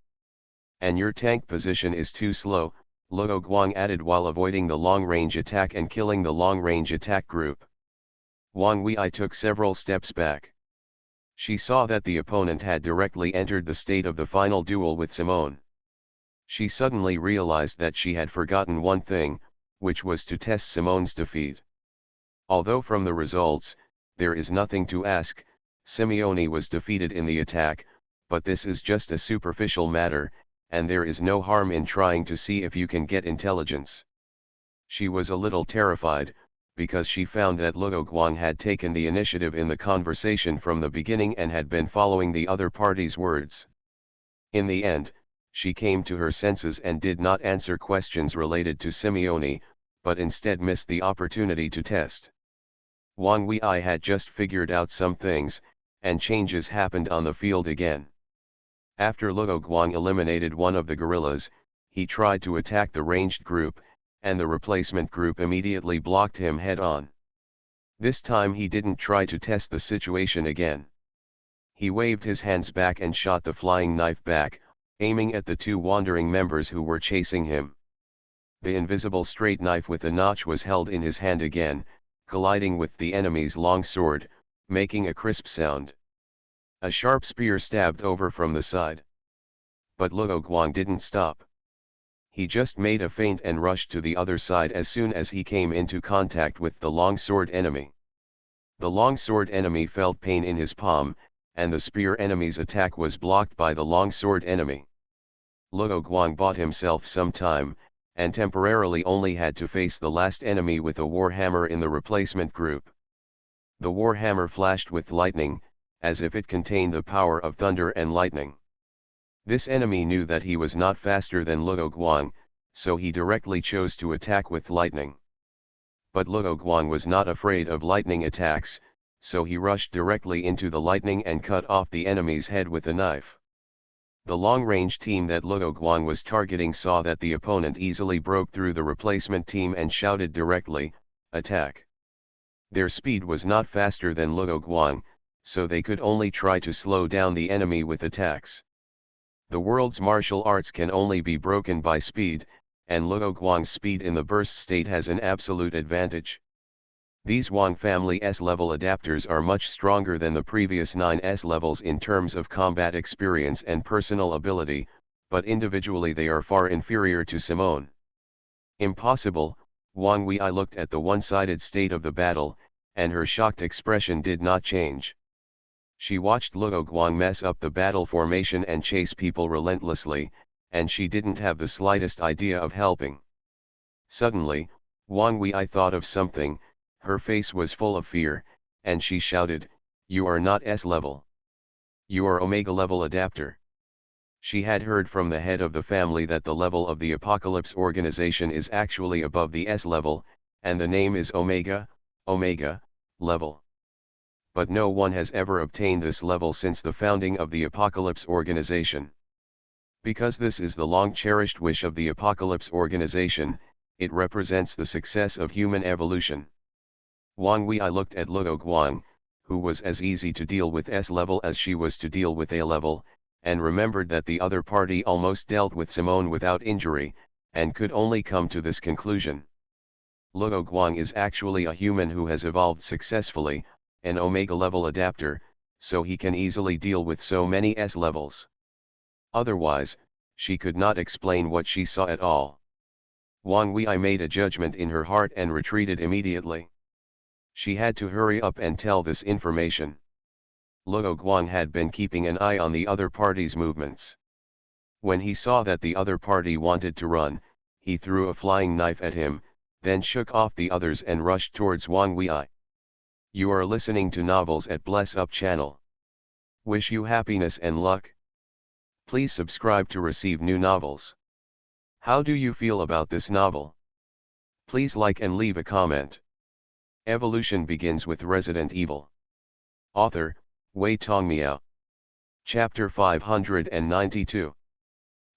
"And your tank position is too slow," Luo Guang added while avoiding the long-range attack and killing the long-range attack group. Wang Wei took several steps back. She saw that the opponent had directly entered the state of the final duel with Simone. She suddenly realized that she had forgotten one thing, which was to test Simone's defeat. Although from the results, there is nothing to ask, Simeone was defeated in the attack, but this is just a superficial matter, and there is no harm in trying to see if you can get intelligence. She was a little terrified, because she found that Luo Guang had taken the initiative in the conversation from the beginning and had been following the other party's words. In the end, she came to her senses and did not answer questions related to Simeone, but instead missed the opportunity to test. Wang Wei had just figured out some things, and changes happened on the field again. After Luo Guang eliminated one of the guerrillas, he tried to attack the ranged group, and the replacement group immediately blocked him head-on. This time he didn't try to test the situation again. He waved his hands back and shot the flying knife back, aiming at the two wandering members who were chasing him. The invisible straight knife with a notch was held in his hand again, colliding with the enemy's long sword, making a crisp sound. A sharp spear stabbed over from the side. But Luo Guang didn't stop. He just made a feint and rushed to the other side as soon as he came into contact with the longsword enemy. The longsword enemy felt pain in his palm, and the spear enemy's attack was blocked by the longsword enemy. Luo Guang bought himself some time, and temporarily only had to face the last enemy with a warhammer in the replacement group. The warhammer flashed with lightning, as if it contained the power of thunder and lightning. This enemy knew that he was not faster than Luo Guang, so he directly chose to attack with lightning. But Luo Guang was not afraid of lightning attacks, so he rushed directly into the lightning and cut off the enemy's head with a knife. The long-range team that Luo Guang was targeting saw that the opponent easily broke through the replacement team and shouted directly, "Attack!" Their speed was not faster than Luo Guang, so they could only try to slow down the enemy with attacks. The world's martial arts can only be broken by speed, and Luo Guang's speed in the burst state has an absolute advantage. These Wang family S-level adapters are much stronger than the previous 9 S-levels in terms of combat experience and personal ability, but individually they are far inferior to Simone. Impossible, Wang Wei looked at the one-sided state of the battle, and her shocked expression did not change. She watched Luo Guang mess up the battle formation and chase people relentlessly, and she didn't have the slightest idea of helping. Suddenly, Wang Wei thought of something. Her face was full of fear, and she shouted, "You are not S-level. You are Omega-level adapter." She had heard from the head of the family that the level of the Apocalypse organization is actually above the S-level, and the name is Omega level. But no one has ever obtained this level since the founding of the Apocalypse organization. Because this is the long-cherished wish of the Apocalypse organization, it represents the success of human evolution. Wang Wei looked at Luo Guang, who was as easy to deal with S-level as she was to deal with A-level, and remembered that the other party almost dealt with Simone without injury, and could only come to this conclusion. Luo Guang is actually a human who has evolved successfully, an Omega-level adapter, so he can easily deal with so many S-levels. Otherwise, she could not explain what she saw at all. Wang Wei made a judgment in her heart and retreated immediately. She had to hurry up and tell this information. Luo Guang had been keeping an eye on the other party's movements. When he saw that the other party wanted to run, he threw a flying knife at him, then shook off the others and rushed towards Wang Wei. You are listening to Novels at Bless Up channel. Wish you happiness and luck. Please subscribe to receive new novels. How do you feel about this novel? Please like and leave a comment. Evolution begins with Resident Evil. Author, Wei Tongmiao. Chapter 592.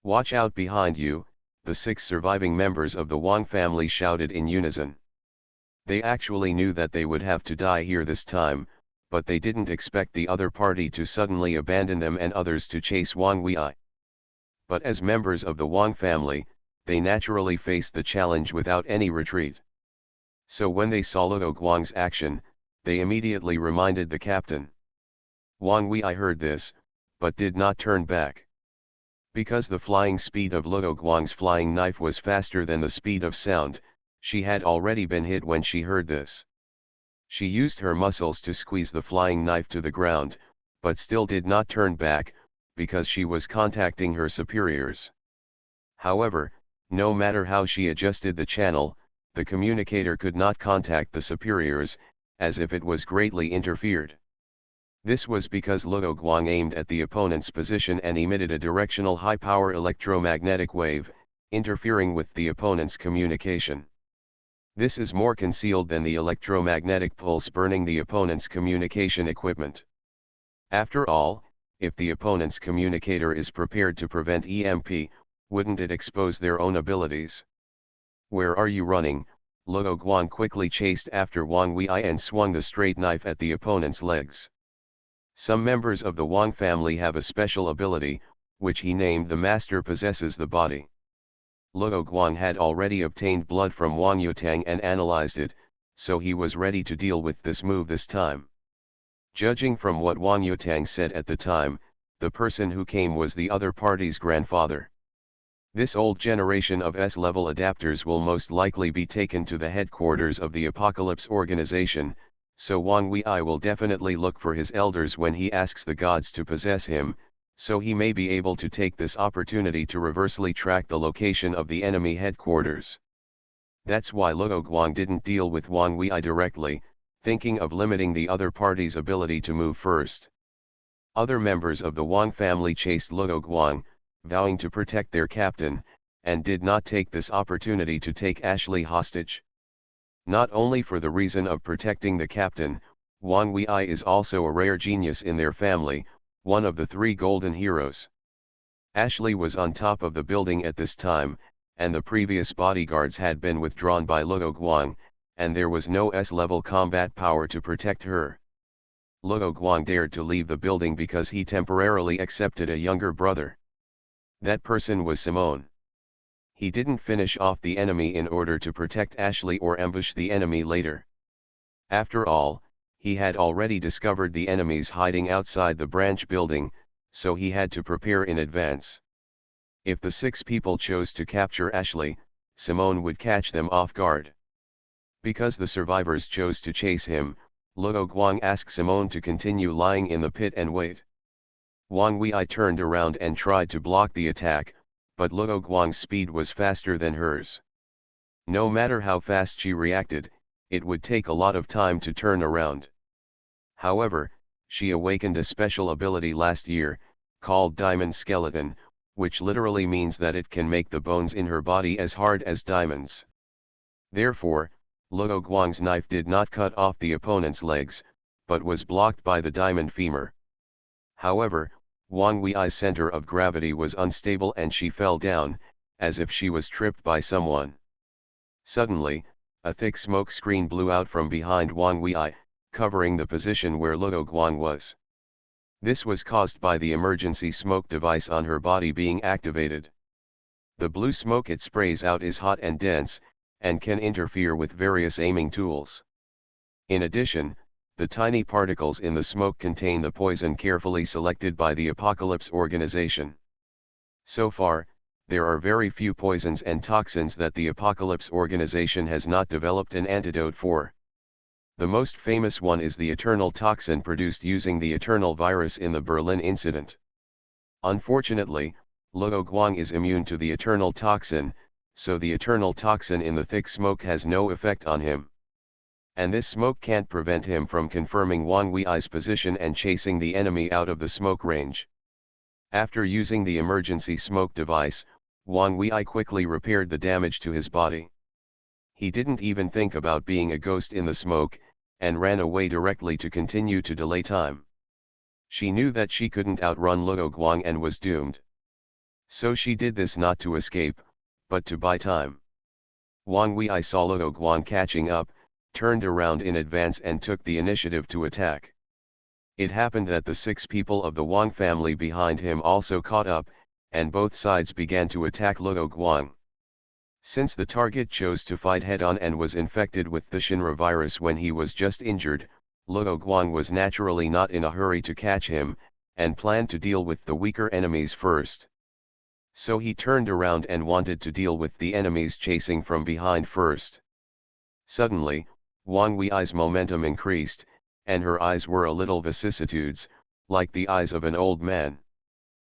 Watch out behind you, the 6 surviving members of the Wang family shouted in unison. They actually knew that they would have to die here this time, but they didn't expect the other party to suddenly abandon them and others to chase Wang Wei. But as members of the Wang family, they naturally faced the challenge without any retreat. So when they saw Luo Guang's action, they immediately reminded the captain. Wang Wei heard this, but did not turn back. Because the flying speed of Luo Guang's flying knife was faster than the speed of sound, she had already been hit when she heard this. She used her muscles to squeeze the flying knife to the ground, but still did not turn back, because she was contacting her superiors. However, no matter how she adjusted the channel, the communicator could not contact the superiors, as if it was greatly interfered. This was because Luo Guang aimed at the opponent's position and emitted a directional high-power electromagnetic wave, interfering with the opponent's communication. This is more concealed than the electromagnetic pulse burning the opponent's communication equipment. After all, if the opponent's communicator is prepared to prevent EMP, wouldn't it expose their own abilities? "Where are you running?" Luo Guang quickly chased after Wang Weiai and swung the straight knife at the opponent's legs. Some members of the Wang family have a special ability, which he named the Master Possesses the Body. Luo Guang had already obtained blood from Wang Yutang and analyzed it, so he was ready to deal with this move this time. Judging from what Wang Yutang said at the time, the person who came was the other party's grandfather. This old generation of S-level adapters will most likely be taken to the headquarters of the Apocalypse organization, so Wang Weiai will definitely look for his elders when he asks the gods to possess him, so he may be able to take this opportunity to reversely track the location of the enemy headquarters. That's why Luo Guang didn't deal with Wang Weiai directly, thinking of limiting the other party's ability to move first. Other members of the Wang family chased Luo Guang, vowing to protect their captain, and did not take this opportunity to take Ashley hostage. Not only for the reason of protecting the captain, Wang Weiai is also a rare genius in their family, one of the 3 golden heroes. Ashley was on top of the building at this time, and the previous bodyguards had been withdrawn by Luo Guang, and there was no S-level combat power to protect her. Luo Guang dared to leave the building because he temporarily accepted a younger brother. That person was Simone. He didn't finish off the enemy in order to protect Ashley or ambush the enemy later. After all, he had already discovered the enemies hiding outside the branch building, so he had to prepare in advance. If the 6 people chose to capture Ashley, Simone would catch them off guard. Because the survivors chose to chase him, Luo Guang asked Simone to continue lying in the pit and wait. Wang Weiai turned around and tried to block the attack, but Luo Guang's speed was faster than hers. No matter how fast she reacted, it would take a lot of time to turn around. However, she awakened a special ability last year, called Diamond Skeleton, which literally means that it can make the bones in her body as hard as diamonds. Therefore, Luo Guang's knife did not cut off the opponent's legs, but was blocked by the diamond femur. However, Wang Wei's center of gravity was unstable and she fell down, as if she was tripped by someone. Suddenly, a thick smoke screen blew out from behind Wang Weiai, covering the position where Luo Guang was. This was caused by the emergency smoke device on her body being activated. The blue smoke it sprays out is hot and dense, and can interfere with various aiming tools. In addition, the tiny particles in the smoke contain the poison carefully selected by the Apocalypse organization. So far, there are very few poisons and toxins that the Apocalypse organization has not developed an antidote for. The most famous one is the Eternal Toxin produced using the Eternal virus in the Berlin incident. Unfortunately, Luo Guang is immune to the Eternal Toxin, so the Eternal Toxin in the thick smoke has no effect on him. And this smoke can't prevent him from confirming Wang Wei's position and chasing the enemy out of the smoke range. After using the emergency smoke device, Wang Weiai quickly repaired the damage to his body. He didn't even think about being a ghost in the smoke, and ran away directly to continue to delay time. She knew that she couldn't outrun Luo Guang and was doomed. So she did this not to escape, but to buy time. Wang Weiai saw Luo Guang catching up, turned around in advance and took the initiative to attack. It happened that the 6 people of the Wang family behind him also caught up, and both sides began to attack Luo Guang. Since the target chose to fight head-on and was infected with the Shinra virus when he was just injured, Luo Guang was naturally not in a hurry to catch him, and planned to deal with the weaker enemies first. So he turned around and wanted to deal with the enemies chasing from behind first. Suddenly, Wang Wei's momentum increased, and her eyes were a little vicissitudes, like the eyes of an old man.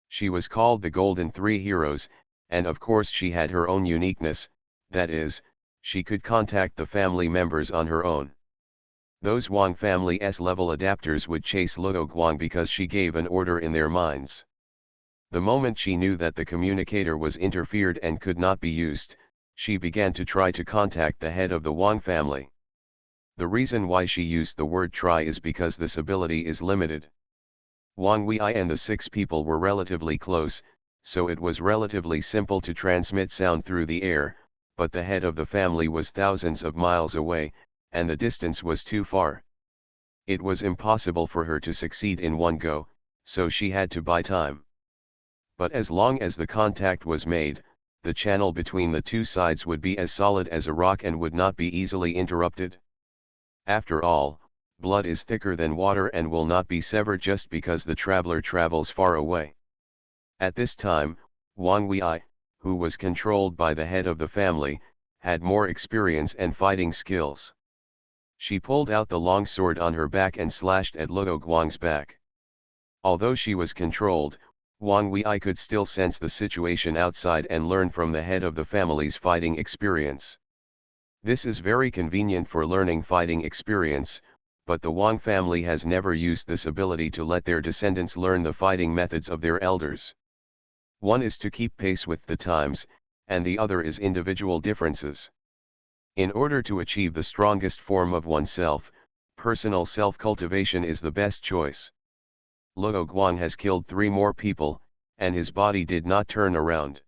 She was called the Golden Three Heroes, and of course she had her own uniqueness, that is, She could contact the family members on her own. Those Wang family S-level adapters would chase Luo Guang because she gave an order in their minds. The moment she knew that the communicator was interfered and could not be used, she began to try to contact the head of the Wang family. The reason why she used the word try is because this ability is limited. Wang Wei and the 6 people were relatively close, so it was relatively simple to transmit sound through the air, but the head of the family was thousands of miles away, and the distance was too far. It was impossible for her to succeed in one go, so she had to buy time. But as long as the contact was made, the channel between the two sides would be as solid as a rock and would not be easily interrupted. After all, blood is thicker than water and will not be severed just because the traveler travels far away. At this time, Wang Wei, who was controlled by the head of the family, had more experience and fighting skills. She pulled out the long sword on her back and slashed at Luo Guang's back. Although she was controlled, Wang Wei could still sense the situation outside and learn from the head of the family's fighting experience. This is very convenient for learning fighting experience, but the Wang family has never used this ability to let their descendants learn the fighting methods of their elders. One is to keep pace with the times, and the other is individual differences. In order to achieve the strongest form of oneself, personal self-cultivation is the best choice. Luo Guang has killed 3 more people, and his body did not turn around.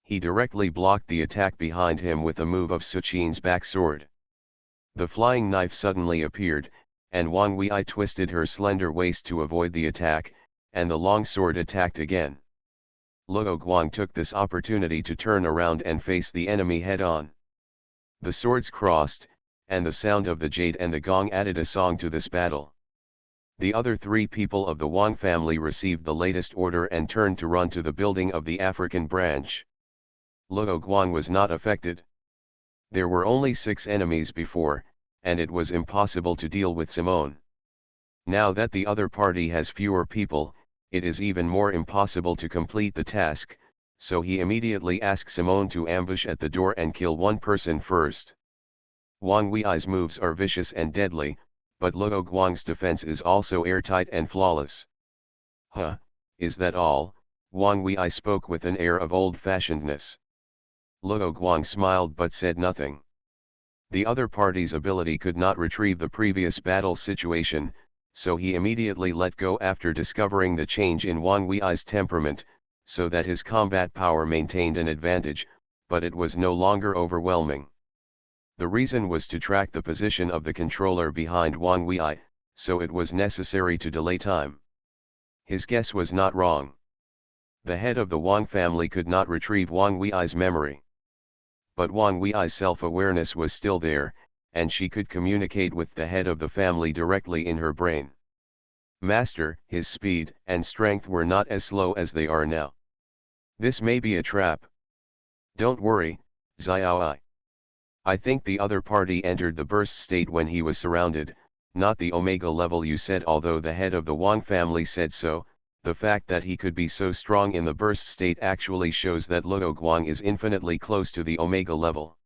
He directly blocked the attack behind him with a move of Suqin's back sword. The flying knife suddenly appeared, and Wang Wei twisted her slender waist to avoid the attack, and the long sword attacked again. Luo Guang took this opportunity to turn around and face the enemy head-on. The swords crossed, and the sound of the jade and the gong added a song to this battle. The other 3 people of the Wang family received the latest order and turned to run to the building of the African branch. Luo Guang was not affected. There were only 6 enemies before, and it was impossible to deal with Simone. Now that the other party has fewer people, it is even more impossible to complete the task, so he immediately asked Simone to ambush at the door and kill one person first. Wang Wei's moves are vicious and deadly, but Luo Guang's defense is also airtight and flawless. Huh, is that all? Wang Wei spoke with an air of old-fashionedness. Luo Guang smiled but said nothing. The other party's ability could not retrieve the previous battle situation, so he immediately let go after discovering the change in Wang Wei's temperament, so that his combat power maintained an advantage, but it was no longer overwhelming. The reason was to track the position of the controller behind Wang Wei, so it was necessary to delay time. His guess was not wrong. The head of the Wang family could not retrieve Wang Wei's memory. But Wang Wei's self-awareness was still there, and she could communicate with the head of the family directly in her brain. Master, his speed and strength were not as slow as they are now. This may be a trap. Don't worry, Xiaoi. I think the other party entered the burst state when he was surrounded, not the Omega level you said. Although the head of the Wang family said so, the fact that he could be so strong in the burst state actually shows that Luo Guang is infinitely close to the Omega level.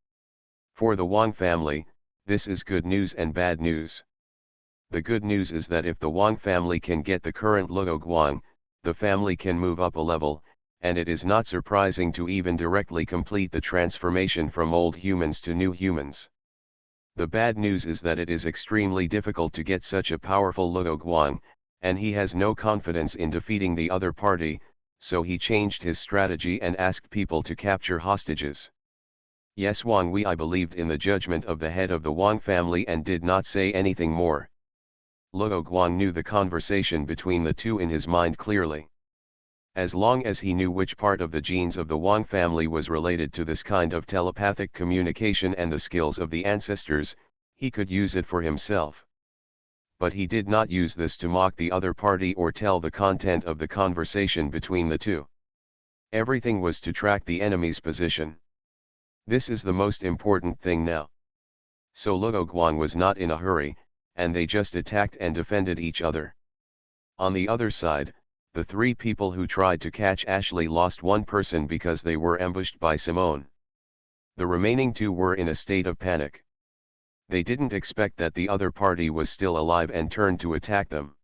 For the Wang family, this is good news and bad news. The good news is that if the Wang family can get the current Luo Guang, the family can move up a level, and it is not surprising to even directly complete the transformation from old humans to new humans. The bad news is that it is extremely difficult to get such a powerful Luo Guang, and he has no confidence in defeating the other party, so he changed his strategy and asked people to capture hostages. Yes, Wang Wei believed in the judgment of the head of the Wang family and did not say anything more. Luo Guang knew the conversation between the two in his mind clearly. As long as he knew which part of the genes of the Wang family was related to this kind of telepathic communication and the skills of the ancestors, he could use it for himself. But he did not use this to mock the other party or tell the content of the conversation between the two. Everything was to track the enemy's position. This is the most important thing now. So Luo Guang was not in a hurry, and they just attacked and defended each other. On the other side, the 3 people who tried to catch Ashley lost one person because they were ambushed by Simone. The remaining two were in a state of panic. They didn't expect that the other party was still alive and turned to attack them.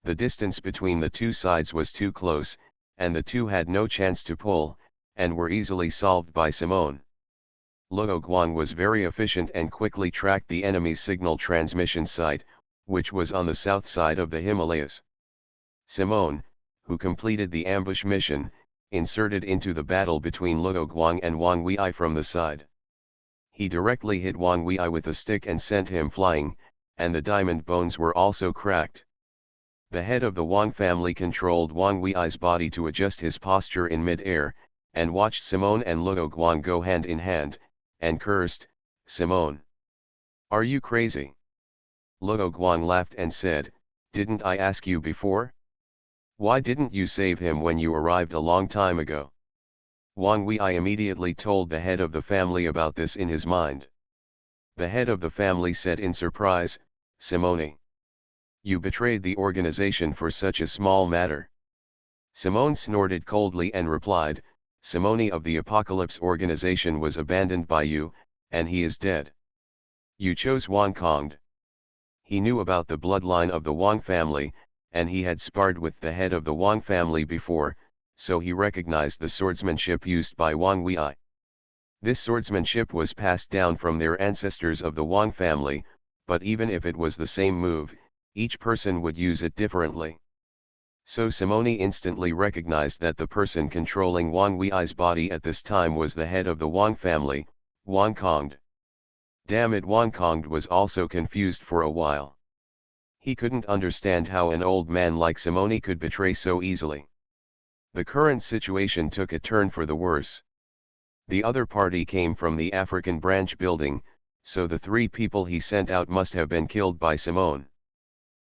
The distance between the two sides was too close, and the two had no chance to pull, and were easily solved by Simone. Luo Guang was very efficient and quickly tracked the enemy's signal transmission site, which was on the south side of the Himalayas. Simone, who completed the ambush mission, inserted into the battle between Luo Guang and Wang Wei from the side. He directly hit Wang Wei with a stick and sent him flying, and the diamond bones were also cracked. The head of the Wang family controlled Wang Wei's body to adjust his posture in mid-air, and watched Simone and Luo Guang go hand in hand, and cursed, "Simone! Are you crazy?" Luo Guang laughed and said, "Didn't I ask you before? Why didn't you save him when you arrived a long time ago?" Wang Wei immediately told the head of the family about this in his mind. The head of the family said in surprise, "Simone! You betrayed the organization for such a small matter." Simone snorted coldly and replied, "Simone of the Apocalypse organization was abandoned by you, and he is dead. You chose Wang Kongd." He knew about the bloodline of the Wang family, and he had sparred with the head of the Wang family before, so he recognized the swordsmanship used by Wang Wei. This swordsmanship was passed down from their ancestors of the Wang family, but even if it was the same move, each person would use it differently. So Simone instantly recognized that the person controlling Wang Wei's body at this time was the head of the Wang family, Wang Kongd. Damn it, Wang Kongd was also confused for a while. He couldn't understand how an old man like Simone could betray so easily. The current situation took a turn for the worse. The other party came from the African branch building, so the three people he sent out must have been killed by Simone.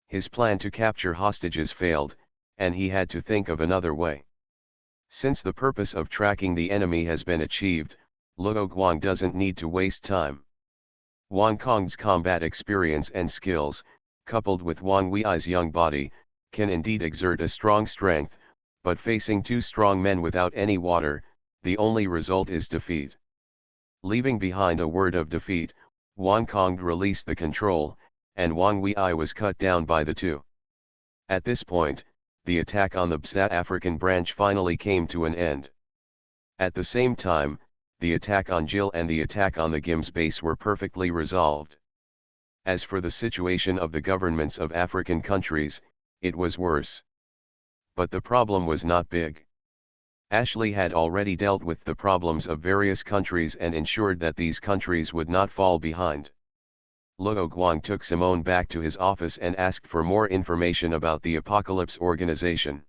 His plan to capture hostages failed, and he had to think of another way. Since the purpose of tracking the enemy has been achieved, Luo Guang doesn't need to waste time. Wang Kong's combat experience and skills, coupled with Wang Wei's young body, can indeed exert a strong strength, but facing two strong men without any water, the only result is defeat. Leaving behind a word of defeat, Wang Kongd released the control, and Wang Wei was cut down by the two. At this point, the attack on the BSA African branch finally came to an end. At the same time, the attack on Jill and the attack on the GIMS base were perfectly resolved. As for the situation of the governments of African countries, it was worse. But the problem was not big. Ashley had already dealt with the problems of various countries and ensured that these countries would not fall behind. Luo Guang took Simone back to his office and asked for more information about the Apocalypse organization.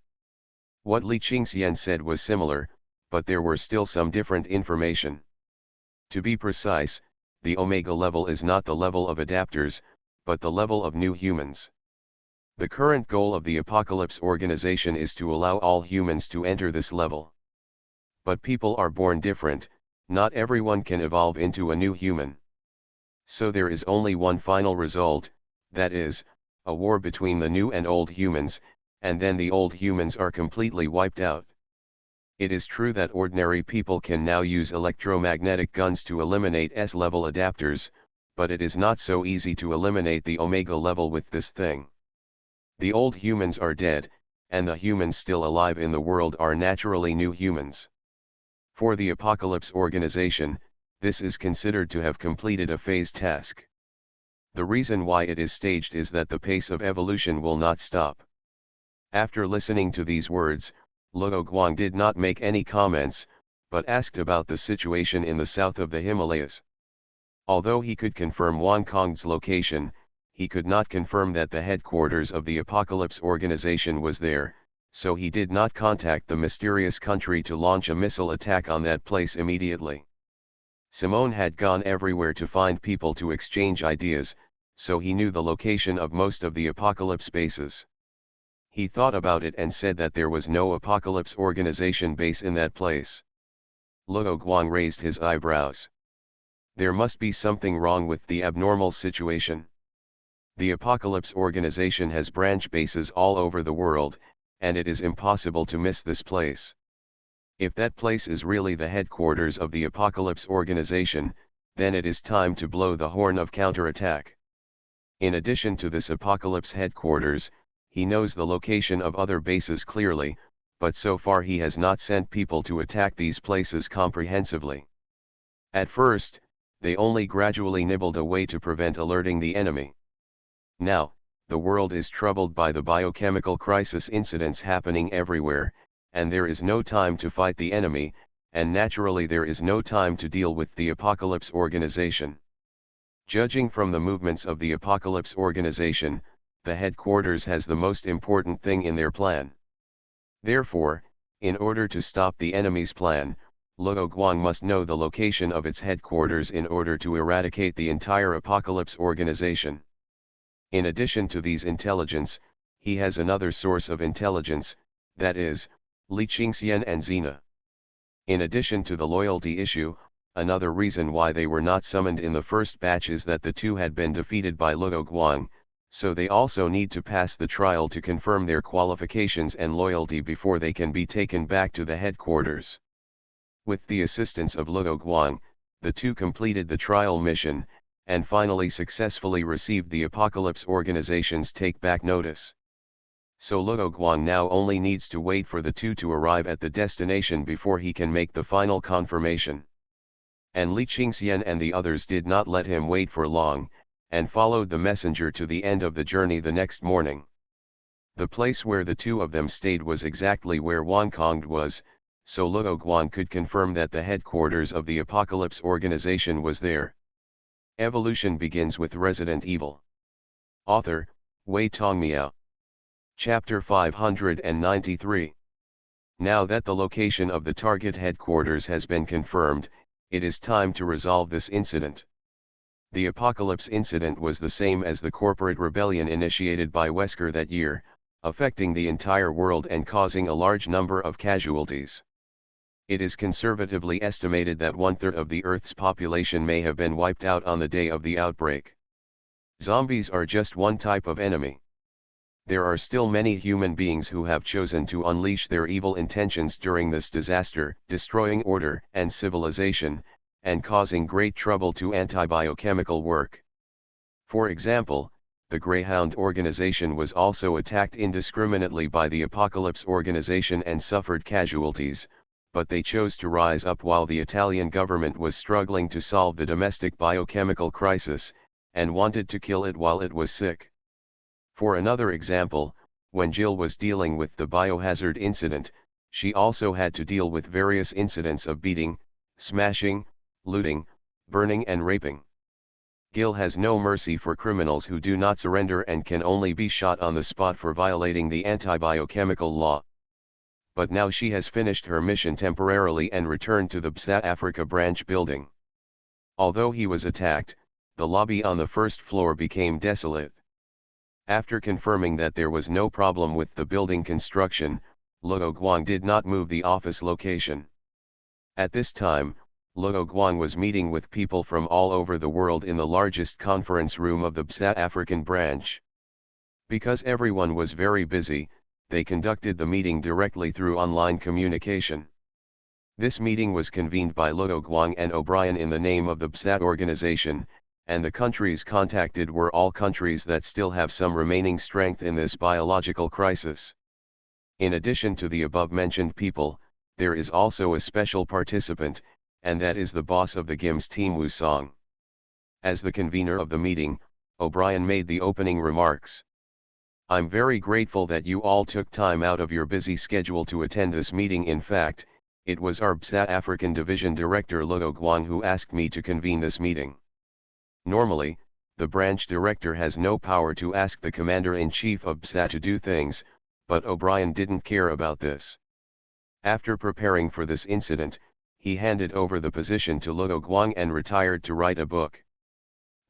What Li Qingxian said was similar, but there were still some different information. To be precise, the Omega level is not the level of adapters, but the level of new humans. The current goal of the Apocalypse organization is to allow all humans to enter this level. But people are born different, not everyone can evolve into a new human. So there is only one final result, that is, a war between the new and old humans, and then the old humans are completely wiped out. It is true that ordinary people can now use electromagnetic guns to eliminate S-level adapters, but it is not so easy to eliminate the Omega level with this thing. The old humans are dead, and the humans still alive in the world are naturally new humans. For the Apocalypse organization, this is considered to have completed a phase task. The reason why it is staged is that the pace of evolution will not stop. After listening to these words, Luo Guang did not make any comments, but asked about the situation in the south of the Himalayas. Although he could confirm Wang Kong's location, he could not confirm that the headquarters of the Apocalypse organization was there, so he did not contact the mysterious country to launch a missile attack on that place immediately. Simone had gone everywhere to find people to exchange ideas, so he knew the location of most of the Apocalypse bases. He thought about it and said that there was no Apocalypse organization base in that place. Luo Guang raised his eyebrows. There must be something wrong with the abnormal situation. The Apocalypse organization has branch bases all over the world, and it is impossible to miss this place. If that place is really the headquarters of the Apocalypse organization, then it is time to blow the horn of counterattack. In addition to this Apocalypse headquarters, he knows the location of other bases clearly, but so far he has not sent people to attack these places comprehensively. At first, they only gradually nibbled away to prevent alerting the enemy. Now, the world is troubled by the biochemical crisis incidents happening everywhere, and there is no time to fight the enemy, and naturally there is no time to deal with the Apocalypse organization. Judging from the movements of the Apocalypse organization, the headquarters has the most important thing in their plan. Therefore, in order to stop the enemy's plan, Luo Guang must know the location of its headquarters in order to eradicate the entire Apocalypse organization. In addition to these intelligence, he has another source of intelligence, that is, Li Qingxian and Xena. In addition to the loyalty issue, another reason why they were not summoned in the first batch is that the two had been defeated by Luo Guang, so they also need to pass the trial to confirm their qualifications and loyalty before they can be taken back to the headquarters. With the assistance of Luo Guang, the two completed the trial mission, and finally successfully received the Apocalypse organization's take-back notice. So Luo Guang now only needs to wait for the two to arrive at the destination before he can make the final confirmation. And Li Qingxian and the others did not let him wait for long, and followed the messenger to the end of the journey the next morning. The place where the two of them stayed was exactly where Wang Kong was, so Luo Guang could confirm that the headquarters of the Apocalypse organization was there. Evolution begins with Resident Evil. Author, Wei Tongmiao. Chapter 593. Now that the location of the target headquarters has been confirmed, it is time to resolve this incident. The Apocalypse incident was the same as the corporate rebellion initiated by Wesker that year, affecting the entire world and causing a large number of casualties. It is conservatively estimated that 1/3 of the Earth's population may have been wiped out on the day of the outbreak. Zombies are just one type of enemy. There are still many human beings who have chosen to unleash their evil intentions during this disaster, destroying order and civilization, and causing great trouble to anti-biochemical work. For example, the Greyhound organization was also attacked indiscriminately by the Apocalypse organization and suffered casualties, but they chose to rise up while the Italian government was struggling to solve the domestic biochemical crisis, and wanted to kill it while it was sick. For another example, when Jill was dealing with the biohazard incident, she also had to deal with various incidents of beating, smashing, looting, burning and raping. Gil has no mercy for criminals who do not surrender and can only be shot on the spot for violating the anti-biochemical law. But now she has finished her mission temporarily and returned to the BSA Africa branch building. Although he was attacked, the lobby on the first floor became desolate. After confirming that there was no problem with the building construction, Luo Guang did not move the office location. At this time, Luo Guang was meeting with people from all over the world in the largest conference room of the BSA African branch. Because everyone was very busy, they conducted the meeting directly through online communication. This meeting was convened by Luo Guang and O'Brien in the name of the BSA organization, and the countries contacted were all countries that still have some remaining strength in this biological crisis. In addition to the above-mentioned people, there is also a special participant, and that is the boss of the GIMS team Wu Song. As the convener of the meeting, O'Brien made the opening remarks. I'm very grateful that you all took time out of your busy schedule to attend this meeting. In fact, it was our BSA African Division Director Luo Guang who asked me to convene this meeting. Normally, the branch director has no power to ask the commander-in-chief of BSA to do things, but O'Brien didn't care about this. After preparing for this incident, he handed over the position to Luo Guang and retired to write a book.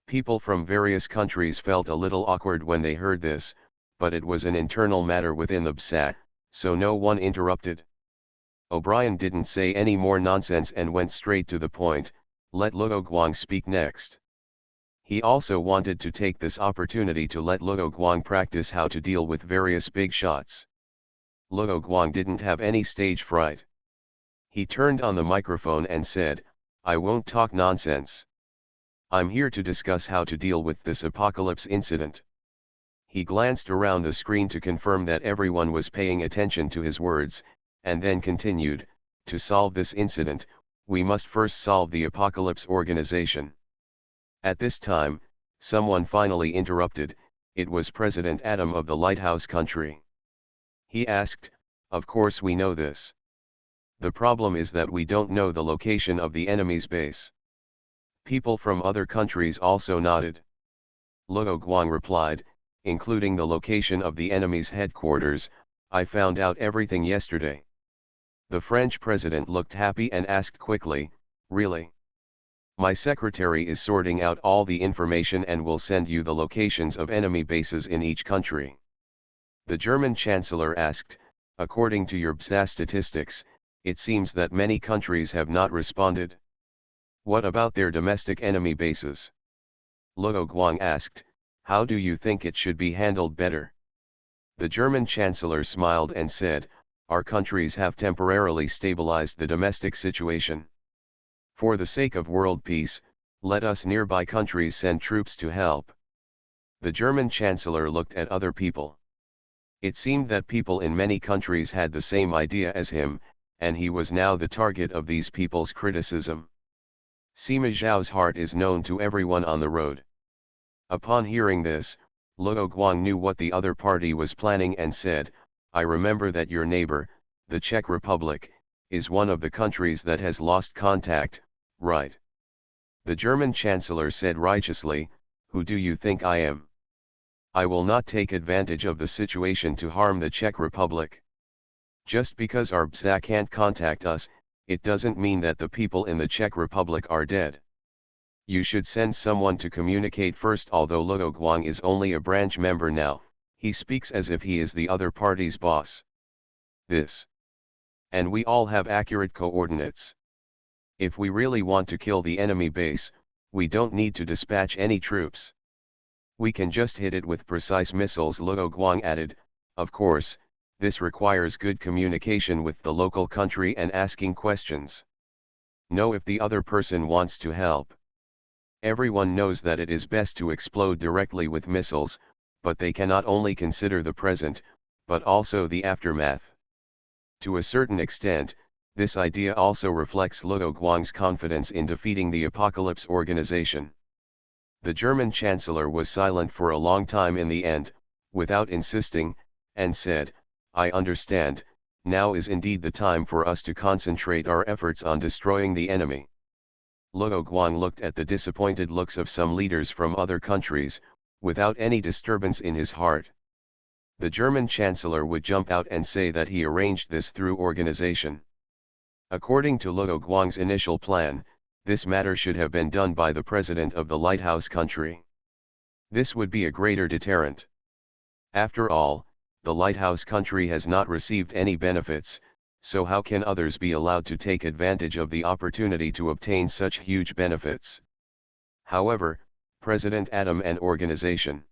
People from various countries felt a little awkward when they heard this, but it was an internal matter within the BSA, so no one interrupted. O'Brien didn't say any more nonsense and went straight to the point. Let Luo Guang speak next. He also wanted to take this opportunity to let Luo Guang practice how to deal with various big shots. Luo Guang didn't have any stage fright. He turned on the microphone and said, "I won't talk nonsense. I'm here to discuss how to deal with this apocalypse incident." He glanced around the screen to confirm that everyone was paying attention to his words, and then continued, "To solve this incident, we must first solve the apocalypse organization." At this time, someone finally interrupted. It was President Adam of the Lighthouse Country. He asked, "Of course we know this. The problem is that we don't know the location of the enemy's base." People from other countries also nodded. Luo Guang replied, "Including the location of the enemy's headquarters, I found out everything yesterday." The French president looked happy and asked quickly, "Really? My secretary is sorting out all the information and will send you the locations of enemy bases in each country." The German chancellor asked, "According to your BSA statistics, it seems that many countries have not responded. What about their domestic enemy bases?" Luo Guang asked, "How do you think it should be handled better?" The German chancellor smiled and said, "Our countries have temporarily stabilized the domestic situation. For the sake of world peace, let us nearby countries send troops to help." The German chancellor looked at other people. It seemed that people in many countries had the same idea as him, and he was now the target of these people's criticism. Sima Zhao's heart is known to everyone on the road. Upon hearing this, Luo Guang knew what the other party was planning and said, "I remember that your neighbor, the Czech Republic, is one of the countries that has lost contact, right?" The German chancellor said righteously, "Who do you think I am? I will not take advantage of the situation to harm the Czech Republic. Just because our BSA can't contact us, it doesn't mean that the people in the Czech Republic are dead. You should send someone to communicate first." Although Luo Guang is only a branch member now, he speaks as if he is the other party's boss. And we all have accurate coordinates. If we really want to kill the enemy base, we don't need to dispatch any troops. We can just hit it with precise missiles." Luo Guang added, "Of course, this requires good communication with the local country and asking questions. Know if the other person wants to help. Everyone knows that it is best to explode directly with missiles, but they cannot only consider the present, but also the aftermath." To a certain extent, this idea also reflects Luo Guang's confidence in defeating the apocalypse organization. The German chancellor was silent for a long time in the end, without insisting, and said, "I understand, now is indeed the time for us to concentrate our efforts on destroying the enemy." Luo Guang looked at the disappointed looks of some leaders from other countries, without any disturbance in his heart. The German chancellor would jump out and say that he arranged this through organization. According to Luo Guang's initial plan, this matter should have been done by the president of the lighthouse country. This would be a greater deterrent. After all, the lighthouse country has not received any benefits, so how can others be allowed to take advantage of the opportunity to obtain such huge benefits? However, President Adam and organization.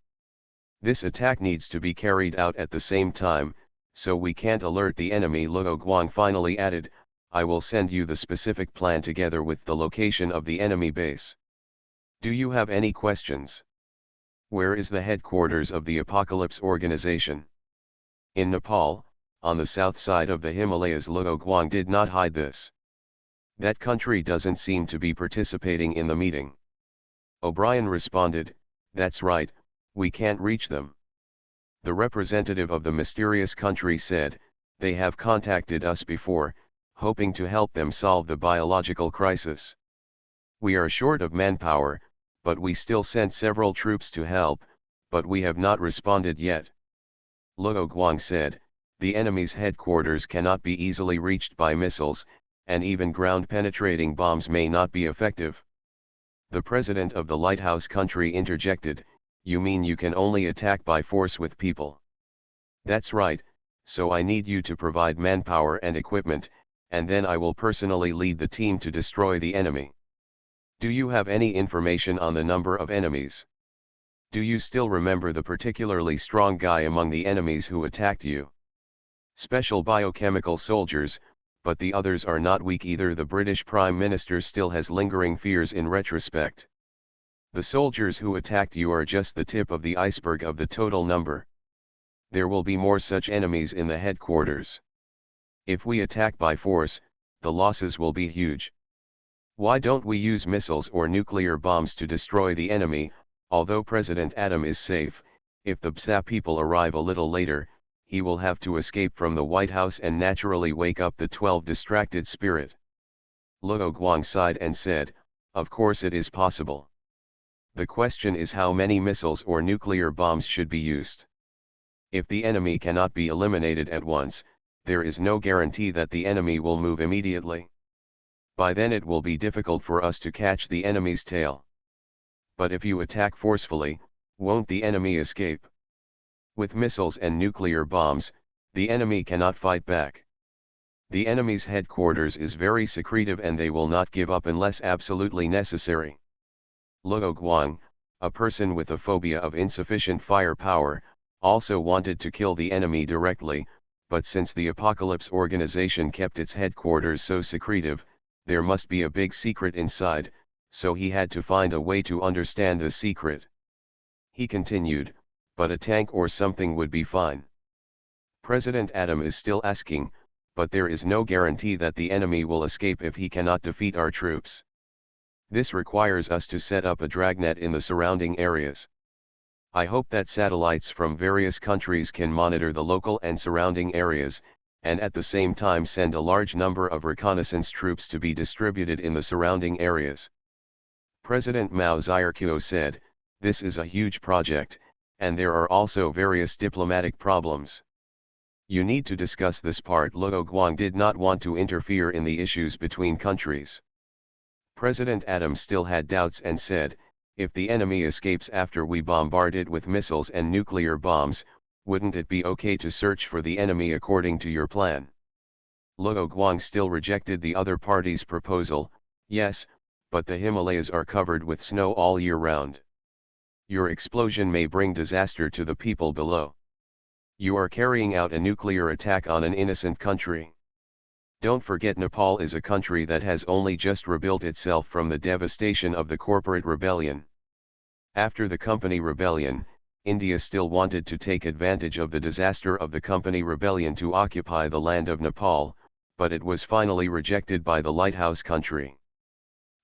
This attack needs to be carried out at the same time, so we can't alert the enemy. Luo Guang finally added, "I will send you the specific plan together with the location of the enemy base. Do you have any questions? Where is the headquarters of the Apocalypse organization?" In Nepal, on the south side of the Himalayas. Luo Guang did not hide this. That country doesn't seem to be participating in the meeting. O'Brien responded, "That's right, we can't reach them." The representative of the mysterious country said, "They have contacted us before, hoping to help them solve the biological crisis. We are short of manpower, but we still sent several troops to help, but we have not responded yet." Luo Guang said, "The enemy's headquarters cannot be easily reached by missiles, and even ground-penetrating bombs may not be effective." The president of the lighthouse country interjected, "You mean you can only attack by force with people?" "That's right, so I need you to provide manpower and equipment, and then I will personally lead the team to destroy the enemy. Do you have any information on the number of enemies? Do you still remember the particularly strong guy among the enemies who attacked you?" "Special biochemical soldiers, but the others are not weak either. The British Prime Minister still has lingering fears in retrospect. The soldiers who attacked you are just the tip of the iceberg of the total number. There will be more such enemies in the headquarters. If we attack by force, the losses will be huge. Why don't we use missiles or nuclear bombs to destroy the enemy? Although President Adam is safe, if the BSA people arrive a little later, he will have to escape from the White House and naturally wake up the 12 distracted spirit. Luo Guang sighed and said, of course it is possible. The question is how many missiles or nuclear bombs should be used. If the enemy cannot be eliminated at once, there is no guarantee that the enemy will move immediately. By then it will be difficult for us to catch the enemy's tail. But if you attack forcefully, won't the enemy escape? With missiles and nuclear bombs, the enemy cannot fight back. The enemy's headquarters is very secretive and they will not give up unless absolutely necessary. Luo Guang, a person with a phobia of insufficient firepower, also wanted to kill the enemy directly, but since the Apocalypse organization kept its headquarters so secretive, there must be a big secret inside, so he had to find a way to understand the secret. He continued, but a tank or something would be fine. President Adam is still asking, but there is no guarantee that the enemy will escape if he cannot defeat our troops. This requires us to set up a dragnet in the surrounding areas. I hope that satellites from various countries can monitor the local and surrounding areas, and at the same time send a large number of reconnaissance troops to be distributed in the surrounding areas. President Mao Zedong said, this is a huge project, and there are also various diplomatic problems. You need to discuss this part. Luo Guang did not want to interfere in the issues between countries. President Adam still had doubts and said, if the enemy escapes after we bombard it with missiles and nuclear bombs, wouldn't it be okay to search for the enemy according to your plan? Luo Guang still rejected the other party's proposal. Yes, but the Himalayas are covered with snow all year round. Your explosion may bring disaster to the people below. You are carrying out a nuclear attack on an innocent country. Don't forget Nepal is a country that has only just rebuilt itself from the devastation of the corporate rebellion. After the company rebellion, India still wanted to take advantage of the disaster of the company rebellion to occupy the land of Nepal, but it was finally rejected by the lighthouse country.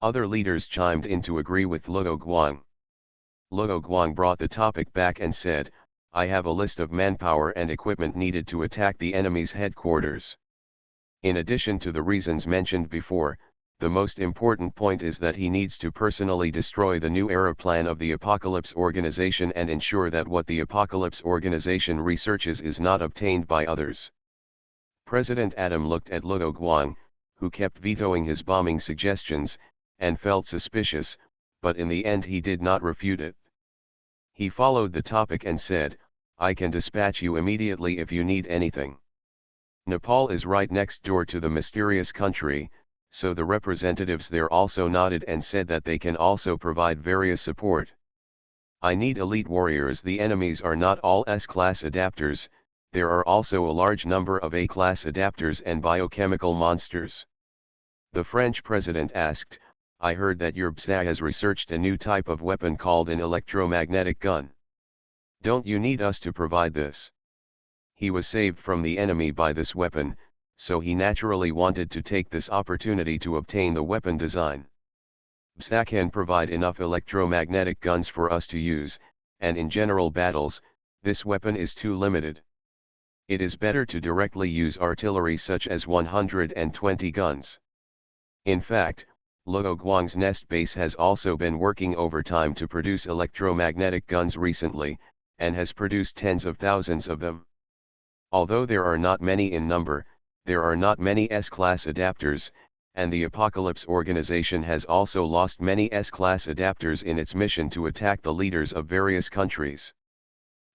Other leaders chimed in to agree with Luo Guang. Luo Guang brought the topic back and said, I have a list of manpower and equipment needed to attack the enemy's headquarters. In addition to the reasons mentioned before, the most important point is that he needs to personally destroy the New Era plan of the Apocalypse organization and ensure that what the Apocalypse organization researches is not obtained by others. President Adam looked at Luo Guang, who kept vetoing his bombing suggestions, and felt suspicious, but in the end he did not refute it. He followed the topic and said, I can dispatch you immediately if you need anything. Nepal is right next door to the mysterious country, so the representatives there also nodded and said that they can also provide various support. I need elite warriors. The enemies are not all S-class adapters, there are also a large number of A-class adapters and biochemical monsters. The French president asked, I heard that your BSA has researched a new type of weapon called an electromagnetic gun. Don't you need us to provide this? He was saved from the enemy by this weapon, so he naturally wanted to take this opportunity to obtain the weapon design. BSA can provide enough electromagnetic guns for us to use, and in general battles, this weapon is too limited. It is better to directly use artillery such as 120 guns. In fact, Luo Guang's nest base has also been working overtime to produce electromagnetic guns recently, and has produced tens of thousands of them. Although there are not many in number, there are not many S-class adapters, and the Apocalypse organization has also lost many S-class adapters in its mission to attack the leaders of various countries.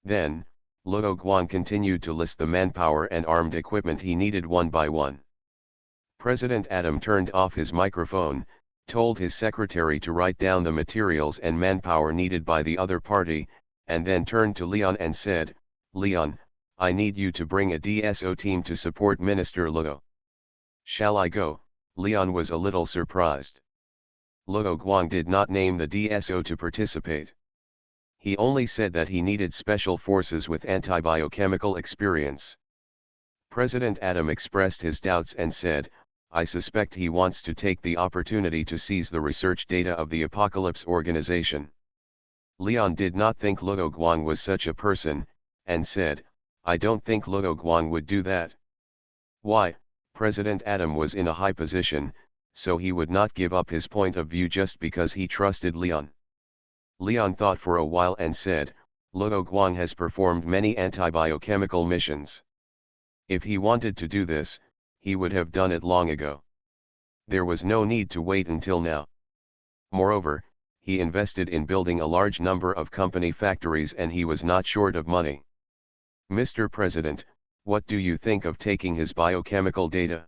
Then, Luo Guang continued to list the manpower and armed equipment he needed one by one. President Adam turned off his microphone, told his secretary to write down the materials and manpower needed by the other party, and then turned to Leon and said, Leon, I need you to bring a DSO team to support Minister Luo. Shall I go? Leon was a little surprised. Luo Guang did not name the DSO to participate. He only said that he needed special forces with antibiochemical experience. President Adam expressed his doubts and said, I suspect he wants to take the opportunity to seize the research data of the Apocalypse Organization. Leon did not think Luo Guang was such a person, and said, I don't think Luo Guang would do that. Why? President Adam was in a high position, so he would not give up his point of view just because he trusted Leon. Leon thought for a while and said, Luo Guang has performed many antibiochemical missions. If he wanted to do this, he would have done it long ago. There was no need to wait until now. Moreover, he invested in building a large number of company factories and he was not short of money. Mr. President, what do you think of taking his biochemical data?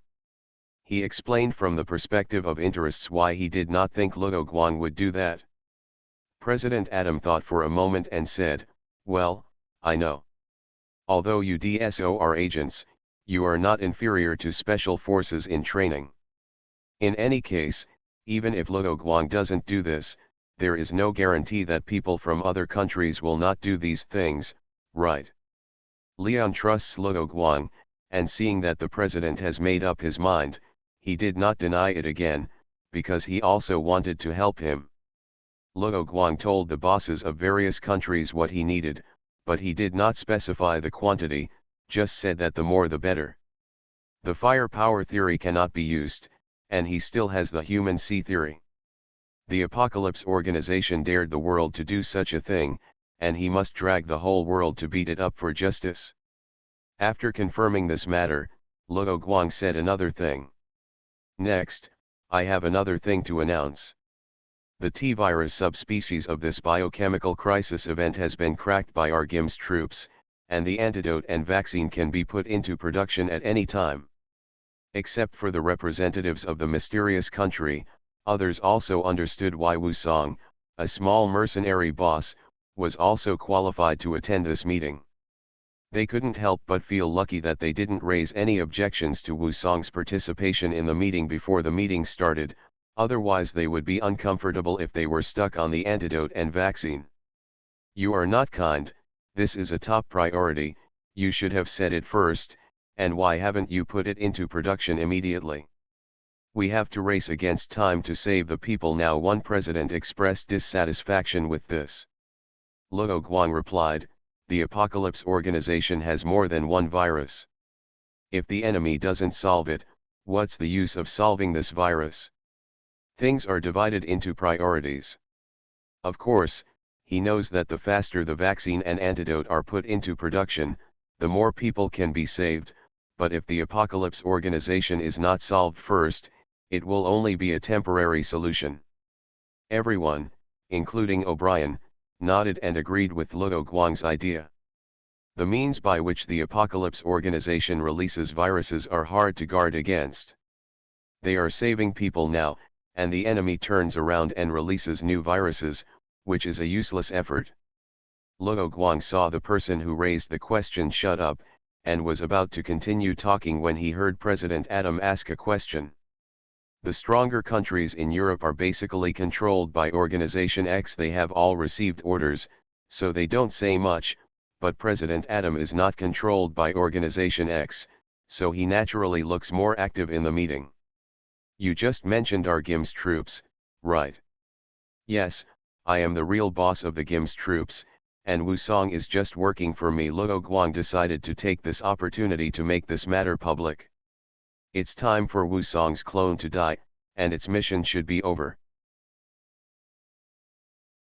He explained from the perspective of interests why he did not think Luo Guang would do that. President Adam thought for a moment and said, well, I know. Although you DSO are agents, you are not inferior to special forces in training. In any case, even if Luo Guang doesn't do this, there is no guarantee that people from other countries will not do these things, right? Leon trusts Luo Guang, and seeing that the president has made up his mind, he did not deny it again, because he also wanted to help him. Luo Guang told the bosses of various countries what he needed, but he did not specify the quantity, just said that the more the better. The firepower theory cannot be used, and he still has the human sea theory. The Apocalypse Organization dared the world to do such a thing, and he must drag the whole world to beat it up for justice. After confirming this matter, Luo Guang said another thing. Next, I have another thing to announce. The T-virus subspecies of this biochemical crisis event has been cracked by our GIMS troops, and the antidote and vaccine can be put into production at any time. Except for the representatives of the mysterious country, others also understood why Wu Song, a small mercenary boss, was also qualified to attend this meeting. They couldn't help but feel lucky that they didn't raise any objections to Wu Song's participation in the meeting before the meeting started, otherwise they would be uncomfortable if they were stuck on the antidote and vaccine. You are not kind, this is a top priority, you should have said it first, and why haven't you put it into production immediately? We have to race against time to save the people now. One president expressed dissatisfaction with this. Luo Guang replied, the Apocalypse Organization has more than one virus. If the enemy doesn't solve it, what's the use of solving this virus? Things are divided into priorities. Of course, he knows that the faster the vaccine and antidote are put into production, the more people can be saved, but if the Apocalypse Organization is not solved first, it will only be a temporary solution. Everyone, including O'Brien, nodded and agreed with Luo Guang's idea. The means by which the Apocalypse Organization releases viruses are hard to guard against. They are saving people now, and the enemy turns around and releases new viruses, which is a useless effort. Luo Guang saw the person who raised the question shut up, and was about to continue talking when he heard President Adam ask a question. The stronger countries in Europe are basically controlled by Organization X. They have all received orders, so they don't say much, but President Adam is not controlled by Organization X, so he naturally looks more active in the meeting. You just mentioned our GIMS troops, right? Yes, I am the real boss of the GIMS troops, and Wu Song is just working for me. Luo Guang decided to take this opportunity to make this matter public. It's time for Wu Song's clone to die, and its mission should be over.